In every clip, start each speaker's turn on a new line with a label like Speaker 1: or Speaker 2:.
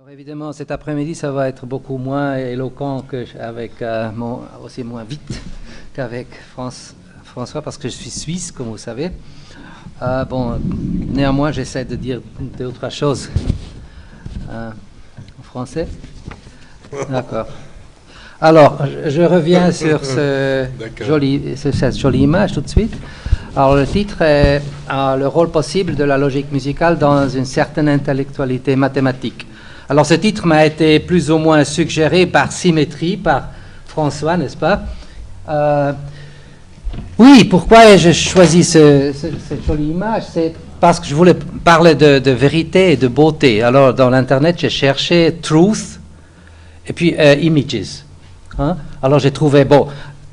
Speaker 1: Alors évidemment, cet après-midi, ça va être beaucoup moins éloquent qu'avec aussi moins vite qu'avec François, parce que je suis suisse, comme vous savez. Néanmoins, j'essaie de dire deux ou trois choses en français. D'accord. Alors, je reviens sur cette jolie image tout de suite. Alors, le titre est le rôle possible de la logique musicale dans une certaine intellectualité mathématique. Alors, ce titre m'a été plus ou moins suggéré par symétrie, par François, n'est-ce pas? Oui, pourquoi ai-je choisi cette jolie image? C'est parce que je voulais parler de vérité et de beauté. Alors, dans l'Internet, j'ai cherché truth et puis images. Hein? Alors, j'ai trouvé,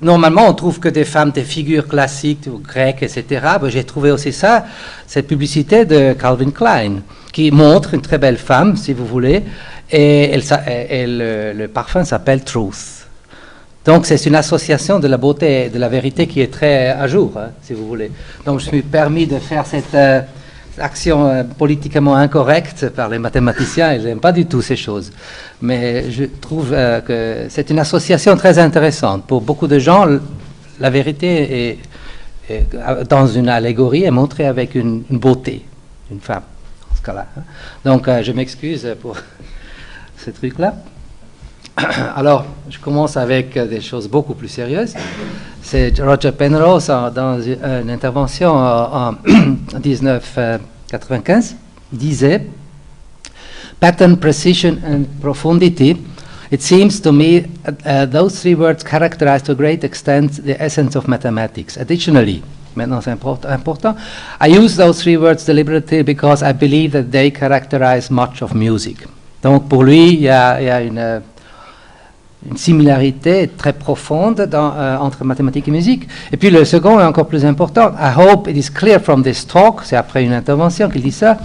Speaker 1: normalement, on trouve que des femmes, des figures classiques, grecques, etc. J'ai trouvé aussi cette publicité de Calvin Klein, qui montre une très belle femme, si vous voulez, et le parfum s'appelle Truth. Donc, c'est une association de la beauté et de la vérité qui est très à jour, hein, si vous voulez. Donc, je me suis permis de faire cette action politiquement incorrecte par les mathématiciens, ils n'aiment pas du tout ces choses. Mais je trouve que c'est une association très intéressante. Pour beaucoup de gens, la vérité est dans une allégorie est montrée avec une beauté, une femme, dans ce cas-là. Hein. Donc, je m'excuse pour ce truc-là. Alors, je commence avec des choses beaucoup plus sérieuses. C'est Roger Penrose, dans une intervention en 1995, disait « Pattern, precision and profundity, it seems to me those three words characterize to a great extent the essence of mathematics. Additionally, maintenant c'est important, I use those three words deliberately because I believe that they characterize much of music. » Donc pour lui, il y a une similarité très profonde entre mathématiques et musique. Et puis le second est encore plus important. I hope it is clear from this talk, c'est après une intervention qu'il dit ça,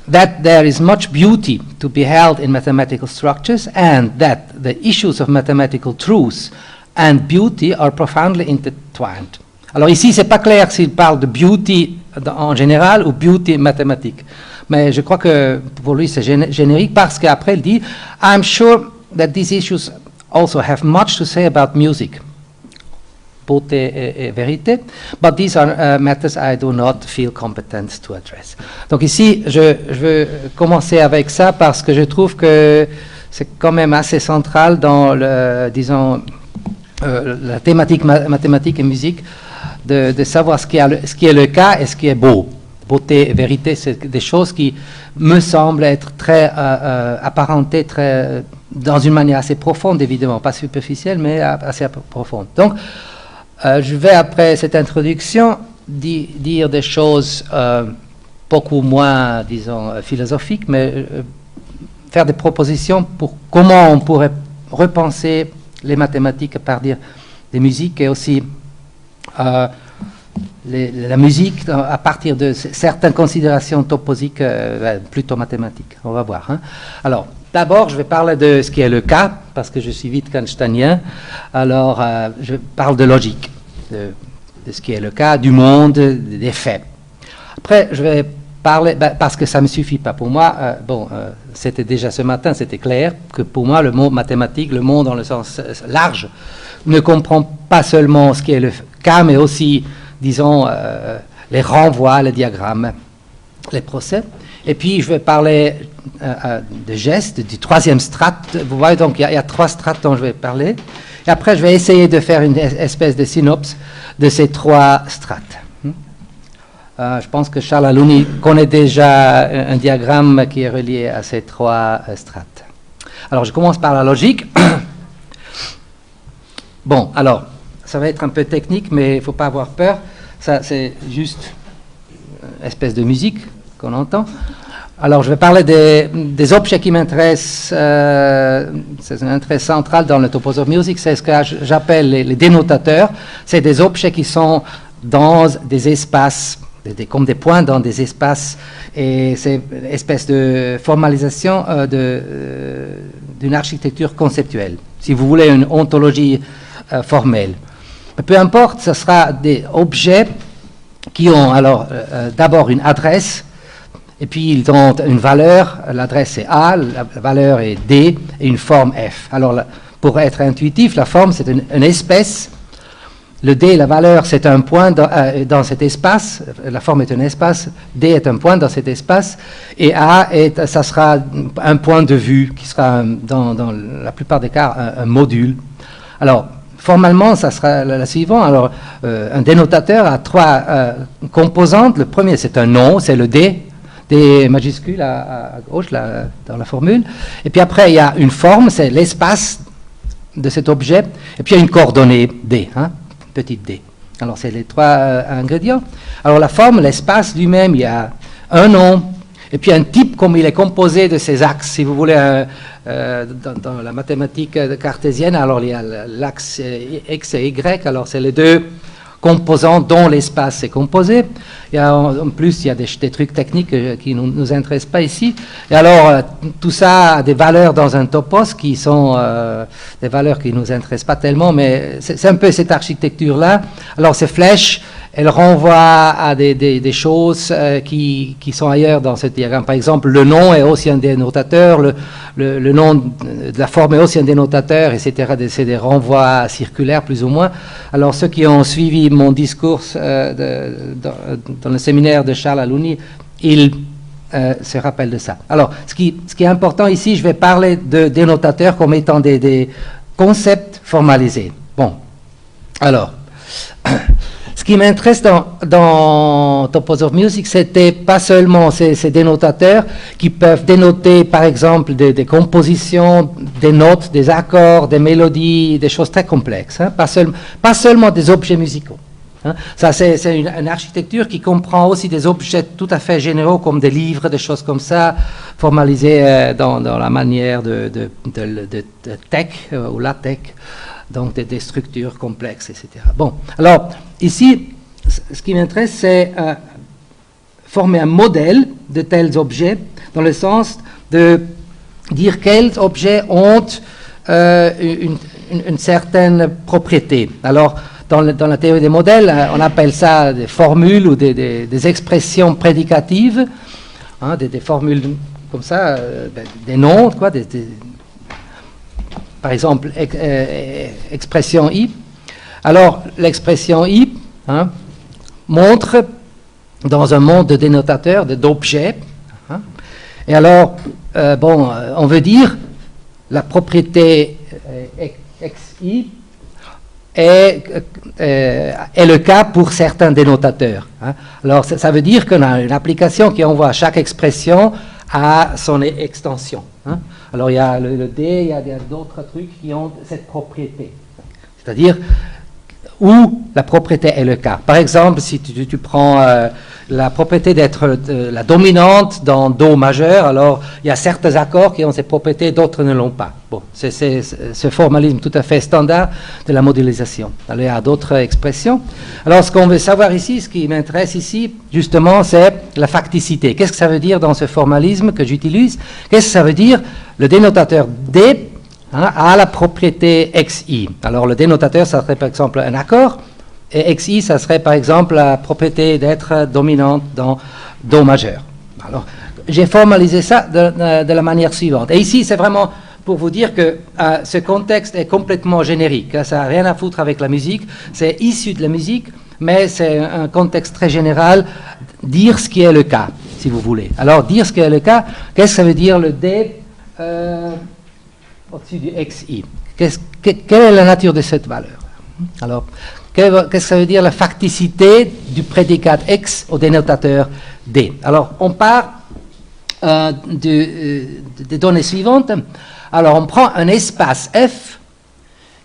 Speaker 1: that there is much beauty to be held in mathematical structures and that the issues of mathematical truth and beauty are profoundly intertwined. Alors ici, c'est pas clair s'il parle de beauty en général ou beauty mathématique. Mais je crois que pour lui, c'est générique parce qu'après, il dit « I'm sure that these issues also have much to say about music, beauté et vérité, but these are matters I do not feel competent to address. » Donc ici, je veux commencer avec ça parce que je trouve que c'est quand même assez central dans la thématique mathématique et musique de savoir ce qui est le cas et ce qui est beau. Beauté et vérité, c'est des choses qui me semblent être très apparentées, dans une manière assez profonde, évidemment, pas superficielle, mais assez profonde. Donc, je vais, après cette introduction, dire des choses beaucoup moins, disons, philosophiques, mais faire des propositions pour comment on pourrait repenser les mathématiques à partir des musiques et aussi la musique à partir de certaines considérations toposiques plutôt mathématiques. On va voir. Hein. Alors, d'abord, je vais parler de ce qui est le cas, parce que je suis wittgensteinien. Alors, je parle de logique, de ce qui est le cas, du monde, des faits. Après, je vais parler, parce que ça ne me suffit pas. Pour moi, c'était déjà ce matin, c'était clair, que pour moi, le monde mathématique, le monde dans le sens large, ne comprend pas seulement ce qui est le cas, mais aussi, disons, les renvois, les diagrammes, les procès. Et puis, je vais parler de gestes, du troisième strate. Vous voyez, donc, il y a trois strates dont je vais parler. Et après, je vais essayer de faire une espèce de synopsis de ces trois strates. Je pense que Charles Aluni connaît déjà un diagramme qui est relié à ces trois strates. Alors, je commence par la logique. Bon, alors, ça va être un peu technique, mais il ne faut pas avoir peur. Ça, c'est juste une espèce de musique qu'on entend. Alors, je vais parler des objets qui m'intéressent. C'est un intérêt central dans le Topos of Music. C'est ce que j'appelle les dénotateurs. C'est des objets qui sont dans des espaces, comme des points dans des espaces. Et c'est une espèce de formalisation d'une architecture conceptuelle. Si vous voulez une ontologie formelle. Peu importe, ce sera des objets qui ont alors d'abord une adresse et puis ils ont une valeur, l'adresse est A, la valeur est D, et une forme F. Alors, pour être intuitif, la forme, c'est une espèce. Le D, la valeur, c'est un point dans cet espace. La forme est un espace. D est un point dans cet espace. Et A, ça sera un point de vue qui sera, dans la plupart des cas, un module. Alors, formellement, ça sera la suivante. Alors, un dénotateur a trois composantes. Le premier, c'est un nom, c'est le D. D majuscule à gauche, là, dans la formule. Et puis après, il y a une forme, c'est l'espace de cet objet. Et puis, il y a une coordonnée D, petite d. Alors, c'est les trois ingrédients. Alors, la forme, l'espace lui-même, il y a un nom, et puis un type, comme il est composé de ces axes. Si vous voulez, dans la mathématique cartésienne, alors il y a l'axe x et y, alors c'est les deux composants dont l'espace est composé. En plus, il y a des trucs techniques qui ne nous intéressent pas ici. Et alors, tout ça a des valeurs dans un topos qui sont des valeurs qui ne nous intéressent pas tellement, mais c'est un peu cette architecture-là. Alors, ces flèches, elles renvoient à des choses qui sont ailleurs dans ce diagramme. Par exemple, le nom est aussi un dénotateur, le nom de la forme est aussi un dénotateur, etc. C'est des renvois circulaires, plus ou moins. Alors, ceux qui ont suivi mon discours dans le séminaire de Charles Alouni, ils se rappellent de ça. Alors, ce qui est important ici, je vais parler de dénotateurs comme étant des concepts formalisés. Bon, alors... Ce qui m'intéresse dans Topos of Music, c'était pas seulement ces dénotateurs qui peuvent dénoter, par exemple, des compositions, des notes, des accords, des mélodies, des choses très complexes, pas seulement des objets musicaux. Ça, c'est une architecture qui comprend aussi des objets tout à fait généraux, comme des livres, des choses comme ça, formalisés dans la manière de tech, ou la tech. Donc des structures complexes, etc. Bon, alors ici, ce qui m'intéresse, c'est former un modèle de tels objets, dans le sens de dire quels objets ont une certaine propriété. Alors, dans la théorie des modèles, on appelle ça des formules ou des expressions prédicatives, des formules comme ça, des noms, quoi, par exemple, expression I. Alors, l'expression I montre dans un monde de dénotateurs, d'objets. Et alors, on veut dire la propriété XI est le cas pour certains dénotateurs. Alors, ça veut dire qu'on a une application qui envoie chaque expression à son extension. Alors, il y a le D, il y a d'autres trucs qui ont cette propriété. C'est-à-dire où la propriété est le cas. Par exemple, si tu prends la propriété d'être la dominante dans Do majeur, alors il y a certains accords qui ont cette propriété, d'autres ne l'ont pas. Bon, c'est ce formalisme tout à fait standard de la modélisation. Alors, il y a d'autres expressions. Alors, ce qu'on veut savoir ici, ce qui m'intéresse ici, justement, c'est la facticité. Qu'est-ce que ça veut dire dans ce formalisme que j'utilise? Qu'est-ce que ça veut dire? Le dénotateur D a la propriété XI. Alors, le dénotateur, ça serait par exemple un accord, et XI, ça serait par exemple la propriété d'être dominante dans Do majeur. Alors, j'ai formalisé ça de la manière suivante. Et ici, c'est vraiment pour vous dire que ce contexte est complètement générique. Ça n'a rien à foutre avec la musique. C'est issu de la musique, mais c'est un contexte très général. Dire ce qui est le cas, si vous voulez. Alors, dire ce qui est le cas, qu'est-ce que ça veut dire le D au-dessus du XI? Quelle est la nature de cette valeur? Alors, qu'est-ce que ça veut dire la facticité du prédicat X au dénotateur D? Alors, on part des données suivantes. Alors, on prend un espace F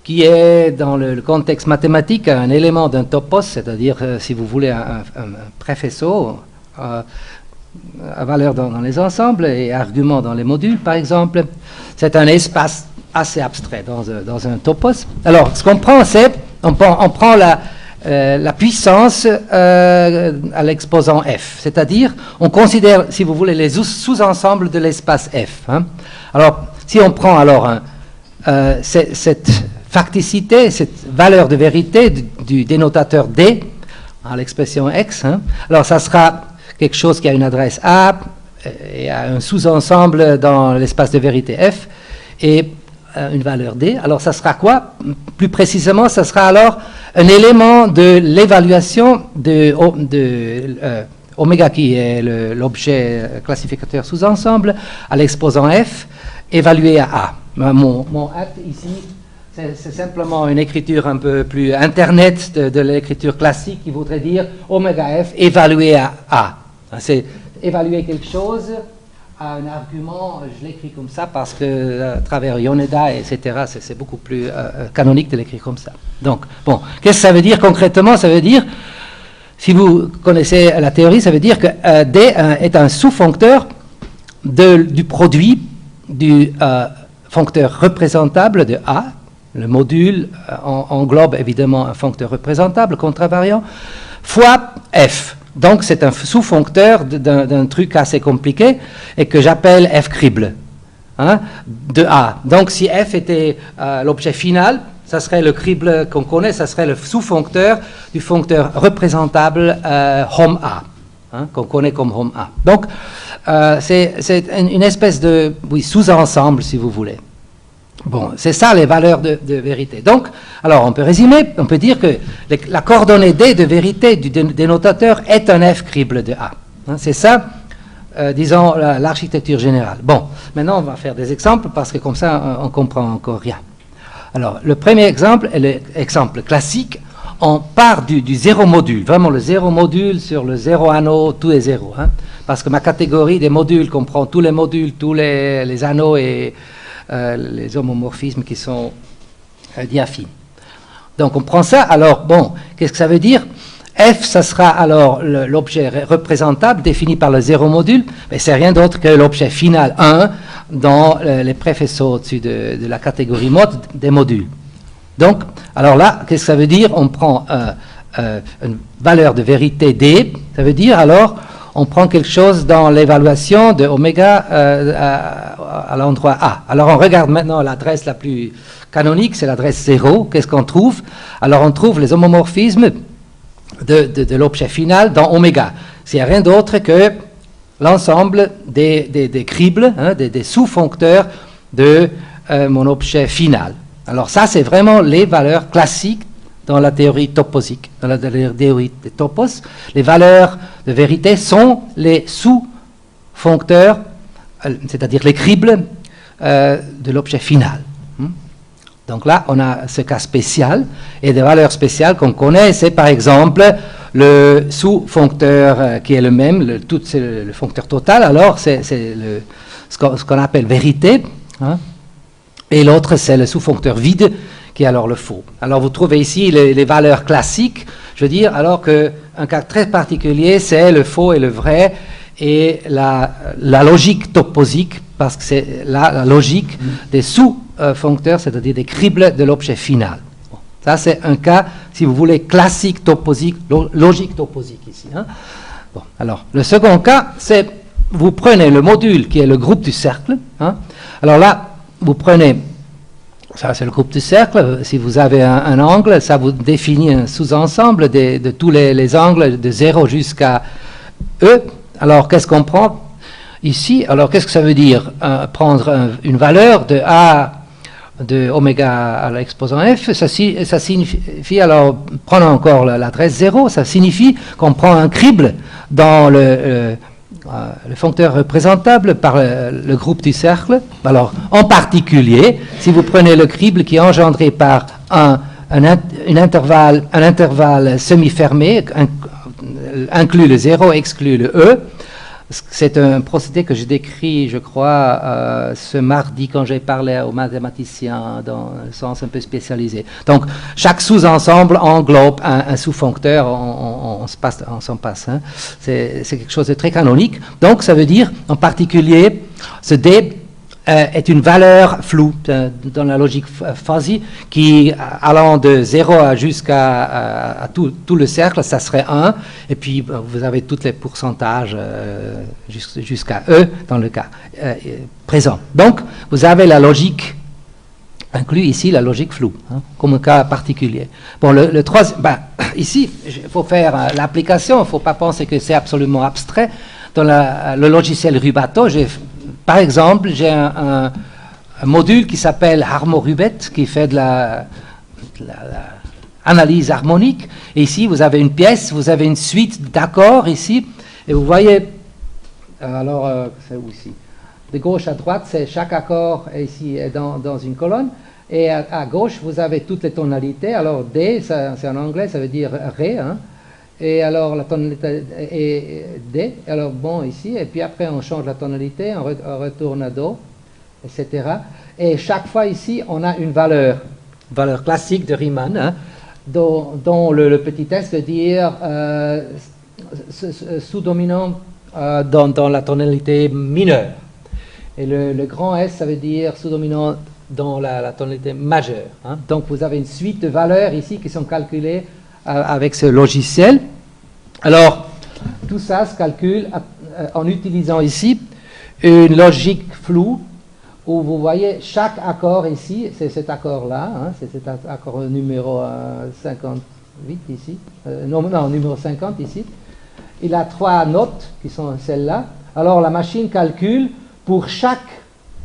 Speaker 1: qui est, dans le contexte mathématique, un élément d'un topos, c'est-à-dire, si vous voulez, un préfaisceau, à valeur dans les ensembles et argument dans les modules, par exemple. C'est un espace assez abstrait dans un topos. Alors, ce qu'on prend, c'est, on prend la puissance à l'exposant F, c'est-à-dire, on considère, si vous voulez, les sous-ensembles de l'espace F. Alors, si on prend alors cette facticité, cette valeur de vérité du dénotateur D, à l'expression X, alors ça sera quelque chose qui a une adresse A, et a un sous-ensemble dans l'espace de vérité F et une valeur D. Alors ça sera quoi? Plus précisément, ça sera alors un élément de l'évaluation de oméga qui est l'objet classificateur sous-ensemble à l'exposant F évalué à A. Mon acte ici, c'est simplement une écriture un peu plus internet de l'écriture classique qui voudrait dire oméga F évalué à A. C'est évaluer quelque chose à un argument, je l'écris comme ça parce que à travers Yoneda, etc., c'est beaucoup plus canonique de l'écrire comme ça. Donc, bon, qu'est-ce que ça veut dire concrètement? Ça veut dire, si vous connaissez la théorie, ça veut dire que D est un sous-foncteur du produit du foncteur représentable de A. Le module englobe évidemment un foncteur représentable, contravariant, fois F. Donc c'est un sous-foncteur d'un truc assez compliqué et que j'appelle F crible de A. Donc si F était l'objet final, ça serait le crible qu'on connaît, ça serait le sous-foncteur du foncteur représentable Hom A, qu'on connaît comme Hom A. Donc c'est une espèce de sous-ensemble, si vous voulez. Bon, c'est ça les valeurs de vérité. Donc, alors on peut résumer, on peut dire que la coordonnée D de vérité du dénotateur est un F crible de A. C'est ça, disons, l'architecture générale. Bon, maintenant on va faire des exemples parce que comme ça on comprend encore rien. Alors, le premier exemple est l'exemple classique. On part du zéro module, vraiment le zéro module sur le zéro anneau, tous les zéros. Parce que ma catégorie des modules comprend tous les modules, tous les anneaux et les homomorphismes qui sont diaphines. Donc on prend ça, alors bon, qu'est-ce que ça veut dire? F, ça sera alors l'objet représentable défini par le zéro module, mais c'est rien d'autre que l'objet final 1 dans les préfaisceaux au-dessus de la catégorie mode des modules. Donc, alors là, qu'est-ce que ça veut dire? On prend une valeur de vérité D, ça veut dire alors on prend quelque chose dans l'évaluation de oméga à l'endroit A. Alors on regarde maintenant l'adresse la plus canonique, c'est l'adresse 0. Qu'est-ce qu'on trouve? Alors on trouve les homomorphismes de l'objet final dans oméga. C'est rien d'autre que l'ensemble des cribles, des sous-foncteurs de mon objet final. Alors ça, c'est vraiment les valeurs classiques dans la théorie toposique, dans la théorie des topos. Les valeurs de vérité sont les sous-foncteurs, c'est-à-dire les cribles de l'objet final. Donc là, on a ce cas spécial, et des valeurs spéciales qu'on connaît, c'est par exemple le sous-foncteur qui est le même, c'est le foncteur total, alors c'est ce qu'on appelle vérité, et l'autre c'est le sous-foncteur vide, qui est alors le faux. Alors vous trouvez ici les valeurs classiques, je veux dire, alors qu'un cas très particulier, c'est le faux et le vrai, et la logique toposique, parce que c'est la logique des sous-foncteurs, c'est-à-dire des cribles de l'objet final. Bon, ça c'est un cas, si vous voulez, classique toposique, logique toposique ici. Bon, alors, le second cas, c'est, vous prenez le module qui est le groupe du cercle. Alors là, vous prenez... Ça, c'est le groupe du cercle. Si vous avez un angle, ça vous définit un sous-ensemble de tous les angles de 0 jusqu'à E. Alors, qu'est-ce qu'on prend ici? Alors, qu'est-ce que ça veut dire? Prendre une valeur de A de oméga à l'exposant F, ça signifie, alors, prenons encore l'adresse 0, ça signifie qu'on prend un crible dans le foncteur représentable par le groupe du cercle. Alors, en particulier, si vous prenez le crible qui est engendré par un intervalle semi-fermé, inclut le 0, exclut le E, c'est un procédé que j'ai décrit, je crois, ce mardi quand j'ai parlé aux mathématiciens dans un sens un peu spécialisé. Donc, chaque sous-ensemble englobe un sous-foncteur, on s'en passe. C'est quelque chose de très canonique. Donc, ça veut dire, en particulier, ce D est une valeur floue dans la logique fuzzy qui, allant de 0 jusqu'à tout le cercle, ça serait 1, et puis vous avez tous les pourcentages jusqu'à E dans le cas présent. Donc, vous avez la logique, inclus ici la logique floue, comme un cas particulier. Bon, le troisième, ici, il faut faire l'application, il ne faut pas penser que c'est absolument abstrait. dans le logiciel Rubato, par exemple, j'ai un module qui s'appelle Harmorubet, qui fait de la analyse harmonique. Et ici, vous avez une pièce, vous avez une suite d'accords ici, et vous voyez, alors, c'est où ici? De gauche à droite, c'est chaque accord ici est dans une colonne, et à gauche, vous avez toutes les tonalités. Alors, D, c'est en anglais, ça veut dire Ré, hein. Et alors, la tonalité est D, alors bon, ici, et puis après, on change la tonalité, on retourne à Do, etc. Et chaque fois ici, on a une valeur classique de Riemann, hein, dont le petit S veut dire sous-dominant dans la tonalité mineure. Et le grand S, ça veut dire sous-dominant dans la tonalité majeure, hein. Donc vous avez une suite de valeurs ici qui sont calculées avec ce logiciel. Alors, tout ça se calcule en utilisant ici une logique floue, où vous voyez chaque accord ici, c'est cet accord-là, hein, c'est cet accord numéro 58 ici, non, numéro 50 ici. Il a 3 notes qui sont celles-là. Alors la machine calcule pour chaque,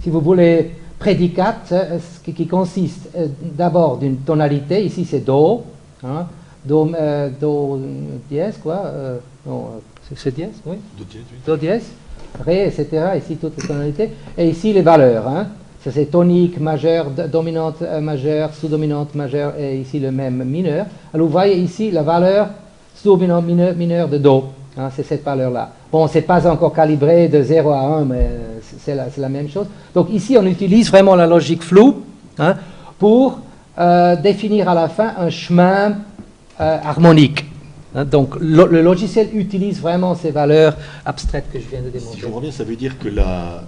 Speaker 1: si vous voulez, prédicat, qui consiste d'abord d'une tonalité, ici c'est Do, hein, Do dièse, quoi, non, c'est dièse, oui. Do dièse, oui. Do dièse. Ré, etc., ici toutes les tonalités, et ici les valeurs, hein. Ça c'est tonique, majeur, dominante majeure, sous-dominante majeure, et ici le même mineur. Alors vous voyez ici la valeur sous-dominante mineure de Do, hein, c'est cette valeur-là. Bon, c'est pas encore calibré de 0 à 1, mais c'est la même chose. Donc ici on utilise vraiment la logique floue, hein, pour définir à la fin un chemin harmonique. Donc le logiciel utilise vraiment ces valeurs abstraites que je viens de démontrer.
Speaker 2: Si je comprends bien, ça veut dire que la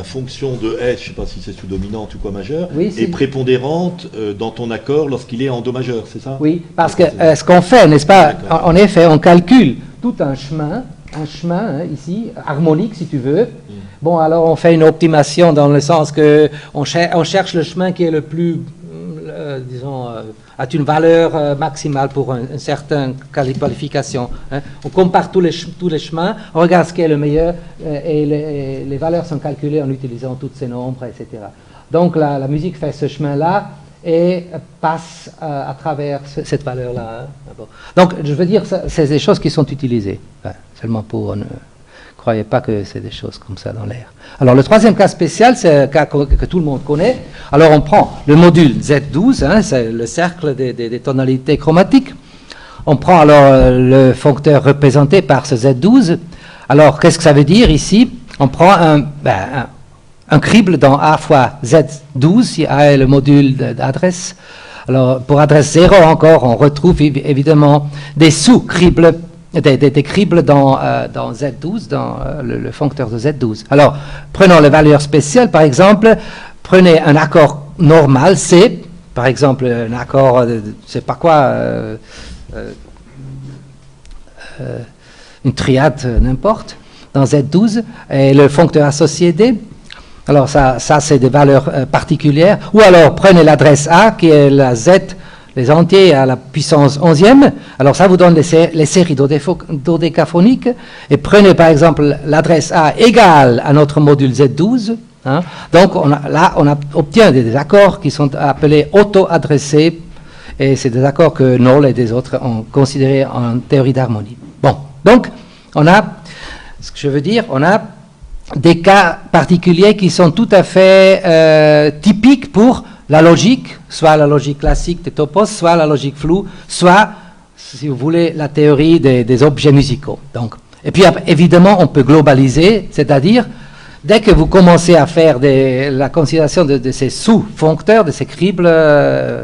Speaker 2: fonction de S, je ne sais pas si c'est sous-dominante ou quoi majeure, oui, est prépondérante dans ton accord lorsqu'il est en Do majeur, c'est ça?
Speaker 1: Oui, parce que ce qu'on fait, n'est-ce pas, en effet, on calcule tout un chemin, hein, ici, harmonique si tu veux. Bon, alors on fait une optimation dans le sens que on cherche le chemin qui est le plus, disons, a une valeur maximale pour une certaine qualification, hein. On compare tous les chemins, on regarde ce qui est le meilleur, et les valeurs sont calculées en utilisant tous ces nombres, etc. Donc la musique fait ce chemin-là et passe à travers cette valeur-là, hein. Bon. Donc je veux dire, c'est des choses qui sont utilisées, enfin, seulement pour... croyez pas que c'est des choses comme ça dans l'air. Alors le troisième cas spécial, c'est un cas que tout le monde connaît. Alors on prend le module Z12, hein, c'est le cercle des tonalités chromatiques. On prend alors le foncteur représenté par ce Z12. Alors qu'est-ce que ça veut dire ici? On prend un crible dans A fois Z12, si A est le module d'adresse. Alors pour adresse 0 encore, on retrouve évidemment des sous-cribles, des cribles dans Z12, dans le foncteur de Z12. Alors, prenons les valeurs spéciales, par exemple, prenez un accord normal, C, par exemple, un accord, je ne sais pas quoi, une triade, n'importe, dans Z12, et le foncteur associé D. Alors, ça c'est des valeurs particulières. Ou alors, prenez l'adresse A, qui est la Z, les entiers à la puissance 11e, alors ça vous donne les séries dodécaphoniques, et prenez par exemple l'adresse A égale à notre module Z12, hein. Donc on obtient des accords qui sont appelés auto-adressés, et c'est des accords que Knoll et des autres ont considérés en théorie d'harmonie. Bon, donc on a, ce que je veux dire, on a des cas particuliers qui sont tout à fait typiques pour la logique, soit la logique classique des topos, soit la logique floue, soit, si vous voulez, la théorie des objets musicaux. Donc, et puis, évidemment, on peut globaliser, c'est-à-dire, dès que vous commencez à faire la considération de ces sous-foncteurs, de ces cribles,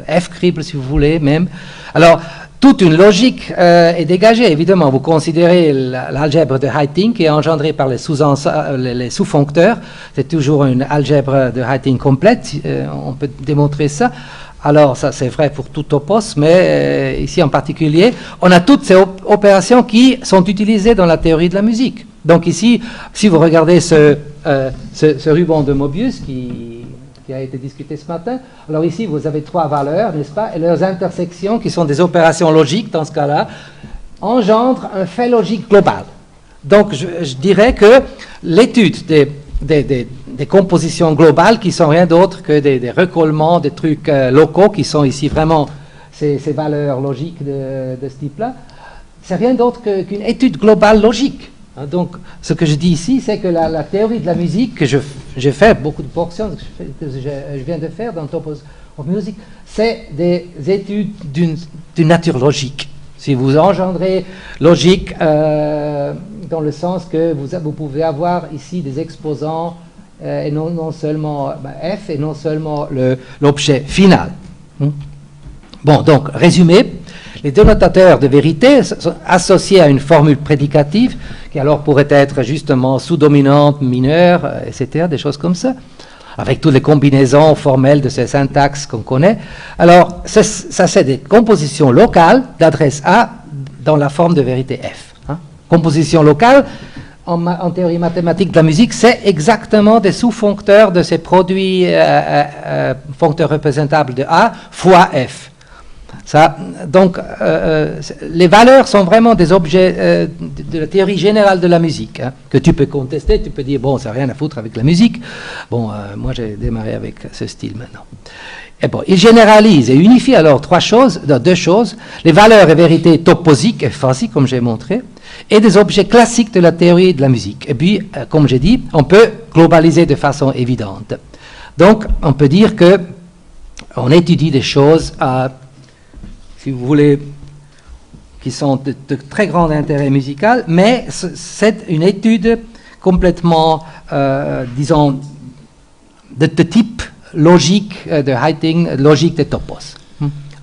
Speaker 1: F-cribles, si vous voulez, même, alors, toute une logique est dégagée, évidemment. Vous considérez l'algèbre de Heyting qui est engendrée par les sous-foncteurs. C'est toujours une algèbre de Heyting complète. On peut démontrer ça. Alors, ça c'est vrai pour tout topos, mais ici en particulier, on a toutes ces opérations qui sont utilisées dans la théorie de la musique. Donc ici, si vous regardez ce ruban de Mobius qui a été discuté ce matin. Alors ici, vous avez 3 valeurs, n'est-ce pas? Et leurs intersections, qui sont des opérations logiques dans ce cas-là, engendrent un fait logique global. Donc, je dirais que l'étude des compositions globales, qui sont rien d'autre que des recollements, des trucs locaux, qui sont ici vraiment ces valeurs logiques de ce type-là, c'est rien d'autre qu'une étude globale logique. Donc, ce que je dis ici, c'est que la théorie de la musique, que j'ai fait beaucoup de portions que je viens de faire dans Topos of Music, c'est des études d'une nature logique. Si vous engendrez logique, dans le sens que vous pouvez avoir ici des exposants, et non seulement F, et non seulement l'objet final. Bon, donc, résumé, les dénotateurs de vérité sont associés à une formule prédicative, qui alors pourrait être justement sous-dominante, mineure, etc., des choses comme ça, avec toutes les combinaisons formelles de ces syntaxes qu'on connaît. Alors, ça c'est des compositions locales d'adresse A dans la forme de vérité F. Composition locale, en théorie mathématique de la musique, c'est exactement des sous-foncteurs de ces produits foncteurs représentables de A fois F. Ça, donc, les valeurs sont vraiment des objets de la théorie générale de la musique, que tu peux contester, tu peux dire, bon, ça n'a rien à foutre avec la musique. Bon, moi, j'ai démarré avec ce style maintenant. Et bon, il généralise et unifie alors deux choses, les valeurs et vérités toposiques et phasiques, comme j'ai montré, et des objets classiques de la théorie de la musique. Et puis, comme j'ai dit, on peut globaliser de façon évidente. Donc, on peut dire que on étudie des choses si vous voulez, qui sont de très grand intérêt musical, mais c'est une étude complètement, disons, de type logique de Heiting, logique des topos.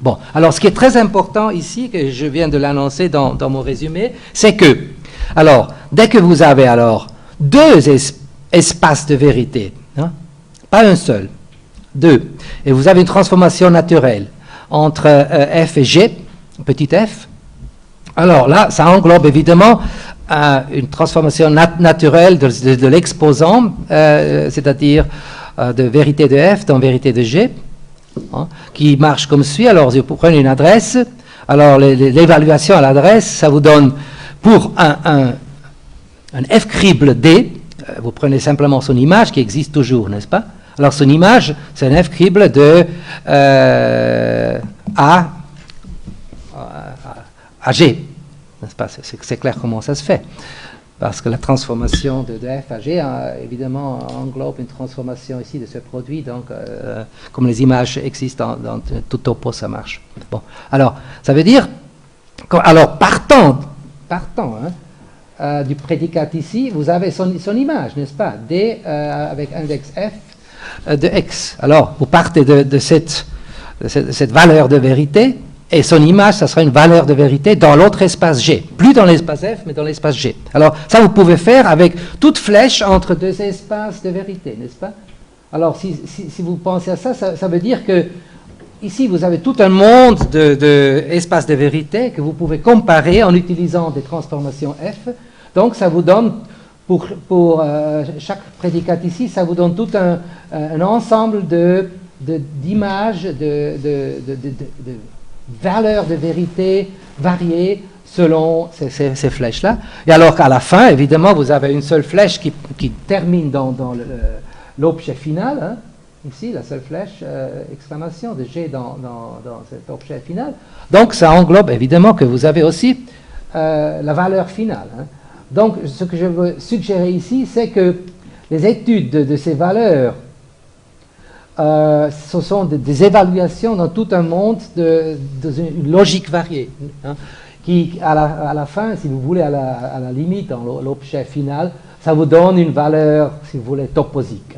Speaker 1: Bon, alors ce qui est très important ici, que je viens de l'annoncer dans mon résumé, c'est que, alors, dès que vous avez alors deux espaces de vérité, pas un seul, deux, et vous avez une transformation naturelle entre F et G, petit f, alors là, ça englobe évidemment une transformation naturelle de l'exposant, c'est-à-dire de vérité de F dans vérité de G, qui marche comme suit. Alors, vous prenez une adresse, alors l'évaluation à l'adresse, ça vous donne pour un F crible D, vous prenez simplement son image qui existe toujours, n'est-ce pas? Alors, son image, c'est un F crible de A à G. N'est-ce pas? C'est clair comment ça se fait. Parce que la transformation de F à G, évidemment, englobe une transformation ici de ce produit. Donc, comme les images existent dans tout topo, ça marche. Bon. Alors, ça veut dire, alors, partant du prédicat ici, vous avez son image, n'est-ce pas? D avec index F de X. Alors, vous partez de cette valeur de vérité, et son image, ça sera une valeur de vérité dans l'autre espace G. Plus dans l'espace F, mais dans l'espace G. Alors, ça, vous pouvez faire avec toute flèche entre deux espaces de vérité, n'est-ce pas? Alors, si vous pensez à ça, ça veut dire que ici, vous avez tout un monde d'espaces de vérité que vous pouvez comparer en utilisant des transformations F. Donc, ça vous donne, pour chaque prédicat ici, ça vous donne tout un ensemble d'images, de valeurs de vérité variées selon ces flèches-là. Et alors qu'à la fin, évidemment, vous avez une seule flèche qui termine dans l'objet final. Ici, la seule flèche, exclamation de G dans cet objet final. Donc, ça englobe évidemment que vous avez aussi la valeur finale. Donc, ce que je veux suggérer ici, c'est que les études de ces valeurs, ce sont des évaluations dans tout un monde une logique variée, qui, à la fin, si vous voulez, à la limite, dans l'objet final, ça vous donne une valeur, si vous voulez, toposique.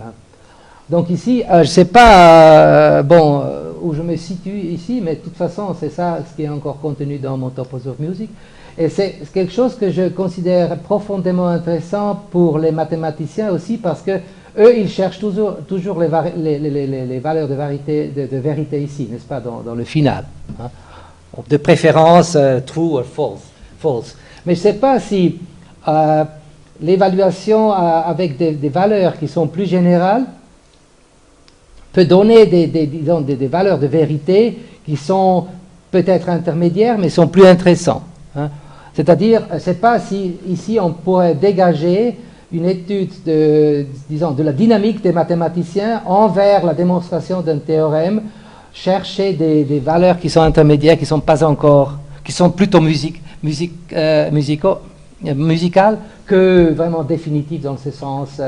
Speaker 1: Donc ici, je ne sais pas où je me situe ici, mais de toute façon, c'est ça ce qui est encore contenu dans mon Topos of Music. Et c'est quelque chose que je considère profondément intéressant pour les mathématiciens aussi, parce que eux, ils cherchent toujours les valeurs de vérité ici, n'est-ce pas, dans le final. De préférence, true ou false. Mais je ne sais pas si l'évaluation avec des valeurs qui sont plus générales peut donner des valeurs de vérité qui sont peut-être intermédiaires, mais sont plus intéressantes. C'est-à-dire, c'est pas si ici on pourrait dégager une étude disons, de la dynamique des mathématiciens envers la démonstration d'un théorème, chercher des valeurs qui sont intermédiaires, qui sont pas encore, qui sont plutôt musicales que vraiment définitives dans ce sens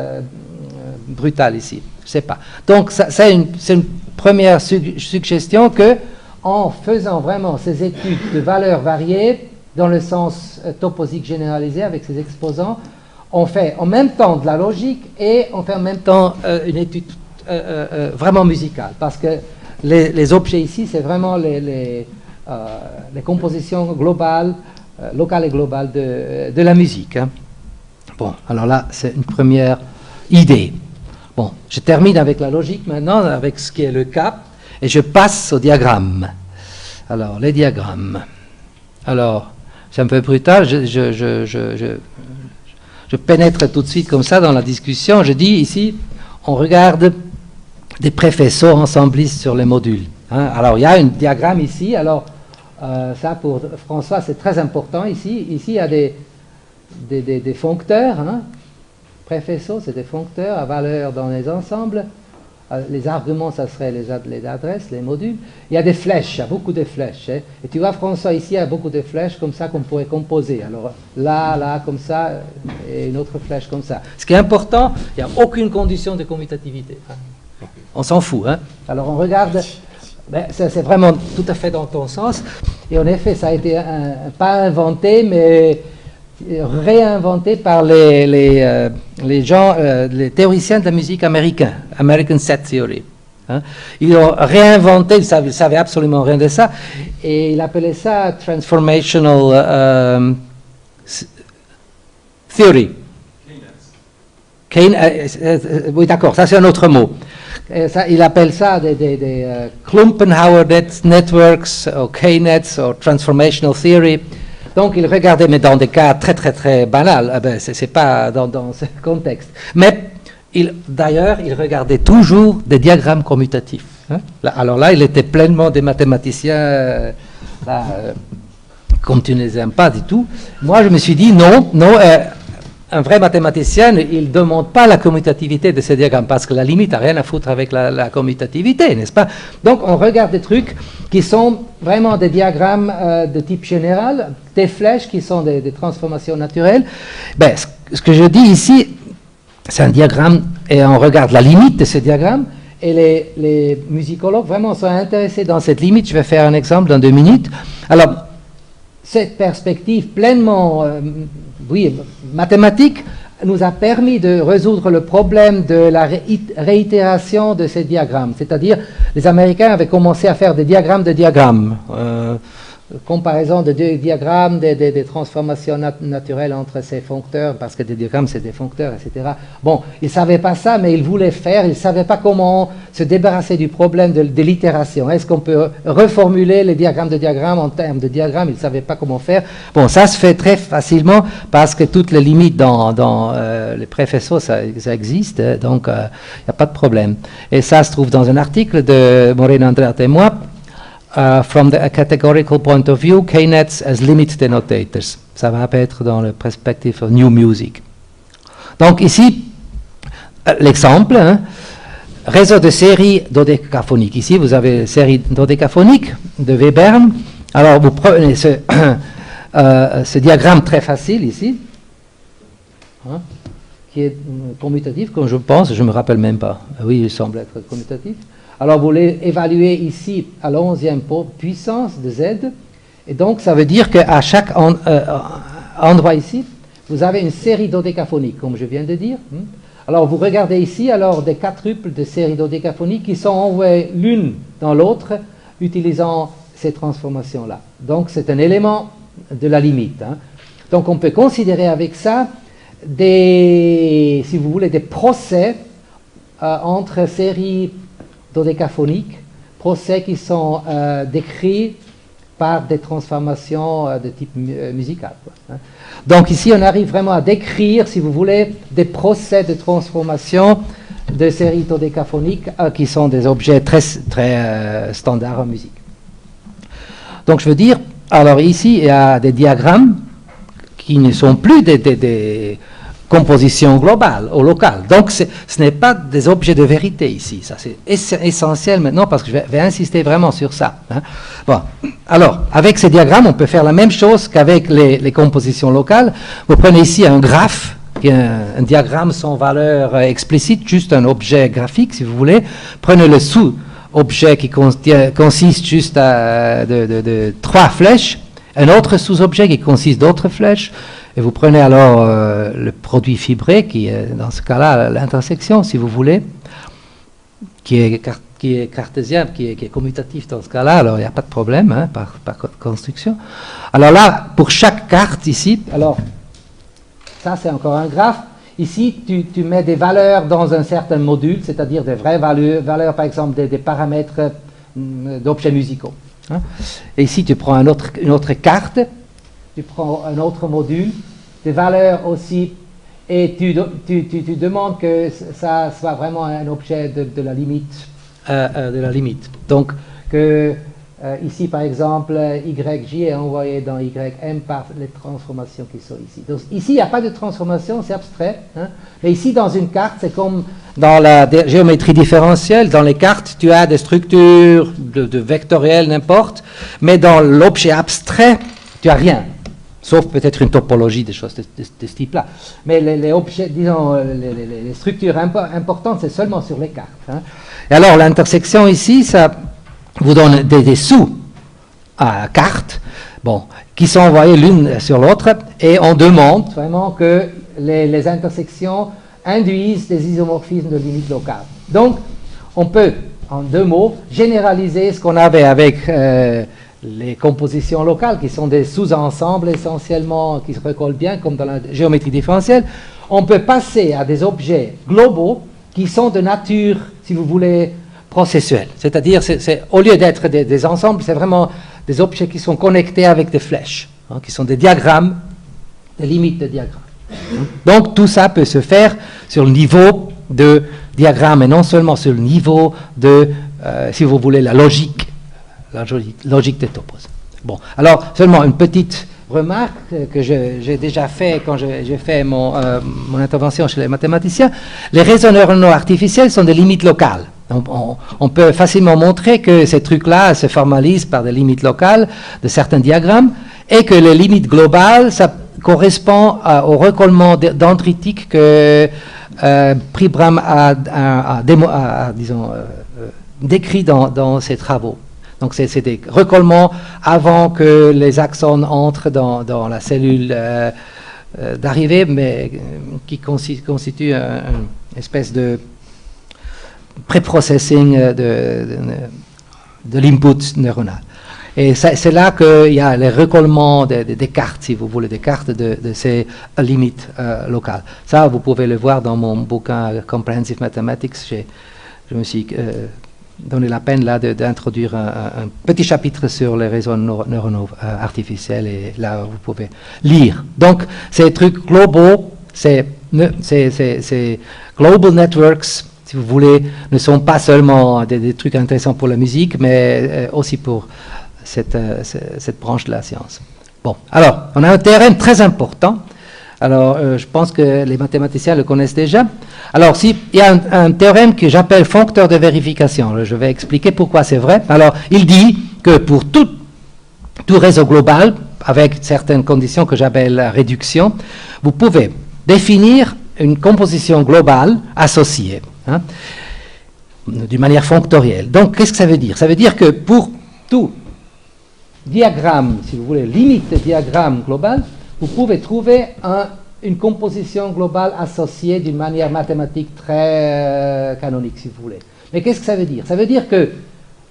Speaker 1: brutal ici. Je sais pas. Donc c'est une première suggestion que en faisant vraiment ces études de valeurs variées dans le sens toposique généralisé avec ces exposants, on fait en même temps de la logique et on fait en même temps une étude vraiment musicale, parce que les objets ici, c'est vraiment les compositions globales, locales et globales de la musique. Hein. Bon, alors là, c'est une première idée. Bon, je termine avec la logique maintenant, avec ce qui est le cas, et je passe au diagramme. Alors, les diagrammes. Alors, c'est un peu brutal, je pénètre tout de suite comme ça dans la discussion. Je dis ici, on regarde des préfaisceaux ensemblistes sur les modules. Hein. Alors, il y a un diagramme ici. Alors, ça, pour François, c'est très important ici. Ici, il y a des foncteurs. Hein. Préfaisceaux, c'est des foncteurs à valeur dans les ensembles. Les arguments, ça serait les adresses, les modules. Il y a des flèches, il y a beaucoup de flèches. Hein. Et tu vois, François, ici, il y a beaucoup de flèches comme ça qu'on pourrait composer. Alors là, comme ça, et une autre flèche comme ça. Ce qui est important, il n'y a aucune condition de commutativité. Hein. On s'en fout. Hein. Alors on regarde, c'est vraiment tout à fait dans ton sens. Et en effet, ça a été pas inventé, mais réinventé par les gens, les théoriciens de la musique américains, American Set Theory. Hein. Ils ont réinventé, ils ne savaient absolument rien de ça, et ils appelaient ça Transformational Theory. Oui, d'accord, ça c'est un autre mot. Ça, il appelle ça des Klumpenhauer Networks, ou K-nets, ou Transformational Theory. Donc, il regardait, mais dans des cas très, très, très banals, c'est pas dans ce contexte. Mais, d'ailleurs, il regardait toujours des diagrammes commutatifs. Hein. Alors là, il était pleinement des mathématiciens, comme tu ne les aimes pas du tout. Moi, je me suis dit, non, un vrai mathématicien, il ne demande pas la commutativité de ces diagrammes, parce que la limite n'a rien à foutre avec la commutativité, n'est-ce pas? Donc, on regarde des trucs qui sont vraiment des diagrammes de type général, des flèches qui sont des transformations naturelles. Ce que je dis ici, c'est un diagramme, et on regarde la limite de ce diagramme, et les musicologues vraiment sont intéressés dans cette limite. Je vais faire un exemple dans 2 minutes. Alors, cette perspective pleinement mathématique nous a permis de résoudre le problème de la réitération de ces diagrammes. C'est-à-dire, les Américains avaient commencé à faire des diagrammes de diagrammes, comparaison de 2 diagrammes, des transformations naturelles entre ces foncteurs, parce que des diagrammes, c'est des foncteurs, etc. Bon, ils ne savaient pas ça, mais ils voulaient faire, ils ne savaient pas comment se débarrasser du problème de l'itération. Est-ce qu'on peut reformuler les diagrammes de diagrammes en termes de diagrammes? Ils ne savaient pas comment faire. Bon, ça se fait très facilement, parce que toutes les limites dans les préfaisceaux, ça existe, donc il n'y a pas de problème. Et ça se trouve dans un article de Maureen Andreatte et moi, from a categorical point of view, K-nets as limit denotators. Ça va apparaître dans le perspective of New Music. Donc ici, l'exemple, hein, réseau de séries dodécaphoniques. Ici, vous avez une série dodécaphonique de Webern. Alors, vous prenez ce diagramme très facile ici, hein, qui est commutatif, comme je pense, je ne me rappelle même pas. Oui, il semble être commutatif. Alors, vous l'évaluez ici à la 11e puissance de Z, et donc ça veut dire qu'à chaque endroit ici, vous avez une série dodécaphonique, comme je viens de dire. Alors, vous regardez ici, alors, des quadruples de séries dodécaphoniques qui sont envoyées l'une dans l'autre, utilisant ces transformations-là. Donc, c'est un élément de la limite. Hein. Donc, on peut considérer avec ça si vous voulez, des procès entre séries dodécaphoniques, procès qui sont décrits par des transformations de type musical. Hein. Donc ici, on arrive vraiment à décrire, si vous voulez, des procès de transformation de séries dodécaphoniques qui sont des objets très, très standards en musique. Donc je veux dire, alors ici, il y a des diagrammes qui ne sont plus des compositions globales ou locales. Donc, ce n'est pas des objets de vérité ici. Ça, c'est essentiel maintenant parce que je vais insister vraiment sur ça. Hein. Bon. Alors, avec ces diagrammes, on peut faire la même chose qu'avec les compositions locales. Vous prenez ici un graphe, qui est un diagramme sans valeur explicite, juste un objet graphique, si vous voulez. Prenez le sous-objet qui consiste juste de 3 flèches, un autre sous-objet qui consiste d'autres flèches, et vous prenez alors le produit fibré, qui est dans ce cas-là l'intersection, si vous voulez, qui est cartésien, qui est commutatif dans ce cas-là, alors il n'y a pas de problème hein, par construction. Alors là, pour chaque carte ici, alors ça c'est encore un graphe. Ici, tu mets des valeurs dans un certain module, c'est-à-dire des vraies valeurs par exemple des paramètres d'objets musicaux. Hein. Et ici, tu prends une autre carte, tu prends un autre module, des valeurs aussi, et tu demandes que ça soit vraiment un objet de la limite. Donc, que ici, par exemple, YJ est envoyé dans YM par les transformations qui sont ici. Donc, ici, il n'y a pas de transformation, c'est abstrait. Hein. Mais ici, dans une carte, c'est comme dans la géométrie différentielle. Dans les cartes, tu as des structures de vectorielles, n'importe. Mais dans l'objet abstrait, tu n'as rien. Sauf peut-être une topologie, des choses de ce type-là. Mais les objets, disons, les structures importantes, c'est seulement sur les cartes. Hein. Et alors, l'intersection ici, ça vous donne des sous-cartes, bon, qui sont envoyées l'une sur l'autre, et on demande vraiment que les intersections induisent des isomorphismes de limite locale. Donc, on peut, en 2 mots, généraliser ce qu'on avait avec les compositions locales, qui sont des sous-ensembles essentiellement, qui se recollent bien, comme dans la géométrie différentielle. On peut passer à des objets globaux qui sont de nature, si vous voulez, processuelle. C'est-à-dire, au lieu d'être des ensembles, c'est vraiment des objets qui sont connectés avec des flèches, hein, qui sont des diagrammes, des limites de diagrammes. Donc, tout ça peut se faire sur le niveau de diagramme, et non seulement sur le niveau de, si vous voulez, la logique des topos. Bon, alors, seulement une petite remarque que j'ai déjà fait quand j'ai fait mon intervention chez les mathématiciens. Les réseaux neuronaux artificiels sont des limites locales. On peut facilement montrer que ces trucs-là se formalisent par des limites locales de certains diagrammes, et que les limites globales, ça correspond au recollement dendritique que Pribram a décrit dans ses travaux. Donc c'est des recollements avant que les axones entrent dans la cellule d'arrivée, mais qui constitue une espèce de pré-processing de l'input neuronal. Et c'est là qu'il y a les recollements des cartes, si vous voulez, des cartes de ces limites locales. Ça, vous pouvez le voir dans mon bouquin Comprehensive Mathematics. Je me suis donné la peine là d'introduire un petit chapitre sur les réseaux neuronaux artificiels, et là, vous pouvez lire. Donc, ces trucs globaux, ces global networks, si vous voulez, ne sont pas seulement des trucs intéressants pour la musique, mais aussi pour cette branche de la science. Bon, alors, on a un théorème très important. Alors, je pense que les mathématiciens le connaissent déjà. Alors, il y a un théorème que j'appelle foncteur de vérification. Je vais expliquer pourquoi c'est vrai. Alors, il dit que pour tout réseau global, avec certaines conditions que j'appelle la réduction, vous pouvez définir une composition globale associée, hein, d'une manière fonctorielle. Donc, qu'est-ce que ça veut dire? Ça veut dire que pour tout diagramme, si vous voulez, limite de diagramme global, vous pouvez trouver une composition globale associée d'une manière mathématique très canonique, si vous voulez. Mais qu'est-ce que ça veut dire? Ça veut dire que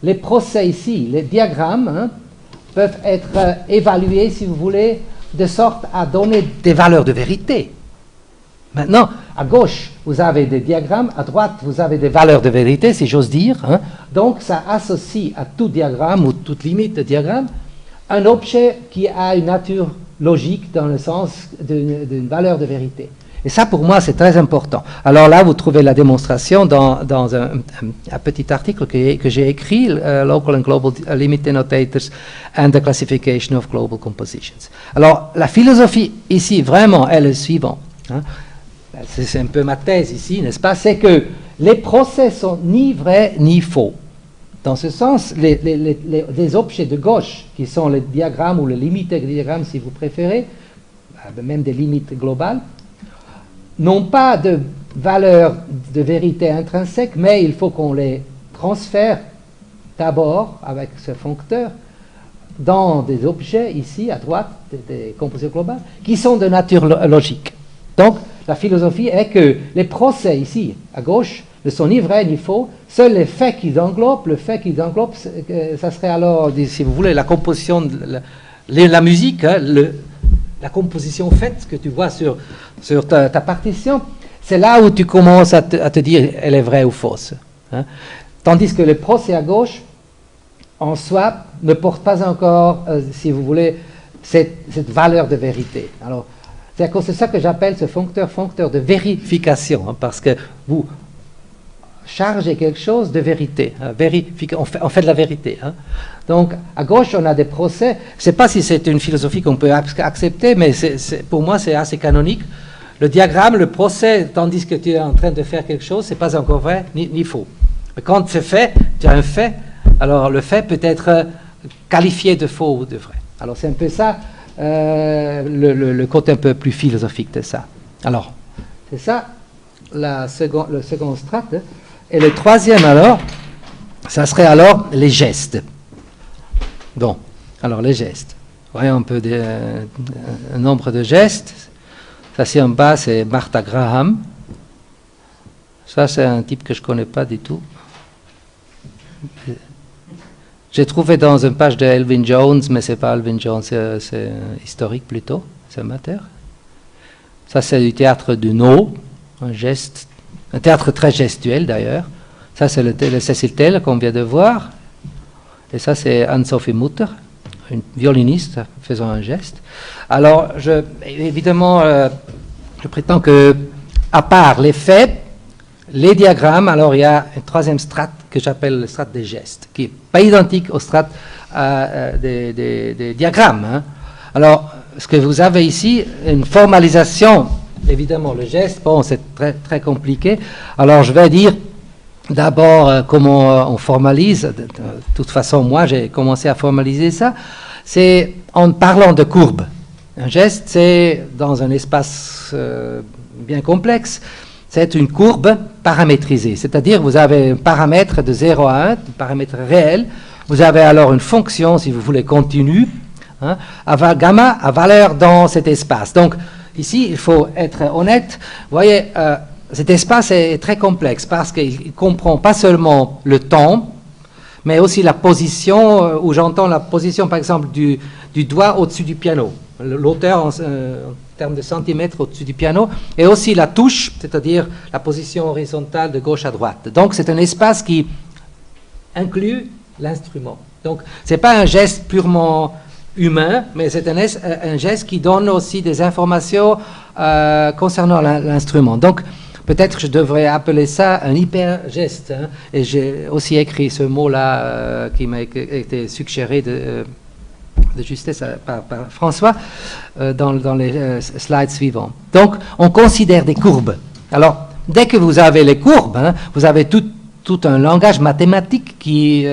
Speaker 1: les procès ici, les diagrammes, hein, peuvent être évalués, si vous voulez, de sorte à donner des valeurs de vérité. Maintenant, à gauche, vous avez des diagrammes, à droite, vous avez des valeurs de vérité, si j'ose dire. Hein. Donc, ça associe à tout diagramme ou toute limite de diagramme un objet qui a une nature logique dans le sens d'une valeur de vérité. Et ça, pour moi, c'est très important. Alors là, vous trouvez la démonstration dans un petit article que j'ai écrit, Local and Global Limit Annotators and the Classification of Global Compositions. Alors, la philosophie ici, vraiment, est le suivant. Hein. C'est un peu ma thèse ici, n'est-ce pas? C'est que les procès sont ni vrais ni faux. Dans ce sens, les objets de gauche, qui sont les diagrammes ou les limites diagrammes, si vous préférez, même des limites globales, n'ont pas de valeur de vérité intrinsèque, mais il faut qu'on les transfère d'abord avec ce foncteur dans des objets, ici à droite, des compositions globales, qui sont de nature logique. Donc, la philosophie est que les procès ici, à gauche, ne sont ni vrais ni faux, seuls les faits qu'ils englobent, le fait qu'ils englobent, ça serait alors, si vous voulez, la composition, la musique, hein, la composition faite que tu vois sur ta partition, c'est là où tu commences à te dire elle est vraie ou fausse. Hein. Tandis que le procès à gauche, en soi, ne porte pas encore, si vous voulez, cette valeur de vérité. Alors, c'est ça que j'appelle ce foncteur de vérification, hein, parce que vous chargez quelque chose de vérité. Hein, on fait de la vérité. Hein. Donc, à gauche, on a des procès. Je ne sais pas si c'est une philosophie qu'on peut accepter, mais pour moi, c'est assez canonique. Le diagramme, le procès, tandis que tu es en train de faire quelque chose, ce n'est pas encore vrai ni faux. Mais quand c'est fait, tu as un fait, alors le fait peut être qualifié de faux ou de vrai. Alors, c'est un peu ça, le côté un peu plus philosophique de ça. Alors, c'est ça, le second strate. Et le troisième, alors, ça serait alors les gestes. Bon, alors les gestes. Voyons un peu un nombre de gestes. Ça, c'est en bas, c'est Martha Graham. Ça, c'est un type que je ne connais pas du tout. J'ai trouvé dans une page de Elvin Jones, mais ce n'est pas Elvin Jones, c'est historique plutôt, c'est amateur. Ça, c'est du théâtre du No, un théâtre très gestuel d'ailleurs. Ça, c'est le Cecil Taylor qu'on vient de voir. Et ça, c'est Anne-Sophie Mutter, une violoniste faisant un geste. Alors, évidemment, je prétends que, à part les faits, les diagrammes, alors il y a un troisième strate que j'appelle le strate des gestes, qui n'est pas identique au strate des diagrammes. Hein. Alors, ce que vous avez ici, une formalisation, évidemment, le geste, bon, c'est très, très compliqué. Alors, je vais dire d'abord comment on formalise. De toute façon, moi, j'ai commencé à formaliser ça. C'est en parlant de courbes. Un geste, c'est dans un espace bien complexe. C'est une courbe paramétrisée, c'est-à-dire vous avez un paramètre de 0 à 1, un paramètre réel, vous avez alors une fonction, si vous voulez, continue, hein, gamma à valeur dans cet espace. Donc ici, il faut être honnête, vous voyez, cet espace est très complexe parce qu'il comprend pas seulement le temps, mais aussi la position, où j'entends la position par exemple du doigt au-dessus du piano, l'auteur en termes de centimètres au-dessus du piano, et aussi la touche, c'est-à-dire la position horizontale de gauche à droite. Donc c'est un espace qui inclut l'instrument. Donc ce n'est pas un geste purement humain, mais c'est un geste qui donne aussi des informations concernant l'instrument. Donc peut-être je devrais appeler ça un hypergeste. Hein, et j'ai aussi écrit ce mot-là qui m'a été suggéré de justesse par François dans les slides suivants. Donc, on considère des courbes. Alors, dès que vous avez les courbes, hein, vous avez tout un langage mathématique qui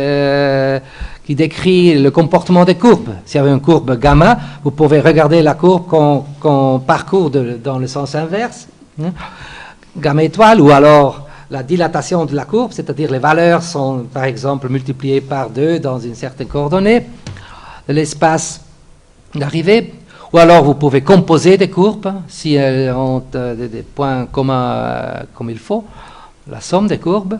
Speaker 1: décrit le comportement des courbes. S'il y avait une courbe gamma, vous pouvez regarder la courbe qu'on parcourt dans le sens inverse. Hein, gamma étoile, ou alors la dilatation de la courbe, c'est-à-dire les valeurs sont, par exemple, multipliées par 2 dans une certaine coordonnée de l'espace d'arrivée, ou alors vous pouvez composer des courbes si elles ont des points communs comme il faut, la somme des courbes.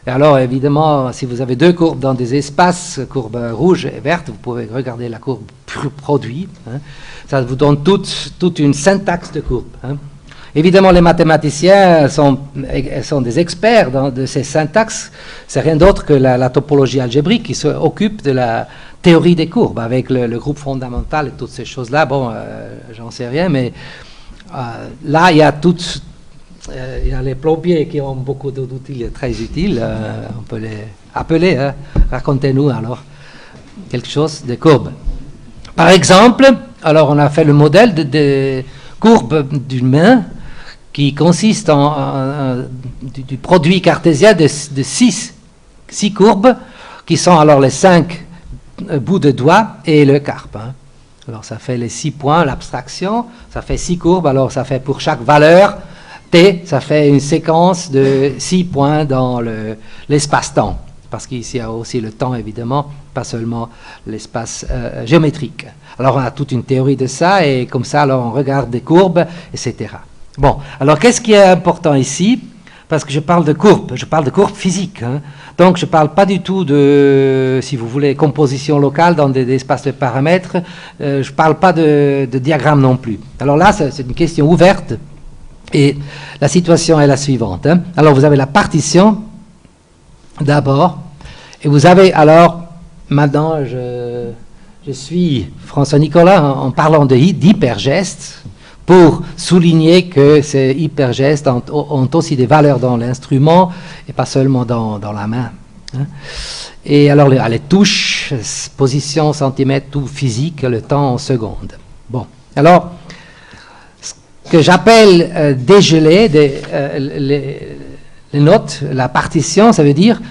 Speaker 1: Et alors évidemment, si vous avez deux courbes dans des espaces, courbe rouge et verte, vous pouvez regarder la courbe produit. Hein. Ça vous donne toute une syntaxe de courbe. Hein. Évidemment, les mathématiciens sont des experts de ces syntaxes. C'est rien d'autre que la topologie algébrique qui s'occupe de la théorie des courbes avec le groupe fondamental et toutes ces choses-là. Bon, j'en sais rien, mais là, il y a il y a les plombiers qui ont beaucoup d'outils très utiles. On peut les appeler. Hein. Racontez-nous alors quelque chose de courbes. Par exemple, alors on a fait le modèle de courbes d'une main qui consiste du produit cartésien de 6 courbes qui sont alors les 5 bouts de doigts et le carpe. Hein. Alors ça fait les 6 points, l'abstraction, ça fait 6 courbes, alors ça fait pour chaque valeur T, ça fait une séquence de 6 points dans l'espace-temps, parce qu'ici il y a aussi le temps évidemment, pas seulement l'espace géométrique. Alors on a toute une théorie de ça, et comme ça alors on regarde des courbes, etc. Bon, alors qu'est-ce qui est important ici? Parce que je parle de courbes physiques. Hein. Donc je ne parle pas du tout de, si vous voulez, composition locale dans des espaces de paramètres. Je ne parle pas de diagramme non plus. Alors là, c'est une question ouverte. Et la situation est la suivante. Hein. Alors vous avez la partition, d'abord. Et vous avez alors, maintenant, je suis François Nicolas en parlant d'hypergestes, pour souligner que ces hypergestes ont aussi des valeurs dans l'instrument et pas seulement dans la main. Hein. Et alors les touches, position, centimètre, tout physique, le temps en secondes. Bon, alors ce que j'appelle dégeler les notes, la partition, ça veut dire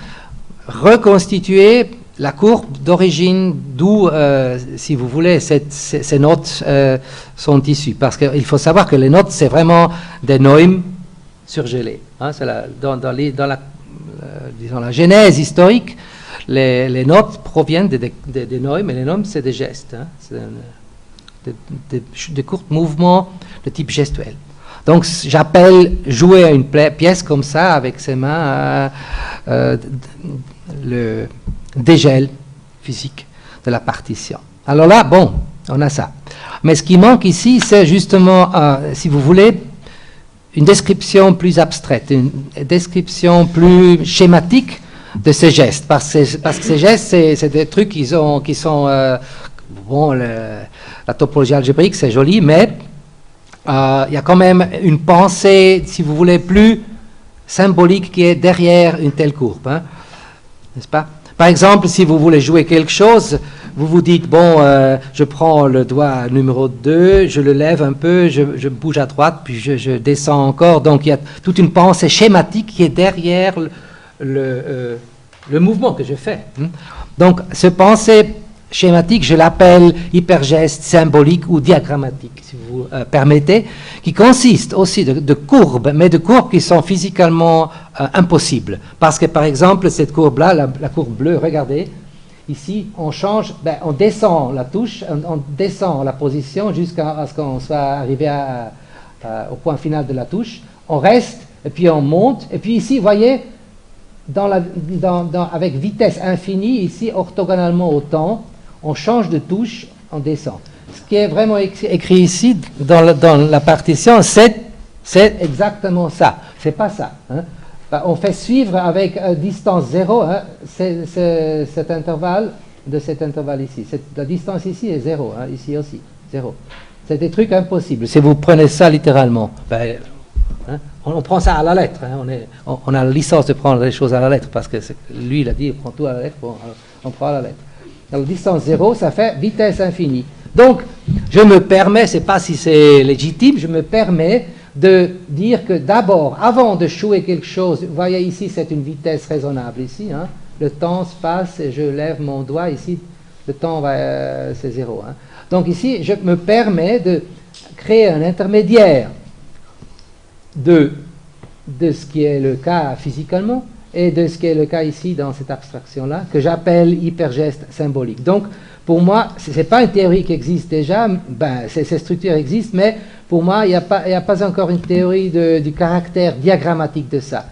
Speaker 1: reconstituer la courbe d'origine d'où, si vous voulez, ces notes sont issues. Parce qu'il faut savoir que les notes, c'est vraiment des neumes surgelés. Hein, dans la genèse historique, les notes proviennent des neumes, et les neumes, c'est des gestes. Hein, c'est des courts mouvements de type gestuel. Donc, j'appelle jouer à une pièce comme ça, avec ses mains, le dégel physique de la partition. Alors là, bon, on a ça. Mais ce qui manque ici, c'est justement, si vous voulez, une description plus abstraite, une description plus schématique de ces gestes. Parce que ces gestes, c'est des trucs qui sont bon, la topologie algébrique, c'est joli, mais il y a quand même une pensée, si vous voulez, plus symbolique qui est derrière une telle courbe. Hein, n'est-ce pas? Par exemple, si vous voulez jouer quelque chose, vous vous dites, bon, je prends le doigt numéro 2, je le lève un peu, je bouge à droite, puis je descends encore. Donc, il y a toute une pensée schématique qui est derrière le mouvement que je fais. Donc, ce pensée schématique, je l'appelle hypergeste symbolique ou diagrammatique, si vous permettez, qui consiste aussi de courbes, mais de courbes qui sont physiquement impossibles. Parce que, par exemple, cette courbe-là, la courbe bleue, regardez, ici, on change, on descend la touche, on descend la position jusqu'à ce qu'on soit arrivé au point final de la touche, on reste, et puis on monte, et puis ici, vous voyez, avec vitesse infinie, ici, orthogonalement au temps, on change de touche, on descend. Ce qui est vraiment écrit ici, dans la partition, c'est exactement ça. C'est pas ça. Hein. On fait suivre avec distance 0, hein, cet intervalle de cet intervalle ici. La distance ici est 0, hein, ici aussi, 0. C'est des trucs impossibles. Si vous prenez ça littéralement, hein, on prend ça à la lettre. Hein, on a la licence de prendre les choses à la lettre, parce que lui, il a dit, on prend tout à la lettre, bon, on prend à la lettre. Alors, distance 0, ça fait vitesse infinie. Donc, je me permets, je ne sais pas si c'est légitime, je me permets de dire que d'abord, avant de jouer quelque chose, vous voyez ici, c'est une vitesse raisonnable ici, hein, le temps se passe et je lève mon doigt ici, le temps c'est 0. Hein. Donc ici, je me permets de créer un intermédiaire de ce qui est le cas physiquement, et de ce qui est le cas ici dans cette abstraction-là, que j'appelle hypergeste symbolique. Donc, pour moi, ce n'est pas une théorie qui existe déjà, ces structures existent, mais pour moi, il n'y a pas encore une théorie du caractère diagrammatique de ça.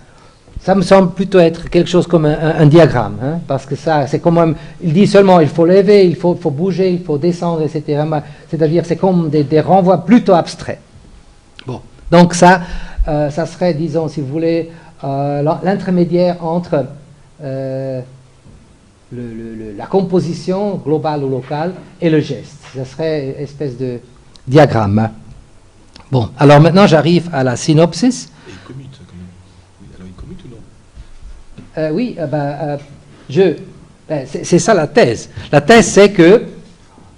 Speaker 1: Ça me semble plutôt être quelque chose comme un diagramme, hein, parce que ça, c'est quand même, il dit seulement, il faut lever, il faut bouger, il faut descendre, etc. C'est-à-dire, c'est comme des renvois plutôt abstraits. Bon, donc ça serait, disons, si vous voulez, l'intermédiaire entre la composition globale ou locale et le geste. Ce serait une espèce de diagramme. Bon, alors maintenant j'arrive à la synopsis.
Speaker 2: Et il commute, quand même. Oui, alors il commute ou non?
Speaker 1: C'est ça la thèse. La thèse, c'est que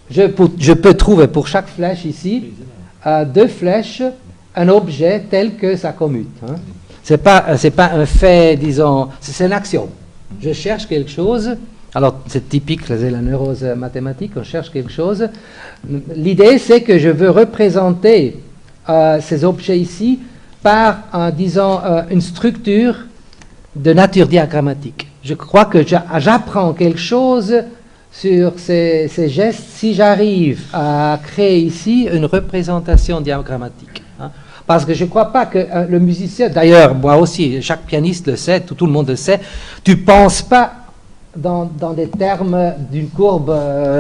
Speaker 1: je peux trouver pour chaque flèche ici, deux flèches, un objet tel que ça commute. Hein. C'est pas un fait, disons, c'est une action. Je cherche quelque chose. Alors, c'est typique, c'est la neurose mathématique, on cherche quelque chose. L'idée, c'est que je veux représenter ces objets ici par, disons, une structure de nature diagrammatique. Je crois que j'apprends quelque chose sur ces gestes si j'arrive à créer ici une représentation diagrammatique. Hein. Parce que je ne crois pas que le musicien, d'ailleurs, moi aussi, chaque pianiste le sait, tout le monde le sait, tu ne penses pas dans des termes d'une courbe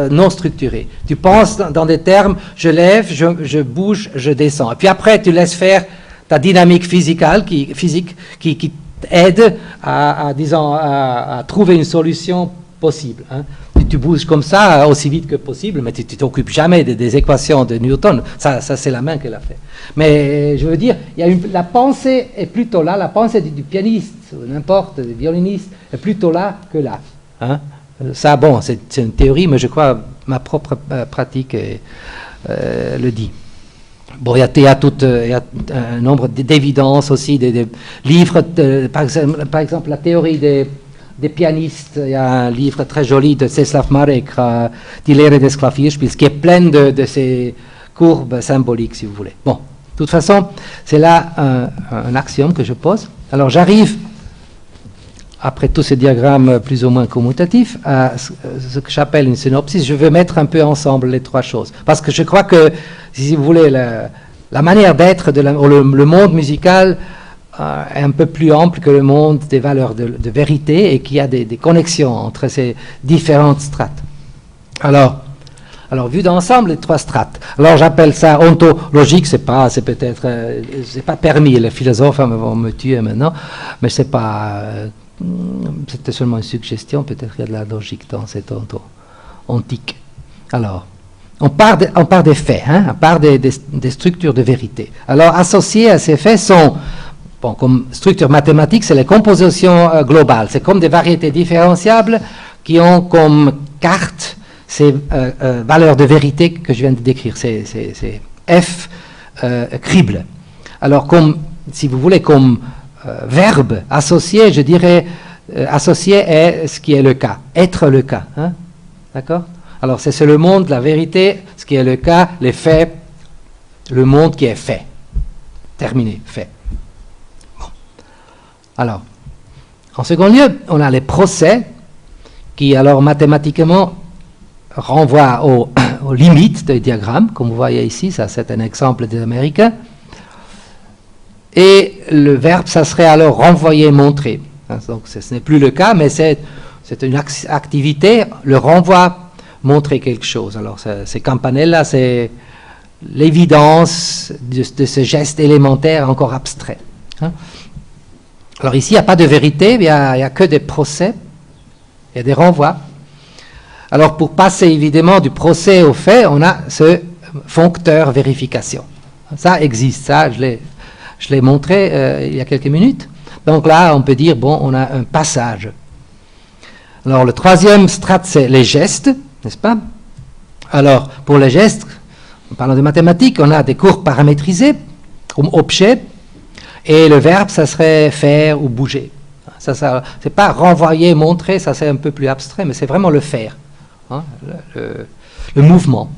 Speaker 1: non structurée. Tu penses dans des termes, je lève, je bouge, je descends. Et puis après, tu laisses faire ta dynamique physique qui aide à trouver une solution possible. Hein. Tu bouges comme ça aussi vite que possible, mais tu ne t'occupes jamais des équations de Newton. Ça c'est la main qui l'a fait. Mais je veux dire, la pensée est plutôt là, la pensée du pianiste, ou n'importe, du violoniste, est plutôt là que là. Hein? Ça, bon, c'est une théorie, mais je crois ma propre pratique le dit. Bon, il y a un nombre d'évidences aussi, des livres, par exemple la théorie des pianistes. Il y a un livre très joli de Czeslaw Marek, Die Lehre des Klavierspiels, qui est plein de ces courbes symboliques, si vous voulez. Bon, de toute façon, c'est là un axiome que je pose. Alors j'arrive, après tous ces diagrammes plus ou moins commutatifs, à ce que j'appelle une synopsis. Je veux mettre un peu ensemble les trois choses. Parce que je crois que, si vous voulez, la manière d'être, le monde musical est un peu plus ample que le monde des valeurs de vérité et qu'il y a des connexions entre ces différentes strates. Alors, vu d'ensemble, les trois strates. Alors, j'appelle ça ontologique, c'est pas permis, les philosophes vont me tuer maintenant, mais c'est pas... c'était seulement une suggestion, peut-être qu'il y a de la logique dans cette ontique. Alors, on part des faits, hein, on part des structures de vérité. Alors, associés à ces faits sont, bon, comme structure mathématique, c'est les compositions globales. C'est comme des variétés différenciables qui ont comme carte ces valeurs de vérité que je viens de décrire, c'est F crible. Alors, comme, si vous voulez, comme verbe associé, je dirais, associé est ce qui est le cas, être le cas. Hein? D'accord? Alors, c'est le monde, la vérité, ce qui est le cas, les faits, le monde qui est fait. Terminé, fait. Bon. Alors, en second lieu, on a les procès qui, alors, mathématiquement, renvoient aux limites des diagrammes, comme vous voyez ici, ça c'est un exemple des Américains. Et le verbe, ça serait alors renvoyer, montrer. Donc ce n'est plus le cas, mais c'est une activité, le renvoi, montrer quelque chose. Alors c'est Campanella, c'est l'évidence de ce geste élémentaire encore abstrait. Hein. Alors ici, il n'y a pas de vérité, il n'y a que des procès, il y a des renvois. Alors pour passer évidemment du procès au fait, on a ce foncteur vérification. Ça existe, ça je l'ai montré il y a quelques minutes. Donc là, on peut dire, bon, on a un passage. Alors, le troisième strate, c'est les gestes, n'est-ce pas? Alors, pour les gestes, en parlant de mathématiques, on a des courbes paramétrisées, comme objet, et le verbe, ça serait faire ou bouger. Ça c'est pas renvoyer, montrer, ça c'est un peu plus abstrait, mais c'est vraiment le faire, hein, le mouvement.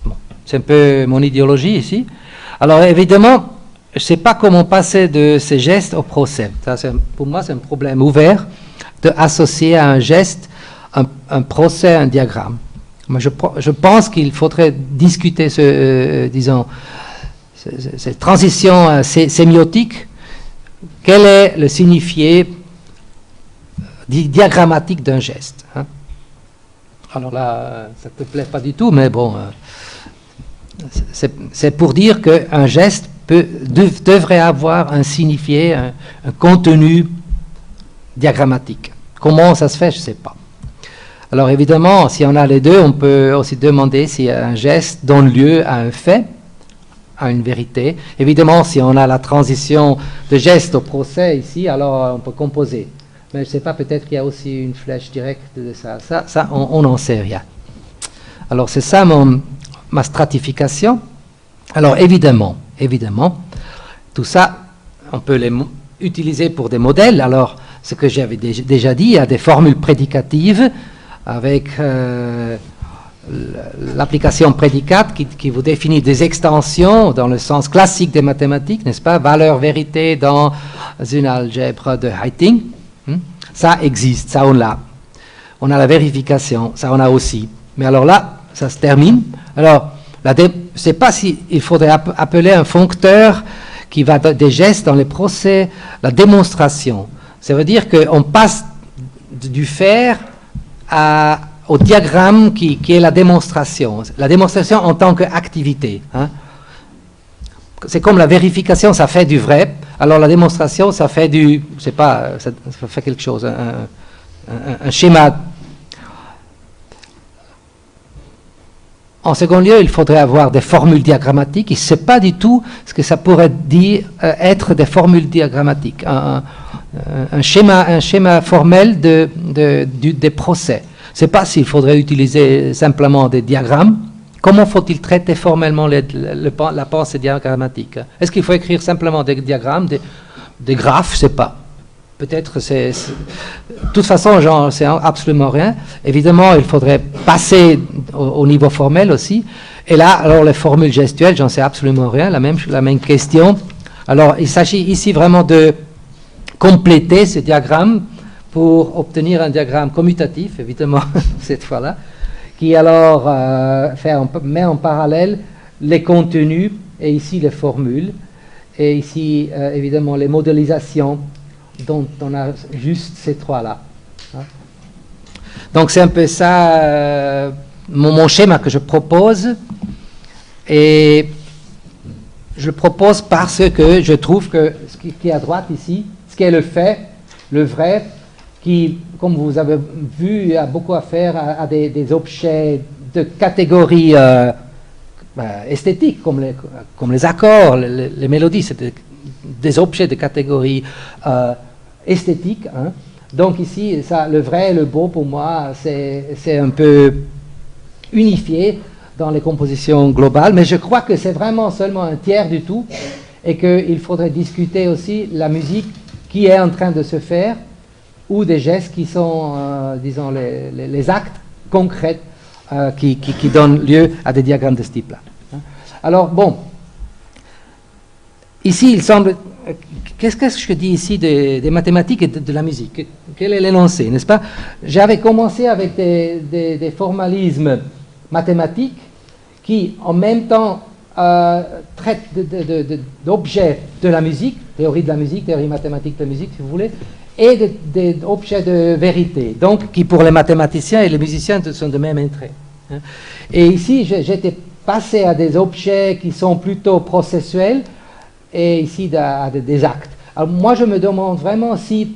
Speaker 1: Bon, c'est un peu mon idéologie ici. Alors, évidemment, je ne sais pas comment passer de ces gestes au procès. Ça, pour moi, c'est un problème ouvert d'associer à un geste un procès, un diagramme. Mais je pense qu'il faudrait discuter cette transition sémiotique. Quel est le signifié diagrammatique d'un geste, hein? Alors là, ça ne te plaît pas du tout, mais bon, c'est pour dire qu'un geste devrait avoir un signifié, un contenu diagrammatique. Comment ça se fait, je ne sais pas. Alors évidemment, si on a les deux, on peut aussi demander si un geste donne lieu à un fait, à une vérité. Évidemment, si on a la transition de geste au procès ici, alors on peut composer. Mais je ne sais pas, peut-être qu'il y a aussi une flèche directe de ça. Ça on n'en sait rien. Alors, c'est ça ma stratification. Alors, évidemment, tout ça, on peut les utiliser pour des modèles. Alors, ce que j'avais déjà dit, il y a des formules prédicatives avec l'application prédicat qui vous définit des extensions dans le sens classique des mathématiques, n'est-ce pas? Valeur, vérité dans une algèbre de Heyting. Ça existe, ça on l'a. On a la vérification, ça on a aussi. Mais alors là, ça se termine. Alors, je ne sais pas s'il faudrait appeler un foncteur qui va des gestes dans les procès, la démonstration. Ça veut dire qu'on passe du faire au diagramme qui est la démonstration. La démonstration en tant qu'activité. Hein. C'est comme la vérification, ça fait du vrai. Alors la démonstration, ça fait du, je sais pas, ça fait quelque chose, un schéma. En second lieu, il faudrait avoir des formules diagrammatiques. Je ne sais pas du tout ce que ça pourrait dire, être des formules diagrammatiques. Un schéma formel des procès. Je ne sais pas s'il faudrait utiliser simplement des diagrammes. Comment faut-il traiter formellement la pensée diagrammatique? Est-ce qu'il faut écrire simplement des diagrammes, des graphes? Je ne sais pas. Peut-être c'est... De toute façon, j'en sais absolument rien. Évidemment, il faudrait passer au niveau formel aussi. Et là, alors les formules gestuelles, j'en sais absolument rien. La même question. Alors, il s'agit ici vraiment de compléter ce diagramme pour obtenir un diagramme commutatif, évidemment, cette fois-là, qui alors met en parallèle les contenus et ici les formules, et ici, évidemment, les modélisations dont on a juste ces trois-là. Hein. Donc, c'est un peu ça mon schéma que je propose, et je le propose parce que je trouve que ce qui est à droite ici, ce qui est le fait, le vrai, qui, comme vous avez vu, a beaucoup à faire à des objets de catégorie esthétique, comme les accords, les mélodies, c'est des objets de catégorie esthétique. Hein. Donc ici, ça, le vrai et le beau, pour moi, c'est un peu unifié dans les compositions globales, mais je crois que c'est vraiment seulement un tiers du tout, et qu'il faudrait discuter aussi la musique qui est en train de se faire, ou des gestes qui sont, disons, les actes concrets qui donnent lieu à des diagrammes de ce type-là. Alors, bon, ici, il semble... Qu'est-ce que je dis ici des mathématiques et de la musique? Quel est l'énoncé, n'est-ce pas? J'avais commencé avec des formalismes mathématiques qui, en même temps, traitent d'objets de la musique, théorie de la musique, théorie mathématique de la musique, si vous voulez, et d'objets de vérité, donc qui pour les mathématiciens et les musiciens sont de même intérêt. Hein. Et ici, j'étais passé à des objets qui sont plutôt processuels, et ici à des actes. Alors moi, je me demande vraiment si,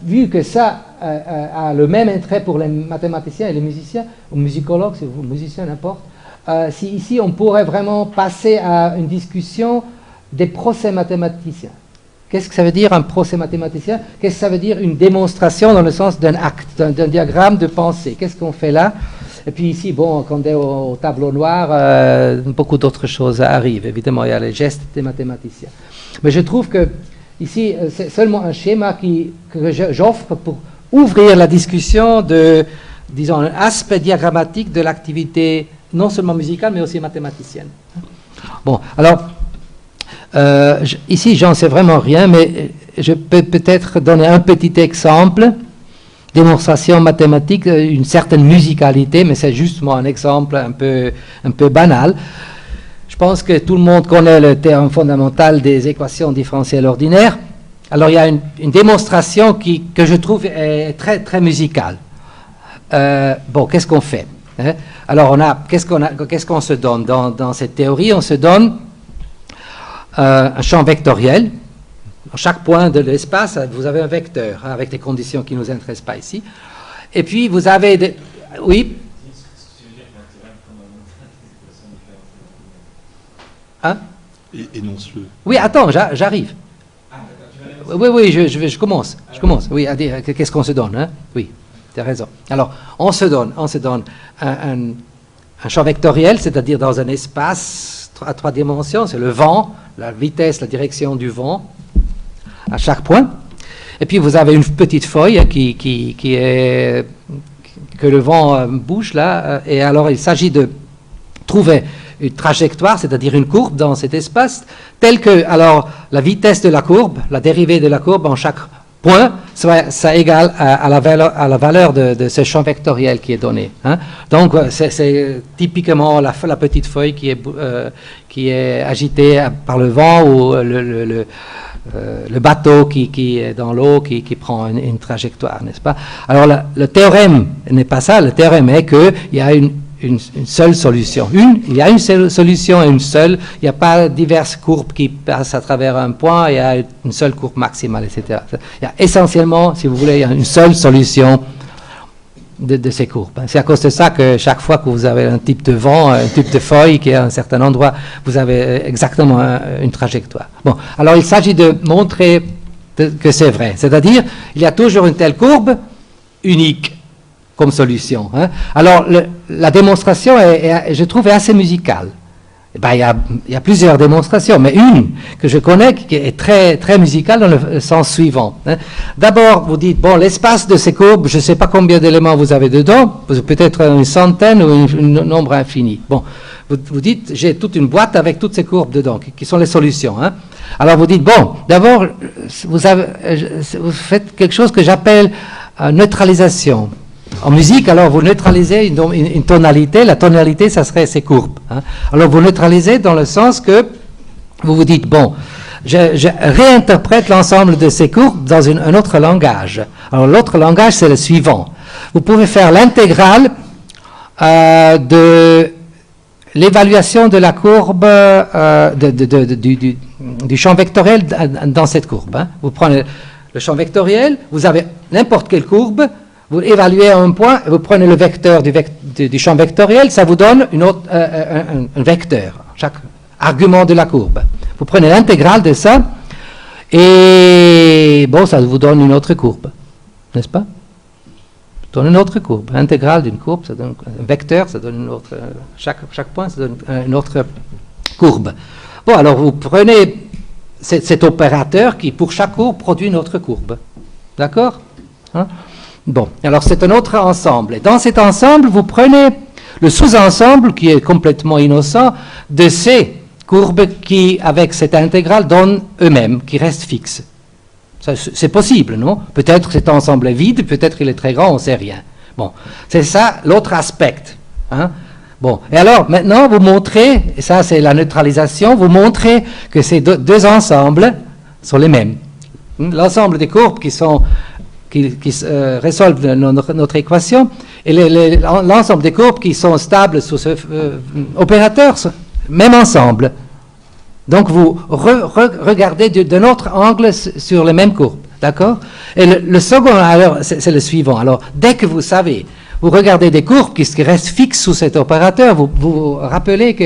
Speaker 1: vu que ça a le même intérêt pour les mathématiciens et les musiciens, ou musicologues, si vous musiciens, n'importe, si ici on pourrait vraiment passer à une discussion des procès mathématiciens. Qu'est-ce que ça veut dire un procès mathématicien? Qu'est-ce que ça veut dire une démonstration dans le sens d'un acte, d'un diagramme de pensée? Qu'est-ce qu'on fait là? Et puis ici, bon, quand on est au tableau noir, beaucoup d'autres choses arrivent. Évidemment, il y a les gestes des mathématiciens. Mais je trouve que ici, c'est seulement un schéma que j'offre pour ouvrir la discussion de, disons, un aspect diagrammatique de l'activité non seulement musicale, mais aussi mathématicienne. Bon, alors... ici, j'en sais vraiment rien, mais je peux peut-être donner un petit exemple, démonstration mathématique, une certaine musicalité, mais c'est justement un exemple un peu banal. Je pense que tout le monde connaît le théorème fondamental des équations différentielles ordinaires. Alors, il y a une démonstration que je trouve est très, très musicale. Bon, qu'est-ce qu'on fait, hein? Alors, qu'est-ce qu'on se donne dans cette théorie? On se donne un champ vectoriel. Dans chaque point de l'espace, vous avez un vecteur, hein, avec des conditions qui ne nous intéressent pas ici. Et puis, vous avez des... Oui. Hein?
Speaker 2: Énonce-le.
Speaker 1: Oui, attends, j'arrive. Oui, je commence. Oui, à dire, qu'est-ce qu'on se donne, hein? Oui, tu as raison. Alors, on se donne un champ vectoriel, c'est-à-dire dans un espace à 3 dimensions, c'est le vent, la vitesse, la direction du vent, à chaque point. Et puis, vous avez une petite feuille que le vent bouge, là, et alors il s'agit de trouver une trajectoire, c'est-à-dire une courbe dans cet espace, telle que, alors, la vitesse de la courbe, la dérivée de la courbe en chaque point, ça égale à la valeur de ce champ vectoriel qui est donné. Hein. Donc, c'est typiquement la petite feuille qui est agitée par le vent ou le bateau qui est dans l'eau, qui prend une trajectoire, n'est-ce pas? Alors, le théorème n'est pas ça. Le théorème est qu'il y a une seule solution. Il y a une seule solution et une seule. Il n'y a pas diverses courbes qui passent à travers un point. Il y a une seule courbe maximale, etc. Il y a essentiellement, si vous voulez, une seule solution de ces courbes. C'est à cause de ça que chaque fois que vous avez un type de vent, un type de feuille qui est à un certain endroit, vous avez exactement une trajectoire. Bon, alors il s'agit de montrer que c'est vrai. C'est-à-dire, il y a toujours une telle courbe unique comme solution. Hein. Alors, la démonstration, je trouve, est assez musicale. Il y a plusieurs démonstrations, mais une que je connais qui est très, très musicale dans le sens suivant. Hein. D'abord, vous dites, bon, l'espace de ces courbes, je ne sais pas combien d'éléments vous avez dedans, peut-être une centaine ou un nombre infini. Bon, vous dites, j'ai toute une boîte avec toutes ces courbes dedans, qui sont les solutions. Hein. Alors, vous dites, bon, d'abord, vous faites quelque chose que j'appelle neutralisation. En musique, alors vous neutralisez une tonalité. La tonalité, ça serait ces courbes. Hein. Alors vous neutralisez dans le sens que vous vous dites, bon, je réinterprète l'ensemble de ces courbes dans un autre langage. Alors l'autre langage, c'est le suivant. Vous pouvez faire l'intégrale de l'évaluation de la courbe du champ vectoriel dans cette courbe. Hein. Vous prenez le champ vectoriel, vous avez n'importe quelle courbe, vous évaluez un point, vous prenez le vecteur du champ vectoriel, ça vous donne un vecteur, chaque argument de la courbe. Vous prenez l'intégrale de ça, et bon, ça vous donne une autre courbe, n'est-ce pas? Ça donne une autre courbe. L'intégrale d'une courbe, ça donne un vecteur, ça donne une autre. Chaque point, ça donne une autre courbe. Bon, alors vous prenez cet opérateur qui, pour chaque courbe, produit une autre courbe. D'accord? Hein? Bon, alors c'est un autre ensemble. Et dans cet ensemble, vous prenez le sous-ensemble, qui est complètement innocent, de ces courbes qui, avec cette intégrale, donnent eux-mêmes, qui restent fixes. C'est possible, non? Peut-être cet ensemble est vide, peut-être il est très grand, on ne sait rien. Bon, c'est ça l'autre aspect. Hein? Bon, et alors maintenant vous montrez, et ça c'est la neutralisation, vous montrez que ces deux ensembles sont les mêmes. L'ensemble des courbes qui résolvent notre équation, et l'ensemble des courbes qui sont stables sous ce opérateur, même ensemble. Donc vous regardez d'un autre angle sur les mêmes courbes, d'accord? Et le second, alors, c'est le suivant. Alors, dès que vous savez, vous regardez des courbes qui restent fixes sous cet opérateur, vous rappelez que,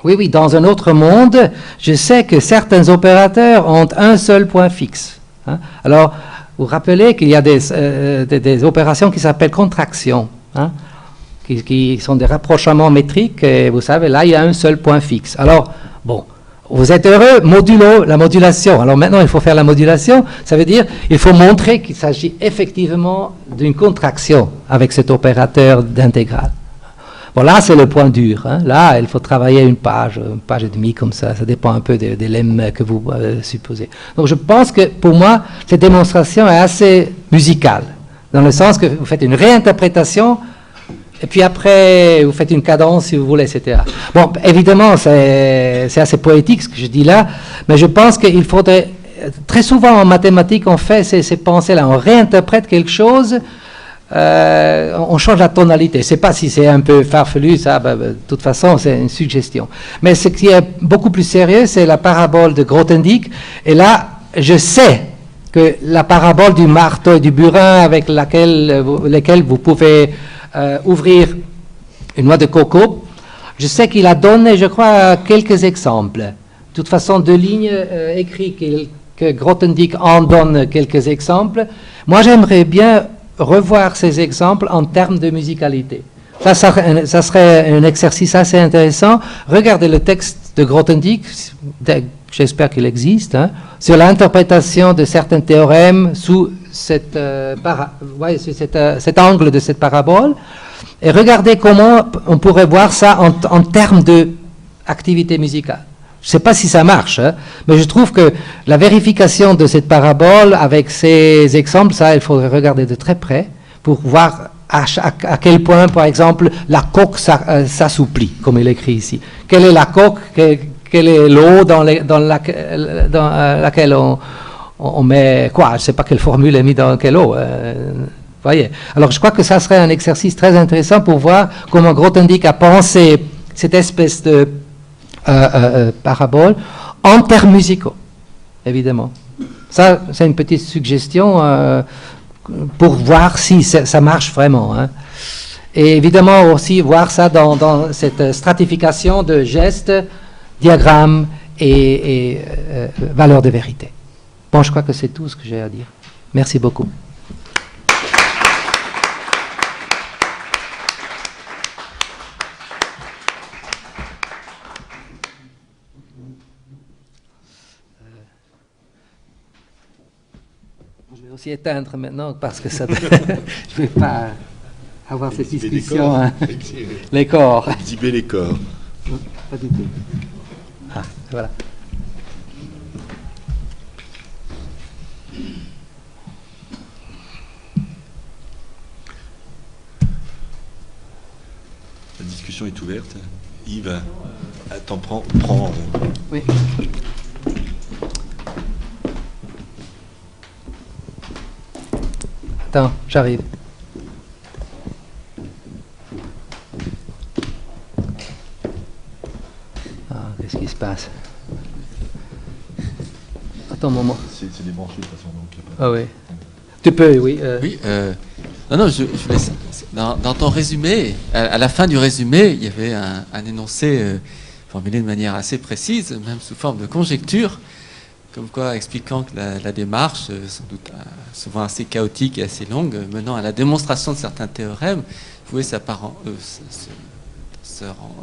Speaker 1: oui, dans un autre monde, je sais que certains opérateurs ont un seul point fixe. Hein? Alors, vous rappelez qu'il y a des opérations qui s'appellent contractions, hein? qui sont des rapprochements métriques, et vous savez, là, il y a un seul point fixe. Alors, bon, vous êtes heureux, modulo la modulation. Alors maintenant, il faut faire la modulation, ça veut dire, il faut montrer qu'il s'agit effectivement d'une contraction avec cet opérateur d'intégrale. Bon, là, c'est le point dur. Hein. Là, il faut travailler une page et demie comme ça. Ça dépend un peu des lemmes que vous supposez. Donc, je pense que, pour moi, cette démonstration est assez musicale, dans le sens que vous faites une réinterprétation, et puis après, vous faites une cadence, si vous voulez, etc. Bon, évidemment, c'est assez poétique, ce que je dis là, mais je pense qu'il faudrait... Très souvent, en mathématiques, on fait ces pensées-là. On réinterprète quelque chose... on change la tonalité. Je ne sais pas si c'est un peu farfelu, ça, de toute façon, c'est une suggestion. Mais ce qui est beaucoup plus sérieux, c'est la parabole de Grothendieck. Et là, je sais que la parabole du marteau et du burin avec lesquels vous pouvez ouvrir une noix de coco, Je sais qu'il a donné, je crois, quelques exemples. De toute façon, deux lignes écrites que Grothendieck en donne quelques exemples. Moi, j'aimerais bien revoir ces exemples en termes de musicalité. Ça serait un exercice assez intéressant. Regardez le texte de Grothendieck, j'espère qu'il existe, hein, sur l'interprétation de certains théorèmes sous cet angle de cette parabole, et regardez comment on pourrait voir ça en termes d'activité musicale. Je ne sais pas si ça marche, hein, mais je trouve que la vérification de cette parabole avec ces exemples, ça, il faudrait regarder de très près pour voir à quel point, par exemple, la coque s'assouplit, comme il écrit ici. Quelle est la coque, quelle est l'eau dans laquelle on met quoi? Je ne sais pas quelle formule est mise dans quelle eau. Voyez. Alors, je crois que ça serait un exercice très intéressant pour voir comment Grothendieck a pensé cette espèce de parabole en termes musicaux, évidemment. Ça, c'est une petite suggestion pour voir si ça marche vraiment. Hein. Et évidemment aussi voir ça dans cette stratification de gestes, diagrammes et valeurs de vérité. Bon, je crois que c'est tout ce que j'ai à dire. Merci beaucoup. Je vais aussi éteindre maintenant parce que ça, je ne vais pas avoir cette discussion. Hein. Les corps.
Speaker 2: Exhiber les corps.
Speaker 1: Pas du tout. Ah, voilà.
Speaker 2: La discussion est ouverte. Yves, prends.
Speaker 1: Oui. Attends, j'arrive. Ah, qu'est-ce qui se passe? Attends un moment.
Speaker 2: C'est débranché de toute façon. Donc,
Speaker 1: ah oui. Tu peux, oui.
Speaker 3: Oui, non, je laisse. Dans ton résumé, à la fin du résumé, il y avait un énoncé formulé de manière assez précise, même sous forme de conjecture, comme quoi expliquant que la démarche, sans doute souvent assez chaotique et assez longue, menant à la démonstration de certains théorèmes, pouvait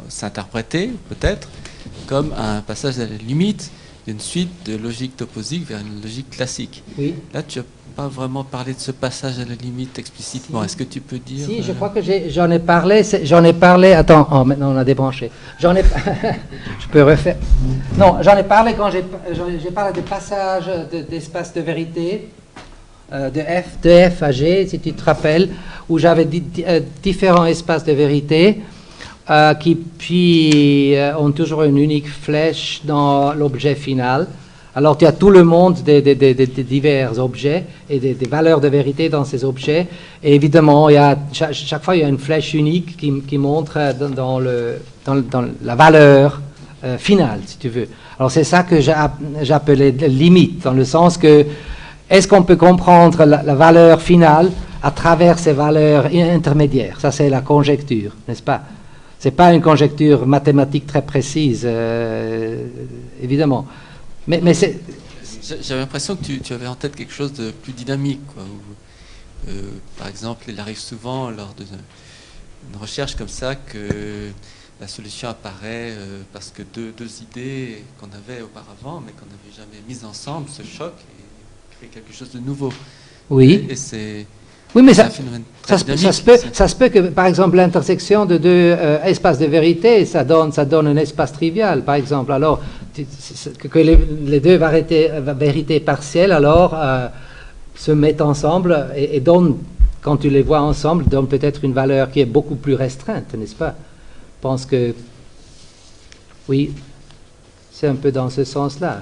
Speaker 3: s'interpréter peut-être comme un passage à la limite d'une suite de logique toposique vers une logique classique.
Speaker 1: Oui.
Speaker 3: Là, tu n'as pas vraiment parlé de ce passage à la limite explicitement. Si. Est-ce que tu peux dire...
Speaker 1: Si, je crois que j'en ai parlé. Attends, maintenant on a débranché. Je peux refaire. Non, j'en ai parlé quand j'ai parlé des passages d'espace de vérité, de F à G, si tu te rappelles, où j'avais différents espaces de vérité qui puis ont toujours une unique flèche dans l'objet final. Alors tu as tout le monde des divers objets et des valeurs de vérité dans ces objets. Et évidemment, chaque fois il y a une flèche unique qui montre dans la valeur finale, si tu veux. Alors c'est ça que j'appelais limite, dans le sens que est-ce qu'on peut comprendre la valeur finale à travers ces valeurs intermédiaires? Ça c'est la conjecture, n'est-ce pas? C'est pas une conjecture mathématique très précise, évidemment. Mais c'est...
Speaker 3: J'avais l'impression que tu avais en tête quelque chose de plus dynamique, quoi, où, par exemple, il arrive souvent lors d'une recherche comme ça que la solution apparaît parce que deux idées qu'on avait auparavant, mais qu'on n'avait jamais mises ensemble, se choquent et créent quelque chose de nouveau.
Speaker 1: Oui.
Speaker 3: Et c'est...
Speaker 1: Oui, mais ça se peut que, par exemple, l'intersection de deux espaces de vérité, ça donne un espace trivial, par exemple. Alors, que les deux vérités partielles, alors, se mettent ensemble et donnent, quand tu les vois ensemble, donnent peut-être une valeur qui est beaucoup plus restreinte, n'est-ce pas? Je pense que, oui, c'est un peu dans ce sens-là.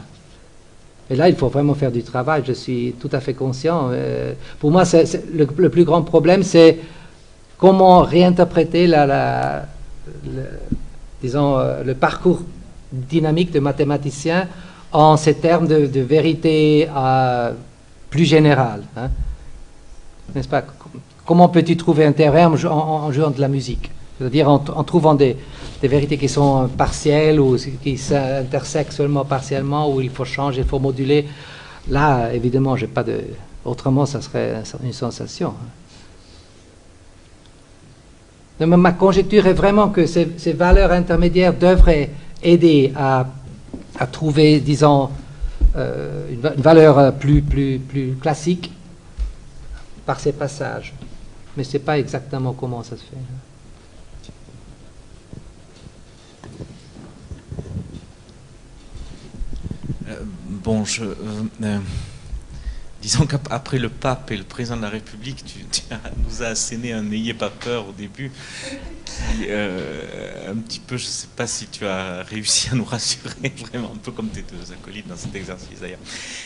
Speaker 1: Et là, il faut vraiment faire du travail, je suis tout à fait conscient. Pour moi, le plus grand problème, c'est comment réinterpréter le parcours dynamique de mathématicien en ces termes de vérité plus générale. Hein. N'est-ce pas? Comment peux-tu trouver un théorème en jouant de la musique? C'est-à-dire en trouvant des vérités qui sont partielles ou qui s'intersectent seulement partiellement, où il faut changer, il faut moduler. Là, évidemment, j'ai pas de... Autrement, ça serait une sensation. Donc, ma conjecture est vraiment que ces valeurs intermédiaires devraient aider à trouver, disons, une valeur plus classique par ces passages. Mais je ne sais pas exactement comment ça se fait.
Speaker 4: Disons qu'après le pape et le président de la République, tu nous as asséné un n'ayez pas peur au début, qui, un petit peu, je ne sais pas si tu as réussi à nous rassurer, vraiment un peu comme tes deux acolytes dans cet exercice d'ailleurs.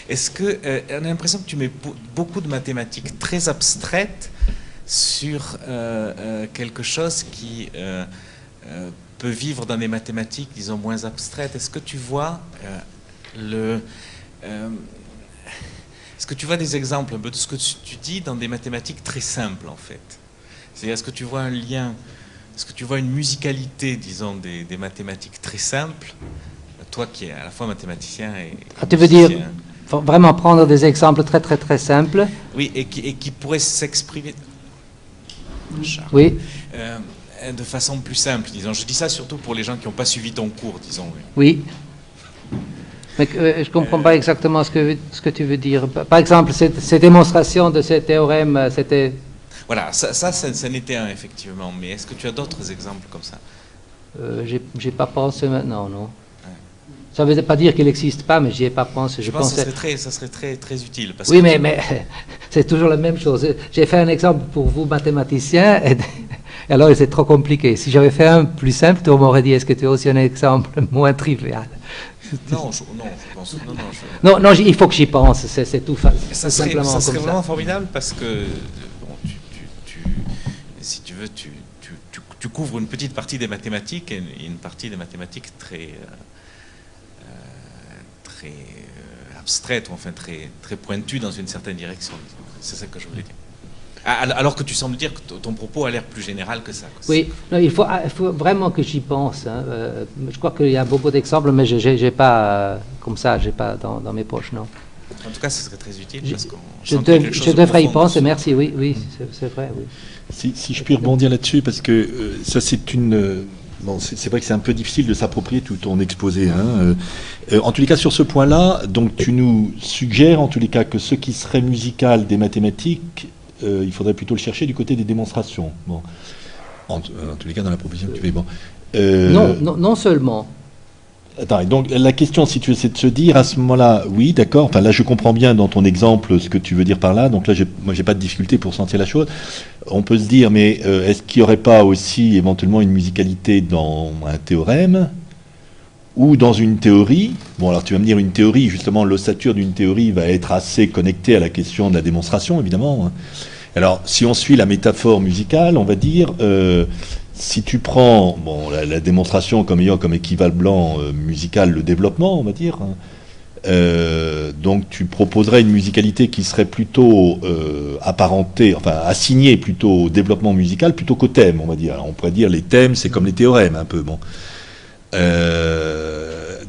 Speaker 4: Est-ce que, on a l'impression que tu mets beaucoup de mathématiques très abstraites sur quelque chose qui peut vivre dans des mathématiques, disons, moins abstraites. Est-ce que tu vois est-ce que tu vois des exemples un peu de ce que tu dis dans des mathématiques très simples, en fait? C'est-à-dire, est-ce que tu vois un lien, est-ce que tu vois une musicalité, disons, des mathématiques très simples, toi qui es à la fois mathématicien et...
Speaker 1: Tu veux dire, faut vraiment prendre des exemples très, très, très simples?
Speaker 4: Oui, et qui pourraient s'exprimer...
Speaker 1: Oui.
Speaker 4: De façon plus simple, disons. Je dis ça surtout pour les gens qui n'ont pas suivi ton cours, disons.
Speaker 1: Oui. Mais je ne comprends pas exactement ce que tu veux dire. Par exemple, ces démonstrations de ces théorèmes, c'était...
Speaker 4: Voilà, ça n'était un, effectivement. Mais est-ce que tu as d'autres exemples comme ça?
Speaker 1: J'ai pas pensé maintenant, non. Ouais. Ça ne veut pas dire qu'il n'existe pas, mais j'y ai pas pensé.
Speaker 4: Je pense que ça serait très, très utile. Parce
Speaker 1: oui, mais c'est toujours la même chose. J'ai fait un exemple pour vous, mathématiciens, et alors c'est trop compliqué. Si j'avais fait un plus simple, tu m'aurais dit, est-ce que tu as aussi un exemple moins trivial?
Speaker 4: Non, je pense. Non,
Speaker 1: il faut que j'y pense, c'est tout.
Speaker 4: Ça serait vraiment formidable parce que, bon, si tu veux, tu couvres une petite partie des mathématiques et une partie des mathématiques très abstraite, ou enfin très pointue dans une certaine direction. C'est ça que je voulais dire. Alors que tu sembles dire que ton propos a l'air plus général que ça.
Speaker 1: Oui, non, il faut vraiment que j'y pense. Hein. Je crois qu'il y a beaucoup d'exemples, mais j'ai pas comme ça, j'ai pas dans mes poches, non.
Speaker 4: En tout cas, ce serait très utile parce qu'on
Speaker 1: je devrais y penser. Merci. Oui, c'est vrai. Oui.
Speaker 2: Si je puis rebondir là-dessus, parce que ça c'est une... Bon, c'est vrai que c'est un peu difficile de s'approprier tout ton exposé. Hein. En tous les cas, sur ce point-là, donc tu nous suggères en tous les cas que ce qui serait musical des mathématiques, il faudrait plutôt le chercher du côté des démonstrations. Bon. En tous les cas, dans la proposition que tu fais. Bon.
Speaker 1: Non seulement.
Speaker 2: Attends, et donc la question, si tu veux, c'est de se dire à ce moment-là, oui, d'accord, enfin là je comprends bien dans ton exemple ce que tu veux dire par là, donc là moi j'ai pas de difficulté pour sentir la chose. On peut se dire, mais est-ce qu'il n'y aurait pas aussi éventuellement une musicalité dans un théorème ou dans une théorie? Bon, alors tu vas me dire une théorie, justement l'ossature d'une théorie va être assez connectée à la question de la démonstration, évidemment. Hein. Alors, si on suit la métaphore musicale, on va dire... si tu prends la démonstration comme ayant comme équivalent musical le développement, on va dire, hein, donc tu proposerais une musicalité qui serait plutôt apparentée, enfin assignée plutôt au développement musical plutôt qu'au thème, on va dire. Alors, on pourrait dire les thèmes, c'est comme les théorèmes un peu. Bon.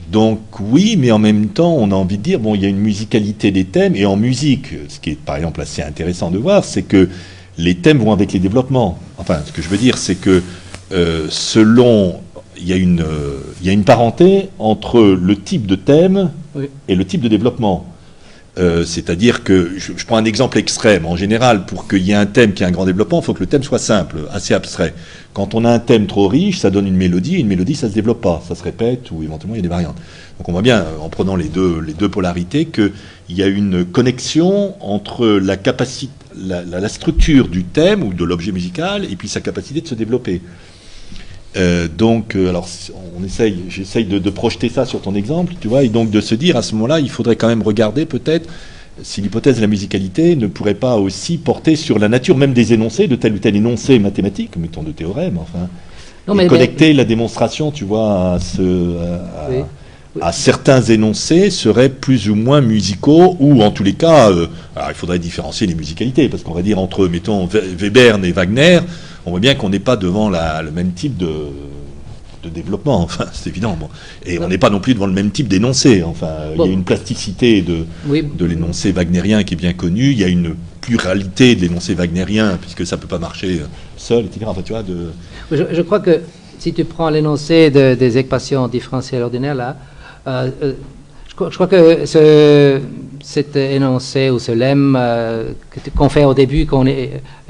Speaker 2: Donc oui, mais en même temps, on a envie de dire, bon, il y a une musicalité des thèmes, et en musique, ce qui est par exemple assez intéressant de voir, c'est que les thèmes vont avec les développements. Enfin, ce que je veux dire, c'est que il y a une parenté entre le type de thème et le type de développement. C'est-à-dire que, je prends un exemple extrême, en général, pour qu'il y ait un thème qui a un grand développement, il faut que le thème soit simple, assez abstrait. Quand on a un thème trop riche, ça donne une mélodie, et une mélodie, ça ne se développe pas, ça se répète, ou éventuellement il y a des variantes. Donc on voit bien, en prenant les deux polarités, qu'il y a une connexion entre la capacité, la structure du thème ou de l'objet musical, et puis sa capacité de se développer. Alors j'essaye de projeter ça sur ton exemple, tu vois, et donc de se dire à ce moment-là, il faudrait quand même regarder peut-être si l'hypothèse de la musicalité ne pourrait pas aussi porter sur la nature même des énoncés, de tel ou tel énoncé mathématique, mettons de théorème, enfin, et connecter la démonstration, tu vois, à certains énoncés seraient plus ou moins musicaux, ou en tous les cas, alors il faudrait différencier les musicalités, parce qu'on va dire entre, mettons, Webern et Wagner, on voit bien qu'on n'est pas devant le même type de développement, enfin, c'est évident. Bon. Et on n'est pas non plus devant le même type d'énoncé. Enfin, il y a une plasticité de l'énoncé wagnérien qui est bien connue, il y a une pluralité de l'énoncé wagnérien, puisque ça ne peut pas marcher seul, etc. Enfin, tu vois,
Speaker 1: je crois que si tu prends l'énoncé des équations différentielles ordinaires, là, je crois que cet énoncé ou ce lemme qu'on fait au début, qu'on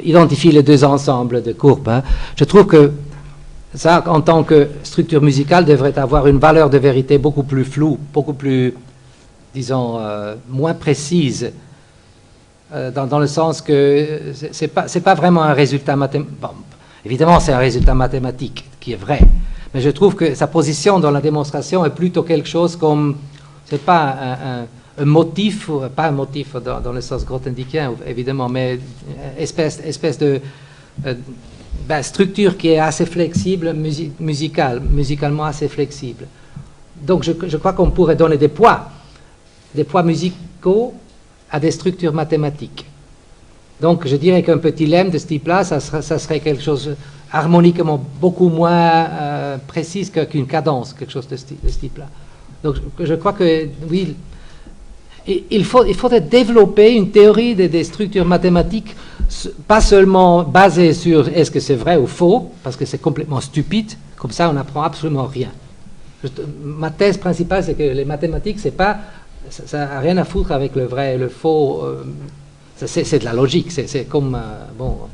Speaker 1: identifie les deux ensembles de courbes, hein, je trouve que ça, en tant que structure musicale, devrait avoir une valeur de vérité beaucoup plus floue, beaucoup plus, disons, moins précise, dans le sens que c'est pas vraiment un résultat mathématique. Bon, évidemment, c'est un résultat mathématique qui est vrai, mais je trouve que sa position dans la démonstration est plutôt quelque chose comme, c'est pas un motif, pas un motif dans le sens grothendieckien, évidemment, mais espèce de structure qui est assez flexible, musicalement assez flexible. Donc je crois qu'on pourrait donner des poids musicaux à des structures mathématiques. Donc je dirais qu'un petit lemme de ce type-là, ça serait quelque chose harmoniquement beaucoup moins précise qu'une cadence, quelque chose de ce type-là. Donc je crois que, oui, il faudrait développer une théorie des structures mathématiques, pas seulement basée sur est-ce que c'est vrai ou faux, parce que c'est complètement stupide, comme ça on n'apprend absolument rien. Ma thèse principale, c'est que les mathématiques, ça n'a rien à foutre avec le vrai et le faux, c'est de la logique, c'est comme,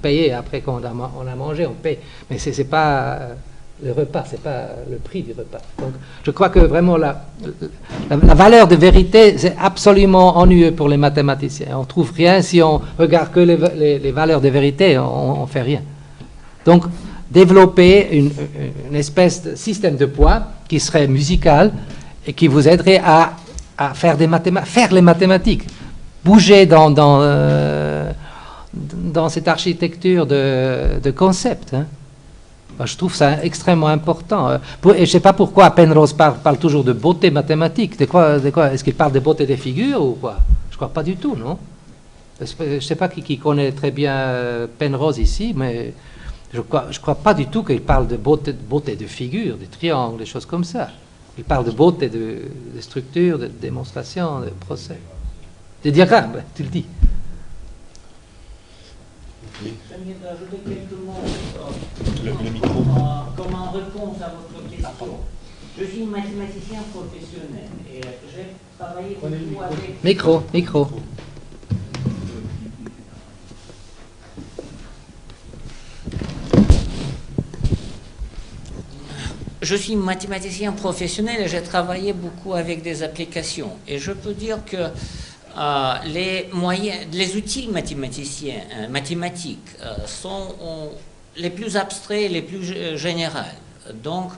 Speaker 1: payer après qu'on a mangé, on paye, mais c'est pas le repas, c'est pas le prix du repas. Donc je crois que vraiment la valeur de vérité, c'est absolument ennuyeux pour les mathématiciens. On ne trouve rien si on regarde que les valeurs de vérité, on ne fait rien. Donc développer une espèce de système de poids qui serait musical et qui vous aiderait à faire les mathématiques, bouger dans cette architecture de concepts. Hein. Je trouve ça extrêmement important. Et je ne sais pas pourquoi Penrose parle toujours de beauté mathématique. De quoi est-ce qu'il parle de beauté des figures ou quoi? Je ne crois pas du tout, non? Je ne sais pas qui connaît très bien Penrose ici, mais je crois pas du tout qu'il parle de beauté de figures, de triangles, des choses comme ça. Il parle de beauté de structure, de démonstration, de procès. De diagrammes, tu le dis.
Speaker 5: Je viens d'ajouter quelques mots
Speaker 2: le micro.
Speaker 5: comme en réponse à votre question. Je suis mathématicien professionnel et j'ai travaillé beaucoup avec...
Speaker 1: Micro.
Speaker 5: Je suis mathématicien professionnel et j'ai travaillé beaucoup avec des applications. Et je peux dire que les outils mathématiques sont les plus abstraits et les plus généraux. Donc,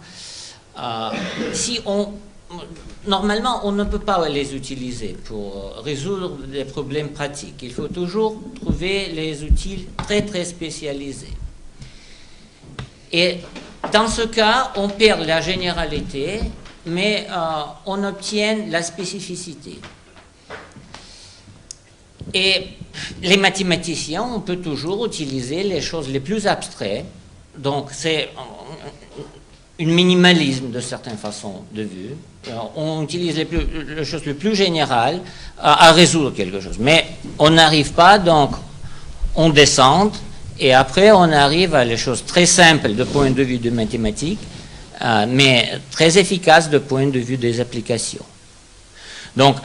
Speaker 5: normalement, on ne peut pas les utiliser pour résoudre des problèmes pratiques. Il faut toujours trouver les outils très, très spécialisés. Et dans ce cas, on perd la généralité, mais on obtient la spécificité. Et les mathématiciens, on peut toujours utiliser les choses les plus abstraites. Donc, c'est un minimalisme de certaines façons de vue. On utilise les choses les plus générales à résoudre quelque chose. Mais on n'arrive pas, donc, on descend. Et après, on arrive à les choses très simples de point de vue de mathématiques, mais très efficaces de point de vue des applications. Donc,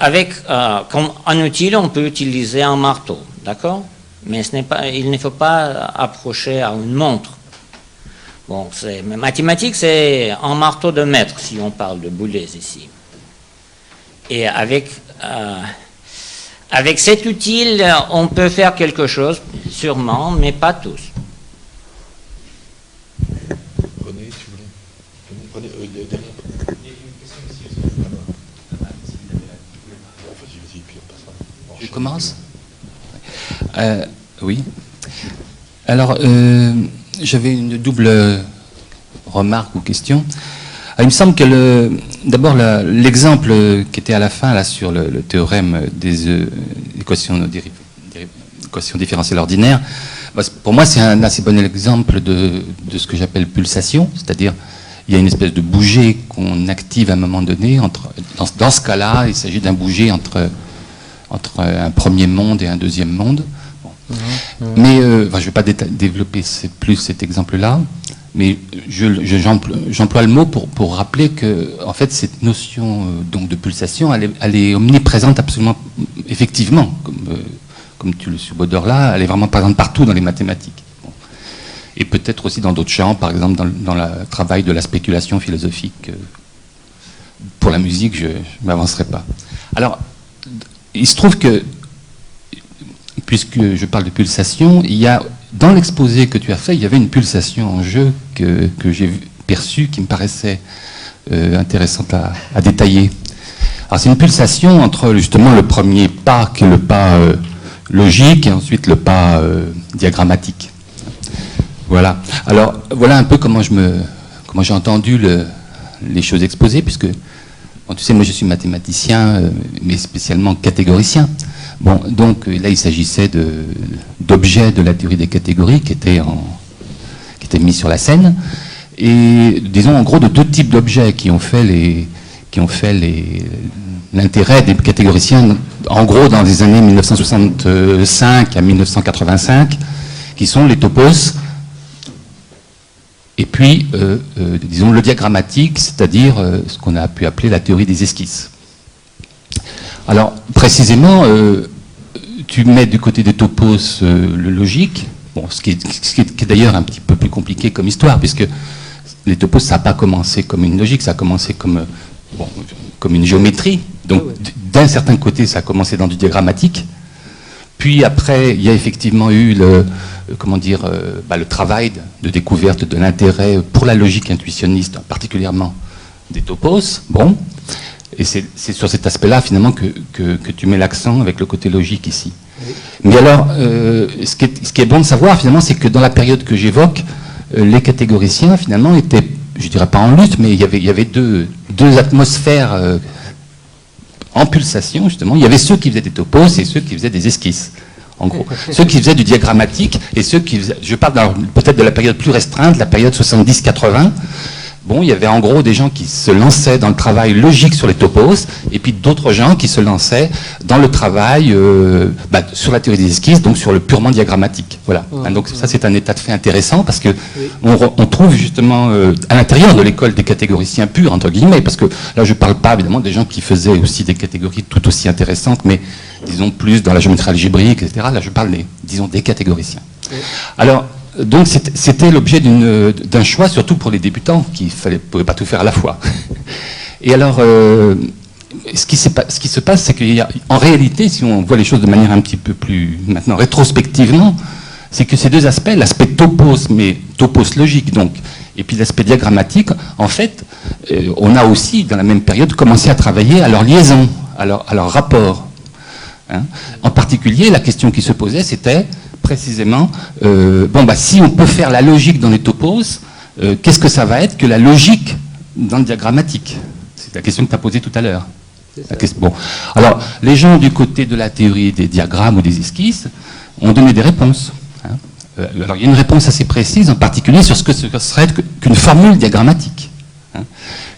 Speaker 5: comme un outil, on peut utiliser un marteau, d'accord? Mais il ne faut pas approcher à une montre. Bon, mathématiques, c'est un marteau de mètre, si on parle de boulets ici. Et avec cet outil, on peut faire quelque chose, sûrement, mais pas tous.
Speaker 2: René, tu voulais...
Speaker 6: Je commence. Oui. Alors, j'avais une double remarque ou question. Il me semble que d'abord l'exemple qui était à la fin là sur le théorème des équations différentielles ordinaires Pour moi, c'est un assez bon exemple de ce que j'appelle pulsation, c'est-à-dire il y a une espèce de bouger qu'on active à un moment donné. Dans ce cas-là, il s'agit d'un bouger entre un premier monde et un deuxième monde. Bon. Mais je ne vais pas développer plus cet exemple-là, mais j'emploie le mot pour rappeler que, en fait, cette notion donc de pulsation, elle est omniprésente absolument, effectivement, comme tu le subodores là, elle est vraiment présente partout dans les mathématiques. Bon. Et peut-être aussi dans d'autres champs, par exemple dans le travail de la spéculation philosophique. Pour la musique, je ne m'avancerai pas. Alors, il se trouve que, puisque je parle de pulsation, il y a, dans l'exposé que tu as fait, il y avait une pulsation en jeu que j'ai perçue, qui me paraissait intéressante à détailler. Alors c'est une pulsation entre justement le premier pas, qui est le pas logique, et ensuite le pas diagrammatique. Voilà. Alors voilà un peu comment j'ai entendu les choses exposées, puisque bon, tu sais, moi je suis mathématicien, mais spécialement catégoricien. Bon, donc là il s'agissait d'objets de la théorie des catégories qui étaient mis sur la scène, et disons en gros de deux types d'objets qui ont fait l'intérêt des catégoriciens, en gros dans les années 1965 à 1985, qui sont les topos, et puis, disons, le diagrammatique, c'est-à-dire ce qu'on a pu appeler la théorie des esquisses. Alors, précisément, tu mets du côté des topos le logique, bon, ce qui est d'ailleurs un petit peu plus compliqué comme histoire, puisque les topos, ça n'a pas commencé comme une logique, ça a commencé comme une géométrie. Donc, d'un certain côté, ça a commencé dans du diagrammatique. Puis après, il y a effectivement eu le travail de découverte de l'intérêt pour la logique intuitionniste, particulièrement des topos. Bon, et c'est sur cet aspect-là, finalement, que tu mets l'accent avec le côté logique ici. Oui. Mais alors, ce qui est bon de savoir, finalement, c'est que dans la période que j'évoque, les catégoriciens, finalement, étaient, je dirais pas en lutte, mais il y avait deux atmosphères en pulsation, justement. Il y avait ceux qui faisaient des topos et ceux qui faisaient des esquisses. En gros, ceux qui faisaient du diagrammatique et ceux qui faisaient, je parle peut-être de la période plus restreinte, la période 70-80. Bon, il y avait en gros des gens qui se lançaient dans le travail logique sur les topos, et puis d'autres gens qui se lançaient dans le travail sur la théorie des esquisses, donc sur le purement diagrammatique. Voilà. Donc ça, c'est un état de fait intéressant, parce que on trouve justement à l'intérieur de l'école des catégoriciens purs, entre guillemets, parce que là, je ne parle pas évidemment des gens qui faisaient aussi des catégories tout aussi intéressantes, mais disons plus dans la géométrie algébrique, etc. Là, je parle des catégoriciens. Alors, donc c'était l'objet d'un choix, surtout pour les débutants, qui ne pouvaient pas tout faire à la fois. Et alors, ce qui se passe, c'est qu'en réalité, si on voit les choses de manière un petit peu plus, maintenant, rétrospectivement, c'est que ces deux aspects, l'aspect topos, mais topos logique, donc, et puis l'aspect diagrammatique, en fait, on a aussi, dans la même période, commencé à travailler à leur liaison, à leur rapport. Hein. En particulier, la question qui se posait, c'était précisément, si on peut faire la logique dans les topos, qu'est-ce que ça va être que la logique dans le diagrammatique? C'est la question que tu as posée tout à l'heure. Bon. Alors, les gens du côté de la théorie des diagrammes ou des esquisses ont donné des réponses. Hein. Alors, il y a une réponse assez précise, en particulier sur ce que serait qu'une formule diagrammatique. Hein.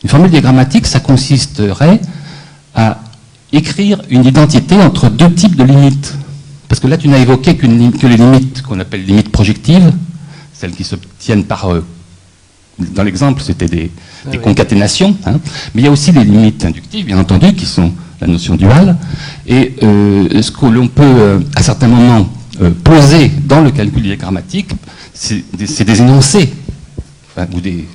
Speaker 6: Une formule diagrammatique, ça consisterait à écrire une identité entre deux types de limites. Parce que là, tu n'as évoqué que les limites qu'on appelle limites projectives, celles qui s'obtiennent par... dans l'exemple, c'était des concaténations. Hein. Mais il y a aussi les limites inductives, bien entendu, qui sont la notion duale. Et ce que l'on peut, à certains moments, poser dans le calcul diagrammatique, c'est des énoncés, ou des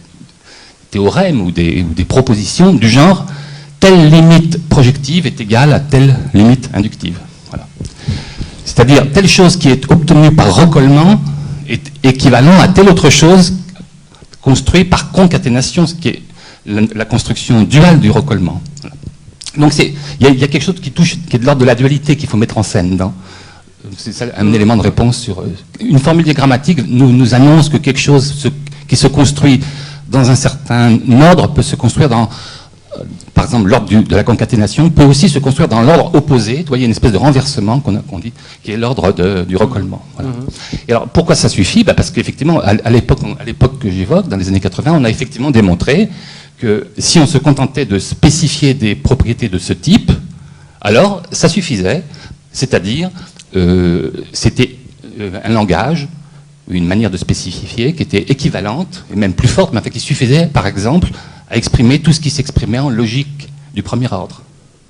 Speaker 6: théorèmes, ou des propositions du genre « telle limite projective est égale à telle limite inductive ». Voilà. C'est-à-dire, telle chose qui est obtenue par recollement est équivalent à telle autre chose construite par concaténation, ce qui est la construction duale du recollement. Voilà. Donc, il y a quelque chose qui est de l'ordre de la dualité qu'il faut mettre en scène. C'est un élément de réponse sur... Une formule diagrammatique nous annonce que quelque chose qui se construit dans un certain ordre peut se construire par exemple, l'ordre de la concaténation peut aussi se construire dans l'ordre opposé. Tu vois, il y a une espèce de renversement qu'on dit, qui est l'ordre du recollement. Voilà. Et alors, pourquoi ça suffit? Parce qu'effectivement, à l'époque que j'évoque, dans les années 80, on a effectivement démontré que si on se contentait de spécifier des propriétés de ce type, alors ça suffisait. C'est-à-dire, c'était un langage, une manière de spécifier qui était équivalente, et même plus forte, mais en fait, qui suffisait, par exemple, à exprimer tout ce qui s'exprimait en logique du premier ordre.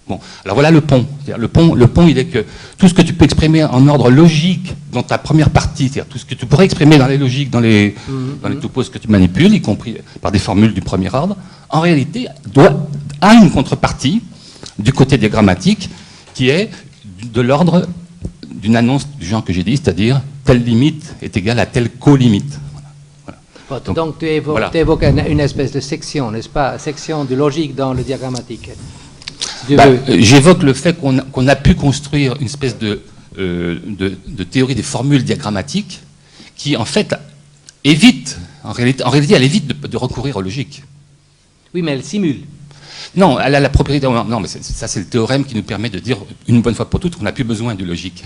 Speaker 6: Bon, alors voilà le pont. Le pont, il est que tout ce que tu peux exprimer en ordre logique dans ta première partie, c'est-à-dire tout ce que tu pourrais exprimer dans les logiques, dans les topos que tu manipules, y compris par des formules du premier ordre, en réalité, a une contrepartie du côté des grammatiques qui est de l'ordre d'une annonce du genre que j'ai dit, c'est-à-dire telle limite est égale à telle colimite. Voilà.
Speaker 1: Donc tu évoques une espèce de section, n'est-ce pas? Section de logique dans le diagrammatique.
Speaker 6: J'évoque le fait qu'on a pu construire une espèce de théorie des formules diagrammatiques qui, en fait, évite, en réalité, elle évite de recourir aux logiques.
Speaker 1: Oui, mais elle simule.
Speaker 6: Non, elle a la propriété. Non, mais ça, c'est le théorème qui nous permet de dire une bonne fois pour toutes qu'on n'a plus besoin de logique.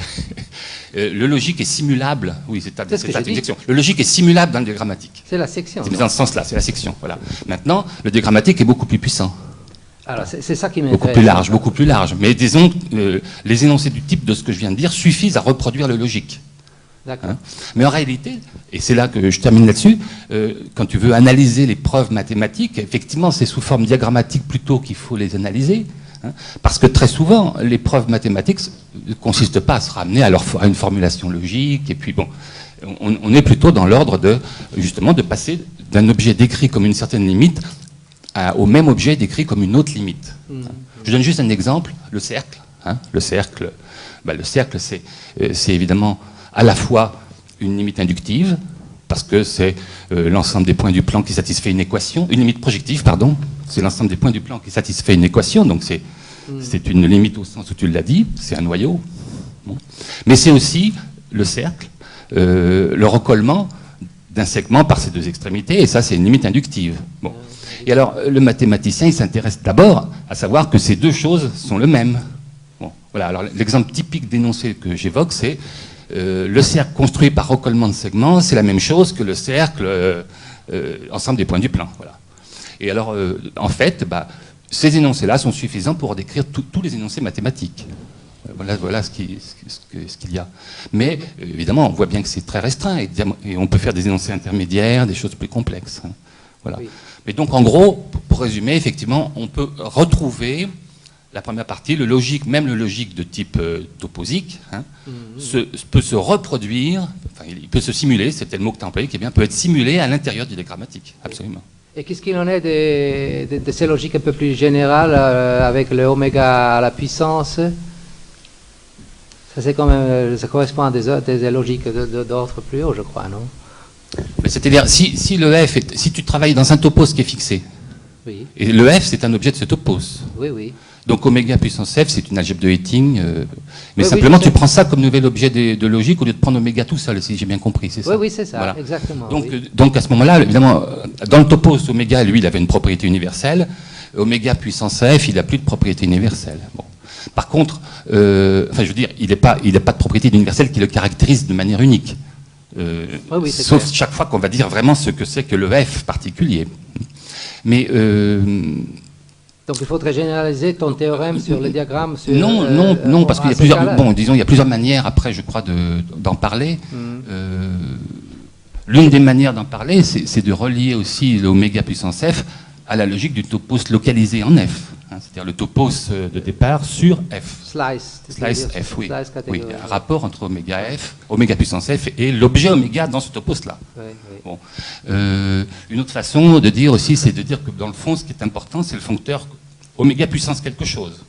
Speaker 6: Le logique est simulable. Oui, c'est ta section. Le logique est simulable dans le diagrammatique.
Speaker 1: C'est la section.
Speaker 6: C'est dans ce sens-là, c'est la section. Voilà. Maintenant, le diagrammatique est beaucoup plus puissant.
Speaker 1: Alors, c'est ça qui m'intéresse.
Speaker 6: Beaucoup plus large. Mais disons, les énoncés du type de ce que je viens de dire suffisent à reproduire le logique.
Speaker 1: D'accord.
Speaker 6: Hein? Mais en réalité, et c'est là que je termine là-dessus, quand tu veux analyser les preuves mathématiques, effectivement, c'est sous forme diagrammatique plutôt qu'il faut les analyser, hein, parce que très souvent, les preuves mathématiques ne consistent pas à se ramener à une formulation logique, et puis bon, on est plutôt dans l'ordre justement, de passer d'un objet décrit comme une certaine limite au même objet décrit comme une autre limite. Je donne juste un exemple, le cercle. Hein, le cercle, c'est évidemment à la fois une limite inductive, parce que c'est l'ensemble des points du plan qui satisfait une équation, une limite projective, pardon, c'est l'ensemble des points du plan qui satisfait une équation, donc c'est une limite au sens où tu l'as dit, c'est un noyau. Bon. Mais c'est aussi le cercle, le recollement d'un segment par ses deux extrémités, et ça c'est une limite inductive. Bon. Et alors le mathématicien il s'intéresse d'abord à savoir que ces deux choses sont le même. Bon. Voilà. Alors l'exemple typique d'énoncé que j'évoque, c'est le cercle construit par recollement de segments, c'est la même chose que le cercle ensemble des points du plan. Voilà. Et alors, en fait, ces énoncés-là sont suffisants pour décrire tous les énoncés mathématiques. Voilà ce qu'il y a. Mais, évidemment, on voit bien que c'est très restreint, et on peut faire des énoncés intermédiaires, des choses plus complexes. Hein. Voilà. Oui. Mais donc, en gros, pour résumer, effectivement, on peut retrouver la première partie, même le logique de type toposique, hein, peut se reproduire, il peut se simuler, c'était le mot que tu as employé, qui est bien, peut être simulé à l'intérieur du diagrammatique, absolument.
Speaker 1: Et qu'est-ce qu'il en est de ces logiques un peu plus générales, avec le oméga à la puissance? Ça, c'est quand même, ça correspond à des logiques d'ordre plus haut, je crois, non?
Speaker 6: C'est-à-dire, si le f, si tu travailles dans un topos qui est fixé, oui. Et le f, c'est un objet de ce topos.
Speaker 1: Oui, oui.
Speaker 6: Donc oméga puissance f, c'est une algèbre de Heyting, mais oui, simplement tu prends ça comme nouvel objet de logique au lieu de prendre oméga tout seul, si j'ai bien compris, c'est ça?
Speaker 1: Oui, oui, c'est ça,
Speaker 6: voilà.
Speaker 1: Exactement.
Speaker 6: Donc à ce moment-là, évidemment, dans le topos, oméga, lui, il avait une propriété universelle, oméga puissance f, il n'a plus de propriété universelle. Bon. Par contre, je veux dire, il n'a pas de propriété universelle qui le caractérise de manière unique. Oui, sauf clair. Chaque fois qu'on va dire vraiment ce que c'est que le f particulier. Mais...
Speaker 1: Donc il faudrait généraliser ton théorème sur le diagramme.
Speaker 6: Non, parce qu'il y a plusieurs. Bon, disons, il y a plusieurs manières après, je crois, d'en parler. L'une des manières d'en parler, c'est de relier aussi l'oméga puissance f à la logique du topos localisé en f, hein, c'est-à-dire le topos de départ sur f. Slice f, oui. Oui, un rapport entre oméga puissance f et l'objet oméga dans ce topos-là. Oui, oui. Bon. Une autre façon de dire aussi, c'est de dire que dans le fond, ce qui est important, c'est le foncteur oméga puissance quelque chose.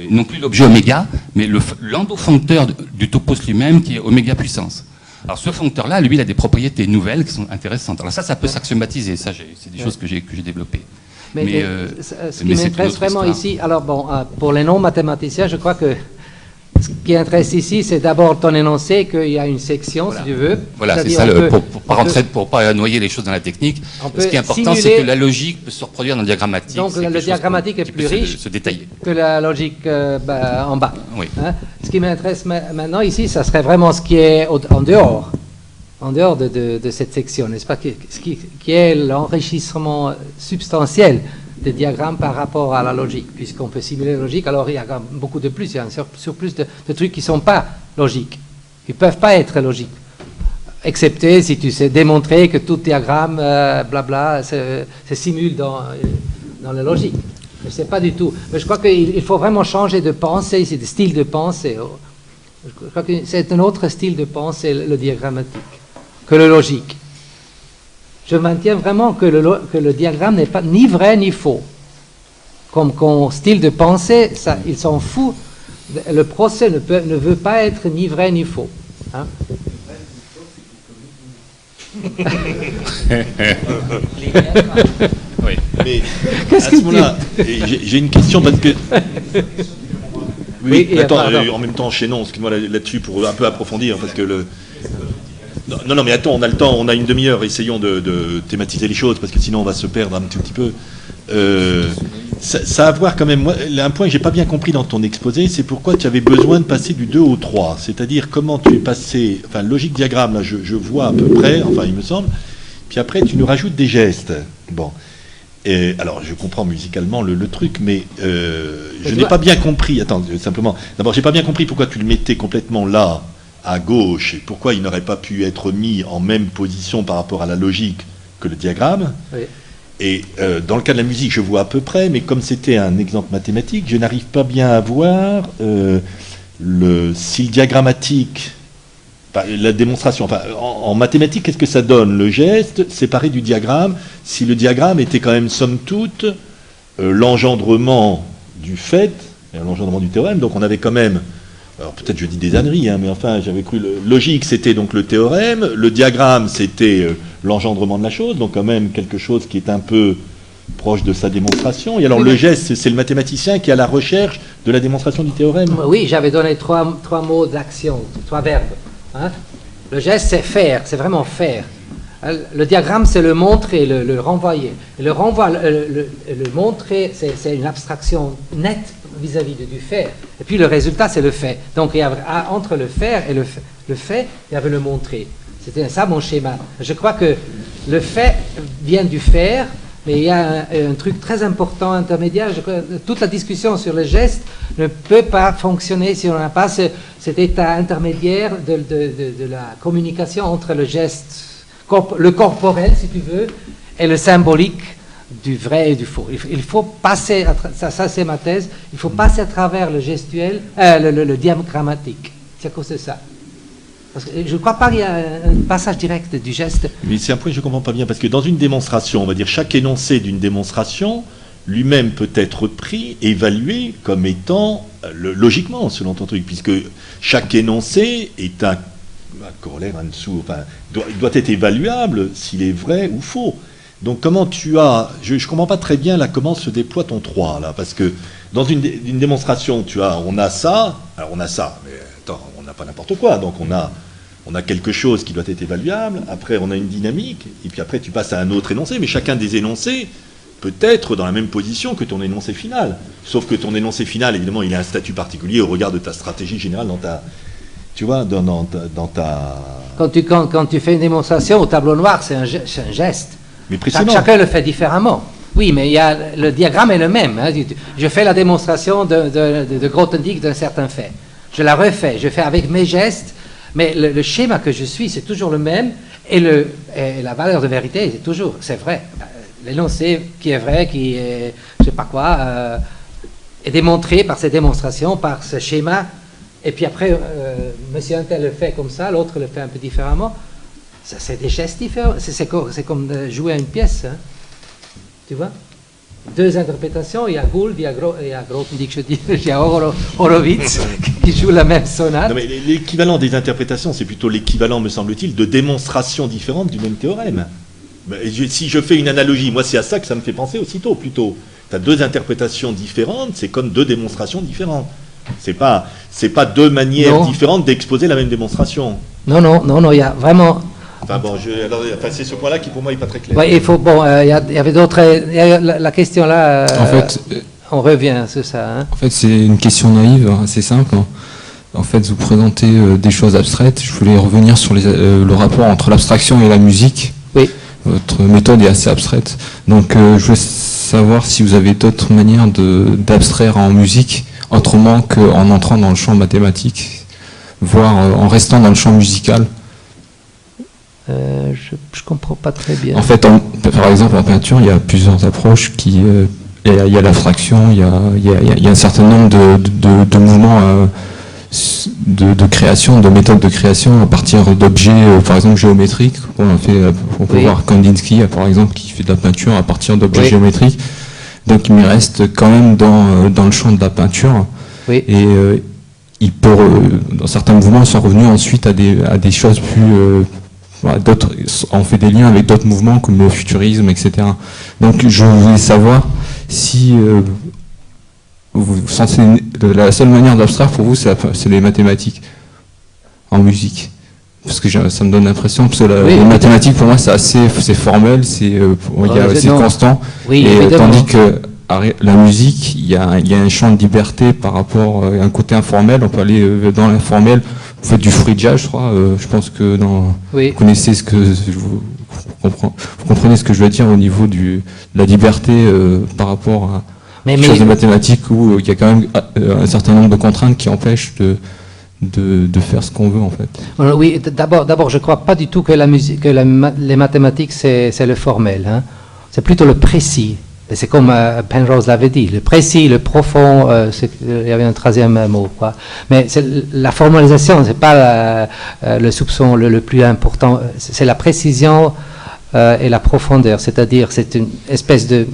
Speaker 6: Non plus l'objet oméga, mais l'endofoncteur du topos lui-même qui est oméga puissance. Alors ce foncteur-là, lui, il a des propriétés nouvelles qui sont intéressantes. Alors ça peut s'axiomatiser, ça c'est des choses que j'ai développées.
Speaker 1: Ce qui m'intéresse vraiment ici, alors bon, pour les non-mathématiciens, je crois que ce qui intéresse ici, c'est d'abord ton énoncé, qu'il y a une section,
Speaker 6: Voilà.
Speaker 1: si tu veux.
Speaker 6: Voilà, c'est
Speaker 1: C'est-à-dire,
Speaker 6: ça,
Speaker 1: on peut-
Speaker 6: pour pas noyer les choses dans la technique.
Speaker 1: On peut
Speaker 6: Ce qui est important,
Speaker 1: simuler-
Speaker 6: c'est que la logique peut se reproduire dans le diagrammatique.
Speaker 1: Donc,
Speaker 6: c'est
Speaker 1: le
Speaker 6: quelque chose
Speaker 1: diagrammatique
Speaker 6: qui
Speaker 1: est
Speaker 6: peut
Speaker 1: plus riche.
Speaker 6: se détailler.
Speaker 1: que la logique en bas.
Speaker 6: Oui.
Speaker 1: Hein. Ce qui m'intéresse maintenant ici, ça serait vraiment ce qui est en dehors de cette section, n'est-ce pas, qui est l'enrichissement substantiel des diagrammes par rapport à la logique, puisqu'on peut simuler la logique, alors il y a quand même beaucoup de plus, il y a un surplus de trucs qui ne sont pas logiques, qui ne peuvent pas être logiques, excepté si tu sais démontrer que tout diagramme, blabla, se simule dans la logique. Je ne sais pas du tout. Mais je crois qu'il faut vraiment changer de pensée, c'est de style de pensée. Je crois que c'est un autre style de pensée, le diagrammatique, que le logique. Je maintiens vraiment que le diagramme n'est pas ni vrai ni faux. Comme style de pensée, ça, ils s'en foutent. Le procès ne veut pas être ni vrai ni faux. Hein.
Speaker 6: Oui.
Speaker 2: Mais
Speaker 1: Qu'est-ce
Speaker 2: à
Speaker 1: que
Speaker 2: ce moment-là, j'ai une question parce que. Oui,
Speaker 1: et
Speaker 2: attends,
Speaker 1: pardon.
Speaker 2: en même temps, enchaînons, excuse-moi là-dessus pour un peu approfondir, parce que le. Non, mais attends, on a le temps, on a une demi-heure, essayons de thématiser les choses, parce que sinon on va se perdre un tout petit peu. Ça a à voir quand même, moi, un point que j'ai pas bien compris dans ton exposé, c'est pourquoi tu avais besoin de passer du 2 au 3, c'est-à-dire comment tu es passé, enfin, logique diagramme, là, je vois à peu près, enfin, il me semble, puis après, tu nous rajoutes des gestes. Bon. Et, alors, je comprends musicalement le truc, mais je n'ai pas bien compris. Attends, simplement. D'abord, j'ai pas bien compris pourquoi tu le mettais complètement là, à gauche, et pourquoi il n'aurait pas pu être mis en même position par rapport à la logique que le diagramme.
Speaker 1: Oui.
Speaker 2: Et dans le cas de la musique, je vois à peu près, mais comme c'était un exemple mathématique, je n'arrive pas bien à voir si le diagrammatique. La démonstration, enfin, en mathématiques, qu'est-ce que ça donne? Le geste séparé du diagramme, si le diagramme était quand même, somme toute, l'engendrement du fait, et l'engendrement du théorème, donc on avait quand même, alors peut-être je dis des âneries, hein, mais enfin, j'avais cru, logique, c'était donc le théorème, le diagramme, c'était l'engendrement de la chose, donc quand même quelque chose qui est un peu proche de sa démonstration, et alors le geste, c'est le mathématicien qui est à la recherche de la démonstration du théorème.
Speaker 1: Oui, j'avais donné trois mots d'action, 3 verbes. Hein? Le geste, c'est faire, c'est vraiment faire. Le diagramme, c'est le montrer, le renvoyer. Et le renvoi, le montrer, c'est une abstraction nette vis-à-vis du faire. Et puis le résultat, c'est le fait. Donc il y a, entre le faire et le fait, il y avait le montrer. C'était ça mon schéma. Je crois que le fait vient du faire, mais il y a un truc très important intermédiaire. Toute la discussion sur le geste ne peut pas fonctionner si on n'a pas cet état intermédiaire de la communication entre le geste, le corporel, si tu veux, et le symbolique du vrai et du faux. Il faut passer, ça c'est ma thèse, il faut passer à travers le gestuel, le diagrammatique. C'est à cause de ça. Parce que je ne crois pas qu'il y a un passage direct du geste.
Speaker 2: Mais c'est un point que je ne comprends pas bien, parce que dans une démonstration, on va dire chaque énoncé d'une démonstration, lui-même peut être pris, évalué comme étant, logiquement, selon ton truc, puisque chaque énoncé est un corollaire en dessous, enfin, doit être évaluable s'il est vrai ou faux. Donc comment tu as... Je ne comprends pas très bien là comment se déploie ton 3, là, parce que dans une démonstration, on a ça, alors on a ça, mais attends, on n'a pas n'importe quoi, donc on a quelque chose qui doit être évaluable, après on a une dynamique, et puis après tu passes à un autre énoncé, mais chacun des énoncés peut être dans la même position que ton énoncé final. Sauf que ton énoncé final, évidemment, il a un statut particulier au regard de ta stratégie générale dans ta... Tu vois, dans ta...
Speaker 1: Quand tu fais une démonstration au tableau noir, c'est un geste.
Speaker 2: Mais précisément.
Speaker 1: Chacun le fait différemment. Oui, mais le diagramme est le même. Hein. Je fais la démonstration de Grothendieck d'un certain fait. Je la refais, je fais avec mes gestes, mais le schéma que je suis, c'est toujours le même, et la valeur de vérité, c'est vrai. L'énoncé qui est vrai, qui est, je sais pas quoi, est démontré par ces démonstrations, par ce schéma, et puis après, monsieur un tel le fait comme ça, l'autre le fait un peu différemment. C'est des gestes différents, c'est comme de jouer à une pièce, hein. Tu vois? 2 interprétations, il y a Gould, il y a Grothendieck, il y a Horowitz qui joue la même sonate.
Speaker 2: Non, mais l'équivalent des interprétations, c'est plutôt l'équivalent, me semble-t-il, de démonstrations différentes du même théorème. Si je fais une analogie, moi c'est à ça que ça me fait penser aussitôt, plutôt. Tu as 2 interprétations différentes, c'est comme 2 démonstrations différentes. C'est pas deux manières
Speaker 1: Non.
Speaker 2: différentes d'exposer la même démonstration.
Speaker 1: Non, il y a vraiment...
Speaker 2: Enfin bon, c'est ce point-là qui pour moi n'est pas très clair.
Speaker 1: Ouais, il faut, bon, il y avait d'autres... il y a la question là,
Speaker 7: En fait,
Speaker 1: on revient, c'est ça. Hein.
Speaker 7: En fait, c'est une question naïve, assez simple. En fait, vous présentez des choses abstraites. Je voulais revenir sur le rapport entre l'abstraction et la musique.
Speaker 1: Oui.
Speaker 7: Votre méthode est assez abstraite. Donc, je voulais savoir si vous avez d'autres manières d'abstraire en musique, autrement qu'en entrant dans le champ mathématique, voire en restant dans le champ musical.
Speaker 1: Je comprends pas très bien.
Speaker 7: En fait, par exemple, en peinture, il y a plusieurs approches qui... il y a l'abstraction, il y a un certain nombre de mouvements de création, de méthodes de création à partir d'objets, par exemple, géométriques. On peut voir Kandinsky, par exemple, qui fait de la peinture à partir d'objets géométriques. Donc, il me reste quand même dans le champ de la peinture.
Speaker 1: Oui.
Speaker 7: Et il peut, dans certains mouvements, sont revenus ensuite à des choses plus... d'autres, on fait des liens avec d'autres mouvements comme le futurisme, etc. Donc je voulais savoir si vous sentez la seule manière d'abstraire pour vous, c'est les mathématiques en musique. Parce que ça me donne l'impression, parce que les mathématiques pour moi c'est formel, c'est constant,
Speaker 1: oui,
Speaker 7: et tandis que la musique, il y a un champ de liberté par rapport à un côté informel, on peut aller dans l'informel. Vous faites du free jazz, je crois. Je pense que vous connaissez vous comprenez ce que je veux dire au niveau de la liberté par rapport à quelque chose de mathématique où il y a quand même un certain nombre de contraintes qui empêchent de faire ce qu'on veut en fait.
Speaker 1: Oui, d'abord, je ne crois pas du tout que la musique, les mathématiques c'est le formel. Hein. C'est plutôt le précis. Et c'est comme Penrose l'avait dit, le précis, le profond, il y avait un troisième mot, quoi. Mais la formalisation, c'est pas le soupçon le plus important, c'est la précision et la profondeur, c'est-à-dire c'est une espèce de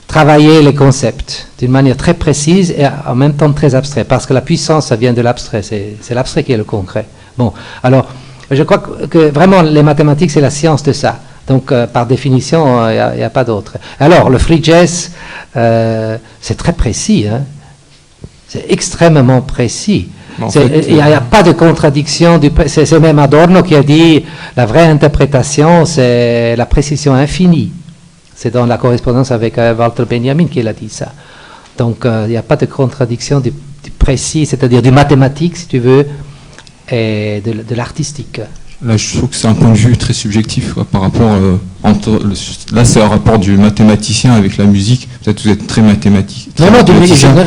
Speaker 1: travailler les concepts d'une manière très précise et en même temps très abstrait, parce que la puissance, ça vient de l'abstrait, c'est l'abstrait qui est le concret. Bon, alors, je crois que vraiment les mathématiques, c'est la science de ça. Donc, par définition, il n'y a pas d'autre. Alors, le free jazz, c'est très précis. Hein. C'est extrêmement précis. Il n'y a pas de contradiction. C'est même Adorno qui a dit la vraie interprétation, c'est la précision infinie. C'est dans la correspondance avec Walter Benjamin qu'il a dit ça. Donc, il n'y a pas de contradiction du précis, c'est-à-dire du mathématique, si tu veux, et de l'artistique.
Speaker 7: Là, je trouve que c'est un point de vue très subjectif quoi, par rapport. Là, c'est un rapport du mathématicien avec la musique. Peut-être que vous êtes très mathématique.
Speaker 1: Non,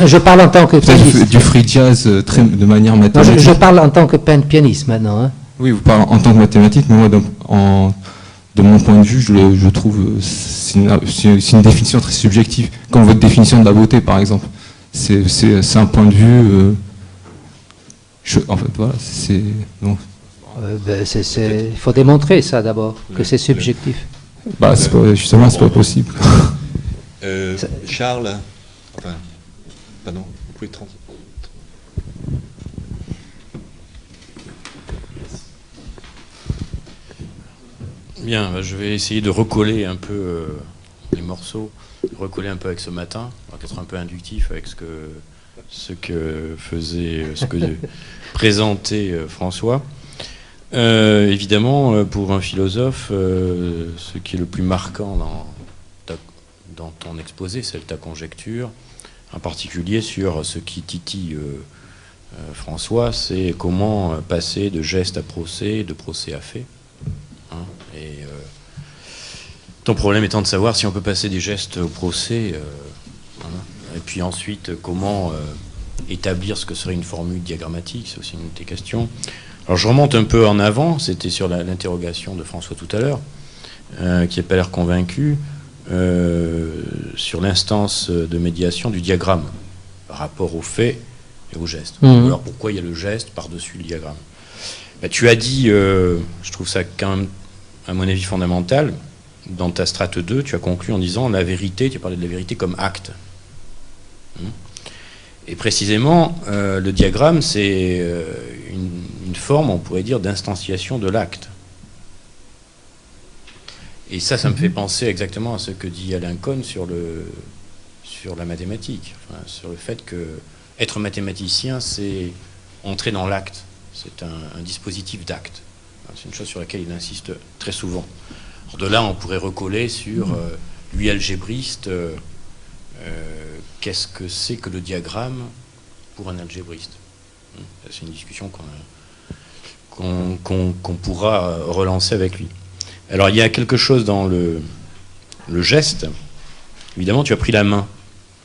Speaker 1: je parle en tant que pianiste.
Speaker 7: Du free jazz de manière mathématique.
Speaker 1: Non, je parle en tant que pianiste maintenant. Hein.
Speaker 7: Oui, vous parlez en tant que mathématique, mais moi, de mon point de vue, je trouve c'est une définition très subjective, comme votre définition de la beauté, par exemple. C'est un point de vue. En fait, voilà, c'est. Donc,
Speaker 1: il faut démontrer ça d'abord, que c'est subjectif.
Speaker 7: Justement, c'est pas possible.
Speaker 2: Charles, pardon, vous pouvez
Speaker 8: Bien, je vais essayer de recoller un peu les morceaux, recoller un peu avec ce matin, être un peu inductif avec ce que présentait François. Évidemment, pour un philosophe, ce qui est le plus marquant dans ton exposé, c'est ta conjecture, en particulier sur ce qui titille François, c'est comment passer de geste à procès, de procès à fait. Hein, et ton problème étant de savoir si on peut passer des gestes au procès, et puis ensuite comment établir ce que serait une formule diagrammatique, c'est aussi une de tes questions. Alors je remonte un peu en avant, c'était sur l'interrogation de François tout à l'heure, qui n'a pas l'air convaincu, sur l'instance de médiation du diagramme, par rapport au fait et au geste. Alors pourquoi il y a le geste par-dessus le diagramme? Tu as dit, je trouve ça quand même, à mon avis, fondamental, dans ta strate 2, tu as conclu en disant la vérité, tu as parlé de la vérité comme acte. Et précisément, le diagramme, c'est une forme, on pourrait dire, d'instanciation de l'acte. Et ça me fait penser exactement à ce que dit Alain Cohn sur la mathématique, enfin, sur le fait que être mathématicien, c'est entrer dans l'acte. C'est un dispositif d'acte. C'est une chose sur laquelle il insiste très souvent. Alors de là, on pourrait recoller sur lui algébriste. Qu'est-ce que c'est que le diagramme pour un algébriste? C'est une discussion qu'on pourra relancer avec lui. Alors il y a quelque chose dans le geste. Évidemment, tu as pris la main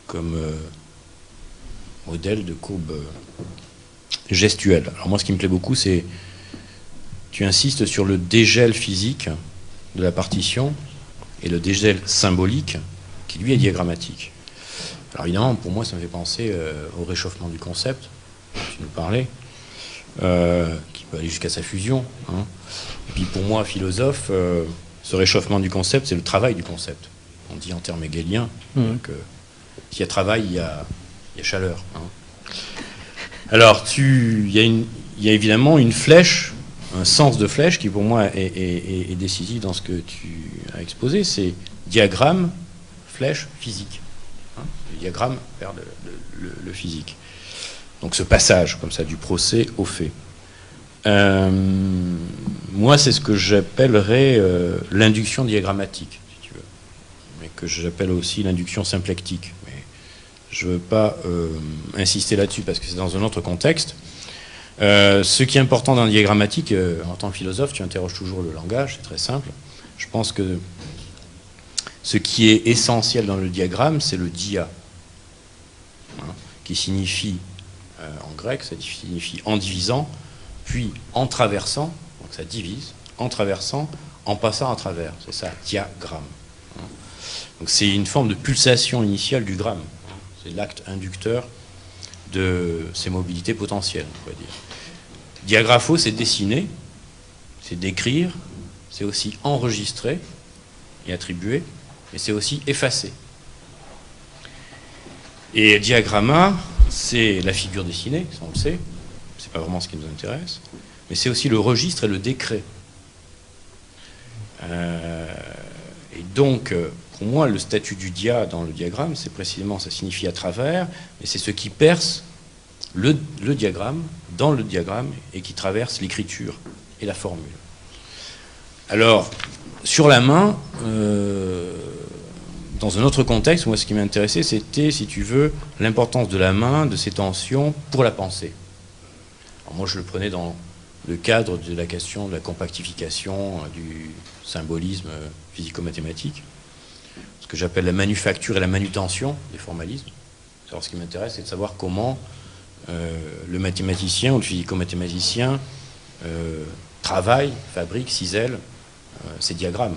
Speaker 8: comme modèle de courbe gestuelle. Alors moi, ce qui me plaît beaucoup, c'est tu insistes sur le dégel physique de la partition et le dégel symbolique qui, lui, est diagrammatique. Alors évidemment, pour moi, ça me fait penser au réchauffement du concept, dont tu nous parlais, qui peut aller jusqu'à sa fusion. Hein. Et puis pour moi, philosophe, ce réchauffement du concept, c'est le travail du concept. On dit en termes hegéliens que s'il y a travail, il y a chaleur. Hein. Alors, il y a évidemment une flèche, un sens de flèche qui pour moi est décisif dans ce que tu as exposé, c'est diagramme, flèche, physique. Hein, le diagramme vers le physique. Donc ce passage, comme ça, du procès au fait. Moi, c'est ce que j'appellerais l'induction diagrammatique, si tu veux, mais que j'appelle aussi l'induction symplectique. Mais je ne veux pas insister là-dessus parce que c'est dans un autre contexte. Ce qui est important dans le diagrammatique, en tant que philosophe, tu interroges toujours le langage, c'est très simple. Je pense que ce qui est essentiel dans le diagramme, c'est le dia, hein, qui signifie, en grec, ça signifie en divisant, puis en traversant, donc ça divise, en traversant, en passant à travers. C'est ça, diagramme. Hein. Donc c'est une forme de pulsation initiale du gramme. C'est l'acte inducteur de ces mobilités potentielles, on pourrait dire. Diagrapho, c'est dessiner, c'est décrire, c'est aussi enregistrer et attribuer, et c'est aussi effacer. Et diagramma, c'est la figure dessinée, ça on le sait, c'est pas vraiment ce qui nous intéresse, mais c'est aussi le registre et le décret. Et donc, pour moi, le statut du dia dans le diagramme, c'est précisément, ça signifie à travers, mais c'est ce qui perce le diagramme, dans le diagramme, et qui traverse l'écriture et la formule. Alors, sur la main, dans un autre contexte, moi ce qui m'intéressait, c'était, si tu veux, l'importance de la main, de ses tensions pour la pensée. Alors moi je le prenais dans le cadre de la question de la compactification, du symbolisme physico-mathématique, ce que j'appelle la manufacture et la manutention des formalismes. Alors ce qui m'intéresse, c'est de savoir comment le mathématicien ou le physico-mathématicien travaille, fabrique, cisèle ces diagrammes.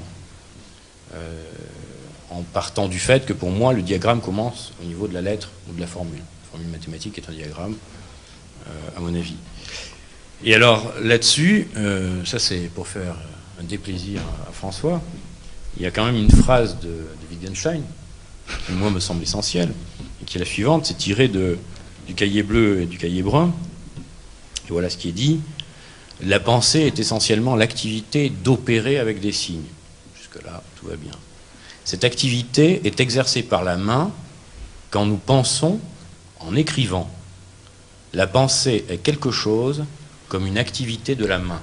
Speaker 8: En partant du fait que pour moi, le diagramme commence au niveau de la lettre ou de la formule. La formule mathématique est un diagramme, à mon avis. Et alors, là-dessus, ça c'est pour faire un déplaisir à François, il y a quand même une phrase de Wittgenstein, qui moi me semble essentielle, et qui est la suivante, c'est tiré du cahier bleu et du cahier brun. Et voilà ce qui est dit. La pensée est essentiellement l'activité d'opérer avec des signes. Jusque-là, tout va bien. Cette activité est exercée par la main quand nous pensons en écrivant. La pensée est quelque chose comme une activité de la main.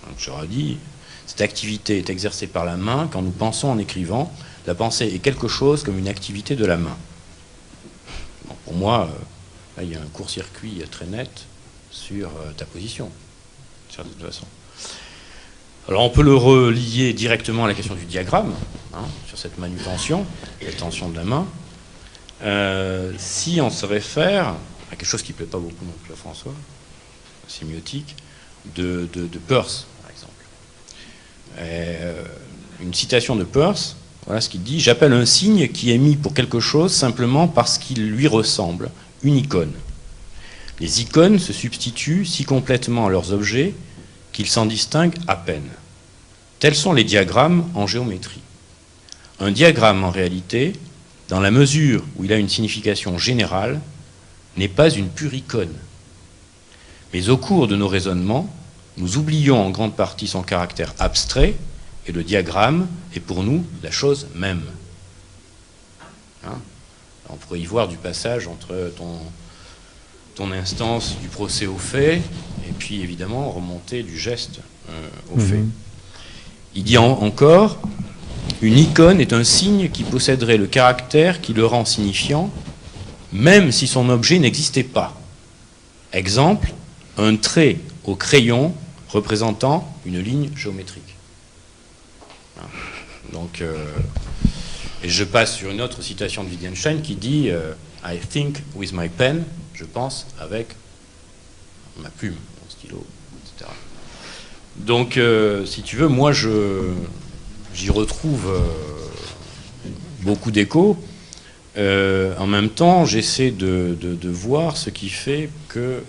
Speaker 8: Donc, j'aurais dit, cette activité est exercée par la main quand nous pensons en écrivant. La pensée est quelque chose comme une activité de la main. Bon, pour moi, là, il y a un court-circuit très net sur ta position, de certaine façon. Alors on peut le relier directement à la question du diagramme, hein, sur cette manutention, la tension de la main. Si on se réfère à quelque chose qui ne plaît pas beaucoup non plus à François, sémiotique, de Peirce, par exemple. Une citation de Peirce, voilà ce qu'il dit: « J'appelle un signe qui est mis pour quelque chose simplement parce qu'il lui ressemble, une icône. Les icônes se substituent si complètement à leurs objets qu'ils s'en distinguent à peine. Tels sont les diagrammes en géométrie. Un diagramme, en réalité, dans la mesure où il a une signification générale, n'est pas une pure icône. Mais au cours de nos raisonnements, nous oublions en grande partie son caractère abstrait, et le diagramme est pour nous la chose même. » Hein ? On pourrait y voir du passage entre ton instance du procès au fait, et puis évidemment remonter du geste au fait. Il dit encore, une icône est un signe qui posséderait le caractère qui le rend signifiant, même si son objet n'existait pas. Exemple, un trait au crayon représentant une ligne géométrique. Donc, et je passe sur une autre citation de Wittgenstein qui dit I think with my pen, je pense avec ma plume, mon stylo, etc. Donc, si tu veux, moi, j'y retrouve beaucoup d'échos. En même temps, j'essaie de voir ce qui fait que,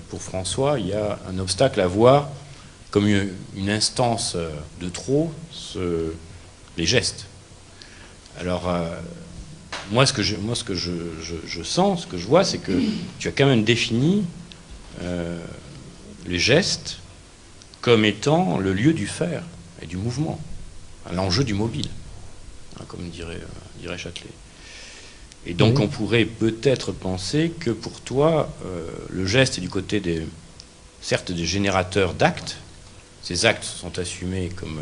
Speaker 8: pour François, il y a un obstacle à voir comme une instance de trop, les gestes. Alors, moi, ce que je sens, ce que je vois, c'est que tu as quand même défini les gestes comme étant le lieu du faire et du mouvement, l'enjeu du mobile, comme dirait Châtelet. Et donc on pourrait peut-être penser que pour toi, le geste est du côté certes des générateurs d'actes. Ces actes sont assumés comme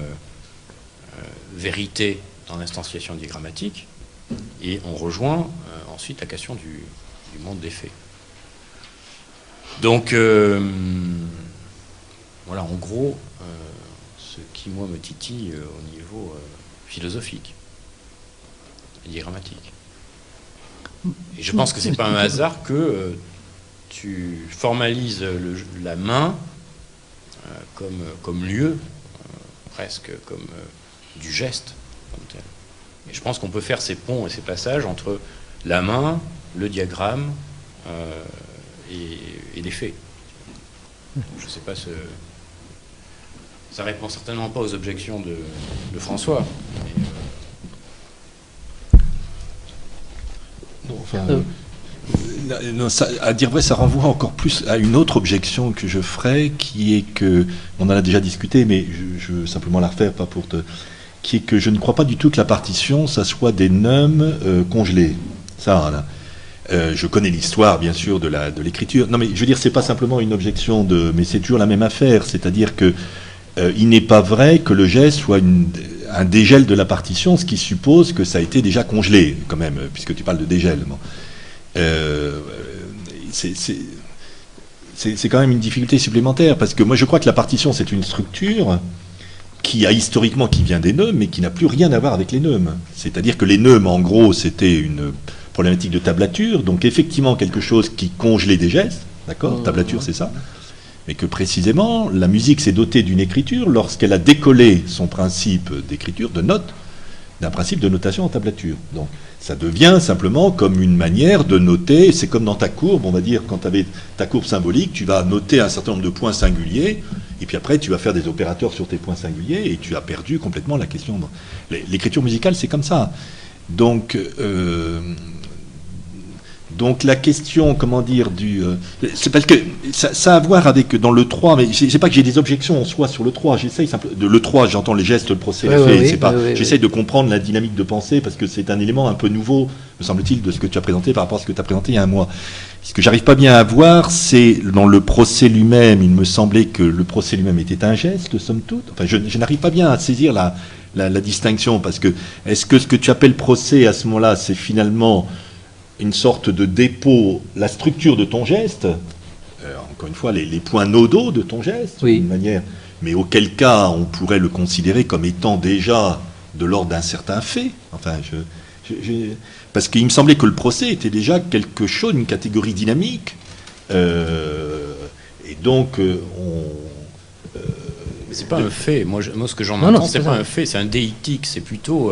Speaker 8: vérité dans l'instanciation diagrammatique, et on rejoint ensuite la question du monde des faits. Donc voilà, en gros, ce qui moi me titille au niveau philosophique et diagrammatique. Et je pense que c'est pas un hasard que tu formalises la main comme lieu, presque comme du geste, comme tel. Et je pense qu'on peut faire ces ponts et ces passages entre la main, le diagramme et les faits. Je sais pas, ça répond certainement pas aux objections de François.
Speaker 2: Non, enfin, non, ça, à dire vrai, ça renvoie encore plus à une autre objection que je ferais, qui est que, on en a déjà discuté, mais je veux simplement la refaire, pas pour qui est que je ne crois pas du tout que la partition, ça soit des neumes congelés. Ça, là. Je connais l'histoire, bien sûr, de l'écriture. Non, mais je veux dire, c'est pas simplement une objection mais c'est toujours la même affaire. C'est-à-dire que il n'est pas vrai que le geste soit un dégel de la partition, ce qui suppose que ça a été déjà congelé, quand même, puisque tu parles de dégel. Bon. C'est quand même une difficulté supplémentaire, parce que moi je crois que la partition c'est une structure qui vient des neumes, mais qui n'a plus rien à voir avec les neumes. C'est-à-dire que les neumes, en gros, c'était une problématique de tablature, donc effectivement quelque chose qui congelait des gestes, d'accord, tablature c'est ça, mais que précisément la musique s'est dotée d'une écriture lorsqu'elle a décollé son principe d'écriture, de note, d'un principe de notation en tablature. Donc ça devient simplement comme une manière de noter, c'est comme dans ta courbe, on va dire, quand tu avais ta courbe symbolique, tu vas noter un certain nombre de points singuliers, et puis après tu vas faire des opérateurs sur tes points singuliers, et tu as perdu complètement la question. L'écriture musicale, c'est comme ça. Donc la question, comment dire, c'est parce que ça a à voir avec, dans le 3, mais c'est pas que j'ai des objections en soi sur le 3, j'essaye simplement, le 3, j'entends les gestes, le procès, les faits, c'est pas, j'essaye de comprendre la dynamique de pensée, parce que c'est un élément un peu nouveau, me semble-t-il, de ce que tu as présenté par rapport à ce que tu as présenté il y a un mois. Ce que j'arrive pas bien à voir, c'est dans le procès lui-même, il me semblait que le procès lui-même était un geste, somme toute. Enfin, je n'arrive pas bien à saisir la distinction, parce que est-ce que ce que tu appelles procès à ce moment-là, c'est finalement une sorte de dépôt, la structure de ton geste, encore une fois, les points nodaux de ton geste, d'une manière, mais auquel cas on pourrait le considérer comme étant déjà de l'ordre d'un certain fait. Enfin, parce qu'il me semblait que le procès était déjà quelque chose, une catégorie dynamique, et donc
Speaker 8: c'est pas un fait. Moi, ce que j'en entends, c'est pas un fait, c'est un déictique, c'est plutôt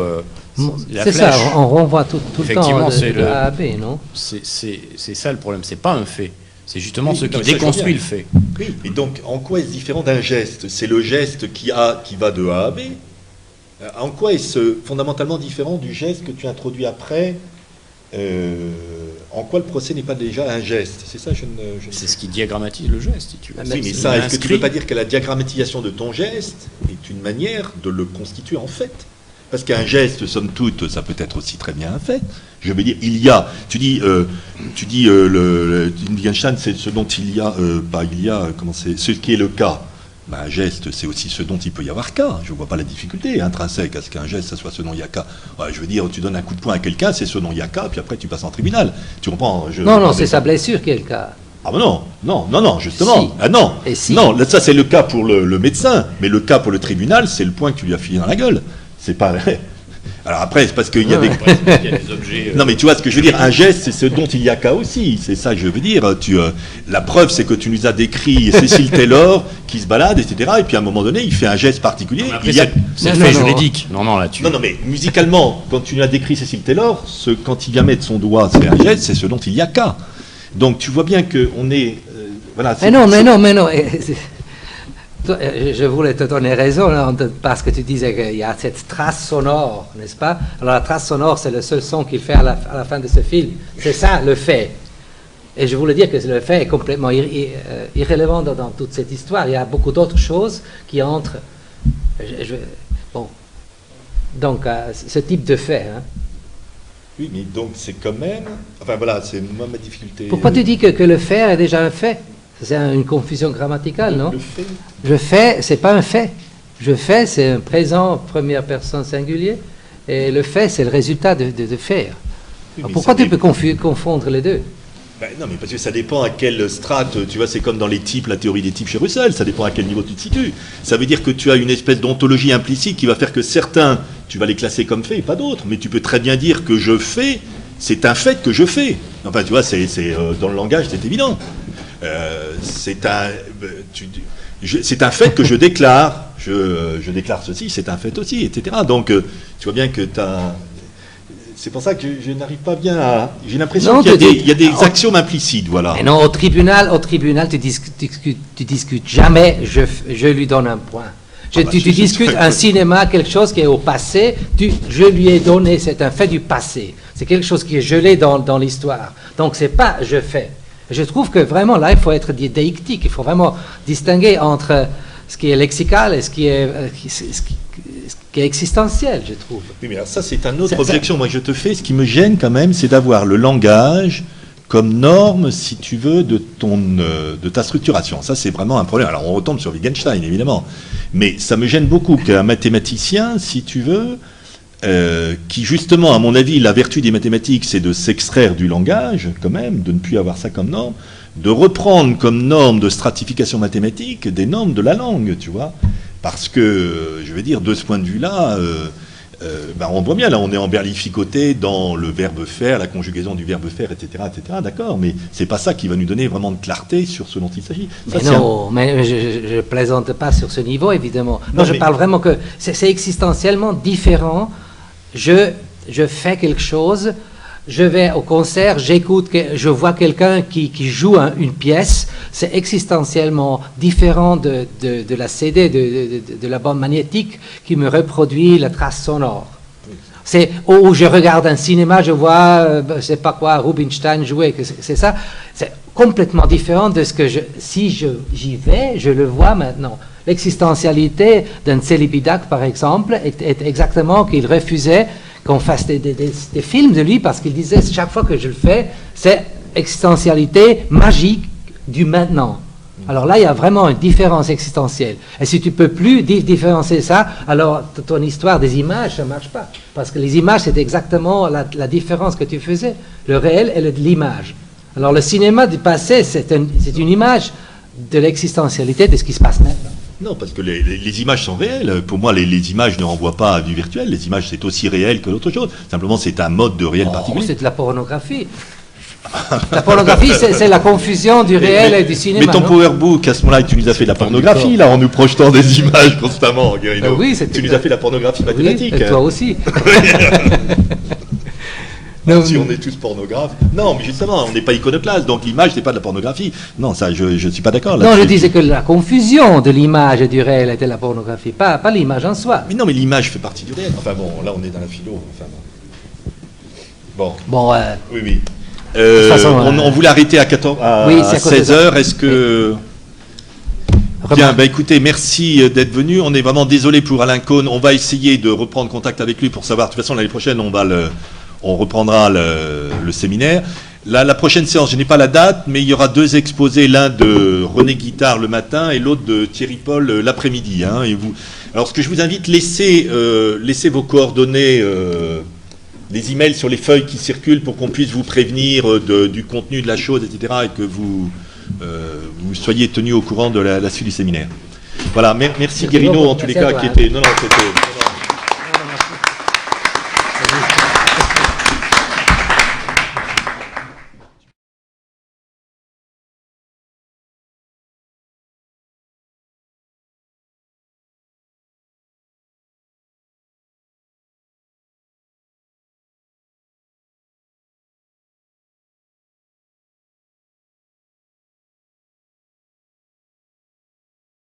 Speaker 8: la
Speaker 1: c'est
Speaker 8: flèche.
Speaker 1: Ça, on renvoie tout le temps
Speaker 8: de
Speaker 1: A à B, non?
Speaker 8: C'est ça le problème, c'est pas un fait. C'est justement ce qui déconstruit le fait.
Speaker 2: Oui, mais donc, en quoi est-ce différent d'un geste? C'est le geste qui va de A à B. En quoi est-ce fondamentalement différent du geste que tu introduis après? En quoi le procès n'est pas déjà un geste? C'est ça,
Speaker 8: c'est ce qui diagrammatise le geste, si tu veux.
Speaker 2: Oui, mais ça, est-ce que tu ne veux pas dire que la diagrammatisation de ton geste est une manière de le constituer en fait? Parce qu'un geste, somme toute, ça peut être aussi très bien un fait. Je veux dire, il y a. Tu dis Wittgenstein, c'est ce dont il y a. Ce qui est le cas. Ben, un geste, c'est aussi ce dont il peut y avoir cas. Je ne vois pas la difficulté intrinsèque à ce qu'un geste, ça soit ce dont il y a cas. Ouais, je veux dire, tu donnes un coup de poing à quelqu'un, c'est ce dont il y a cas, puis après tu passes en tribunal. Tu comprends?
Speaker 1: Non, c'est sa blessure qui est le cas.
Speaker 2: Ah ben non, justement.
Speaker 1: Si.
Speaker 2: Ah non,
Speaker 1: Et si.
Speaker 2: non, ça c'est le cas pour le médecin, mais le cas pour le tribunal, c'est le point que tu lui as filé dans la gueule. C'est pas. Alors après, c'est parce qu'il y a des.
Speaker 8: Il y a des objets.
Speaker 2: Non, mais tu vois ce que je veux dire. Un geste, c'est ce dont il y a cas aussi. C'est ça que je veux dire. La preuve, c'est que tu nous as décrit Cécile Taylor qui se balade, etc. Et puis à un moment donné, il fait un geste particulier.
Speaker 8: Après, c'est le fait juridique. Non, là-dessus.
Speaker 2: Non, mais musicalement, quand tu nous as décrit Cécile Taylor, quand il vient mettre son doigt, c'est un geste, c'est ce dont il y a cas. Donc tu vois bien qu'on est. Voilà.
Speaker 1: Mais non. Je voulais te donner raison parce que tu disais qu'il y a cette trace sonore, n'est-ce pas? Alors la trace sonore, c'est le seul son qu'il fait à la fin de ce film. C'est ça le fait. Et je voulais dire que le fait est complètement irrélevant dans toute cette histoire. Il y a beaucoup d'autres choses qui entrent. Bon. Donc ce type de fait. Hein.
Speaker 2: Oui, mais donc c'est quand même. Enfin voilà, c'est moi ma difficulté.
Speaker 1: Pourquoi tu dis que le faire est déjà un fait? C'est une confusion grammaticale, non?
Speaker 2: Le fait.
Speaker 1: Je fais, c'est pas un fait. Je fais, c'est un présent première personne singulier, et le fait, c'est le résultat de faire.
Speaker 2: Oui,
Speaker 1: pourquoi tu peux confondre les deux?
Speaker 2: Ben non, mais parce que ça dépend à quelle strate, tu vois, c'est comme dans les types, la théorie des types chez Russell, ça dépend à quel niveau tu te situes. Ça veut dire que tu as une espèce d'ontologie implicite qui va faire que certains, tu vas les classer comme faits et pas d'autres, mais tu peux très bien dire que je fais, c'est un fait que je fais. Enfin, tu vois, dans le langage, c'est évident. C'est un fait que je déclare. Je déclare ceci, c'est un fait aussi, etc. Donc, tu vois bien que tu as... C'est pour ça que je n'arrive pas bien à... J'ai l'impression qu'il y a des axiomes implicites, voilà.
Speaker 1: Mais non, au tribunal, tu discutes jamais, je lui donne un point. Tu discutes un cinéma, quelque chose qui est au passé, je lui ai donné, c'est un fait du passé. C'est quelque chose qui est gelé dans l'histoire. Donc, c'est pas je fais. Je trouve que vraiment, là, il faut être déictique. Il faut vraiment distinguer entre ce qui est lexical et ce qui est existentiel, je trouve.
Speaker 2: Oui, mais alors ça, c'est une autre objection. Moi, je te fais, ce qui me gêne quand même, c'est d'avoir le langage comme norme, si tu veux, de ta structuration. Ça, c'est vraiment un problème. Alors, on retombe sur Wittgenstein, évidemment. Mais ça me gêne beaucoup qu'un mathématicien, si tu veux... qui justement, à mon avis, la vertu des mathématiques, c'est de s'extraire du langage, quand même, de ne plus avoir ça comme norme, de reprendre comme norme de stratification mathématique des normes de la langue, tu vois. Parce que, je veux dire, de ce point de vue-là, on voit bien, là, on est emberlificoté dans le verbe faire, la conjugaison du verbe faire, etc., d'accord, mais c'est pas ça qui va nous donner vraiment de clarté sur ce dont il s'agit.
Speaker 1: Mais non, mais je plaisante pas sur ce niveau, évidemment. Moi, je parle vraiment que c'est existentiellement différent. Je fais quelque chose, je vais au concert, j'écoute, je vois quelqu'un qui joue une pièce, c'est existentiellement différent de la CD, de la bande magnétique qui me reproduit la trace sonore. C'est où je regarde un cinéma, je vois, je sais pas quoi, Rubinstein jouer, c'est ça. C'est complètement différent de ce que si j'y vais, je le vois maintenant. L'existentialité d'un Célibidache, par exemple, est exactement qu'il refusait qu'on fasse des films de lui parce qu'il disait chaque fois que je le fais, c'est existentialité magique du maintenant. Alors là, il y a vraiment une différence existentielle. Et si tu ne peux plus différencier ça, alors ton histoire des images, ça ne marche pas. Parce que les images, c'est exactement la différence que tu faisais. Le réel et l'image. Alors le cinéma du passé, c'est une image de l'existentialité de ce qui se passe maintenant.
Speaker 2: Non, parce que les images sont réelles. Pour moi, les images ne renvoient pas à du virtuel. Les images, c'est aussi réel que l'autre chose. Simplement, c'est un mode de réel particulier.
Speaker 1: C'est de la pornographie. La pornographie, c'est la confusion du réel et du cinéma.
Speaker 2: Mais ton PowerBook, à ce moment-là, tu nous as fait de la pornographie, là, en nous projetant des images constamment, Guerino.
Speaker 1: Oui,
Speaker 2: tu nous as fait de la pornographie mathématique.
Speaker 1: Oui, et toi aussi.
Speaker 2: Non, si on est tous pornographes. Non, mais justement, on n'est pas iconoclaste, donc l'image, c'est pas de la pornographie. Non, ça, je ne suis pas d'accord là-dessus.
Speaker 1: Non, je disais que la confusion de l'image et du réel était la pornographie, pas l'image en soi.
Speaker 2: Mais non, mais l'image fait partie du réel. Enfin bon, là, on est dans la philo. Enfin bon.
Speaker 1: Bon.
Speaker 2: Oui.
Speaker 1: Façon,
Speaker 2: on voulait arrêter à 16h. Est-ce que... Bien, écoutez, merci d'être venu. On est vraiment désolé pour Alain Cohn. On va essayer de reprendre contact avec lui pour savoir. De toute façon, l'année prochaine, on reprendra le séminaire. La prochaine séance, je n'ai pas la date, mais il y aura 2 exposés, l'un de René Guittard le matin et l'autre de Thierry Paul l'après-midi. Alors, ce que je vous invite, laissez vos coordonnées, les emails sur les feuilles qui circulent pour qu'on puisse vous prévenir du contenu de la chose, etc., et que vous soyez tenu au courant de la suite du séminaire. Voilà, merci Guérino, en tous les cas, qui était... Non, c'était...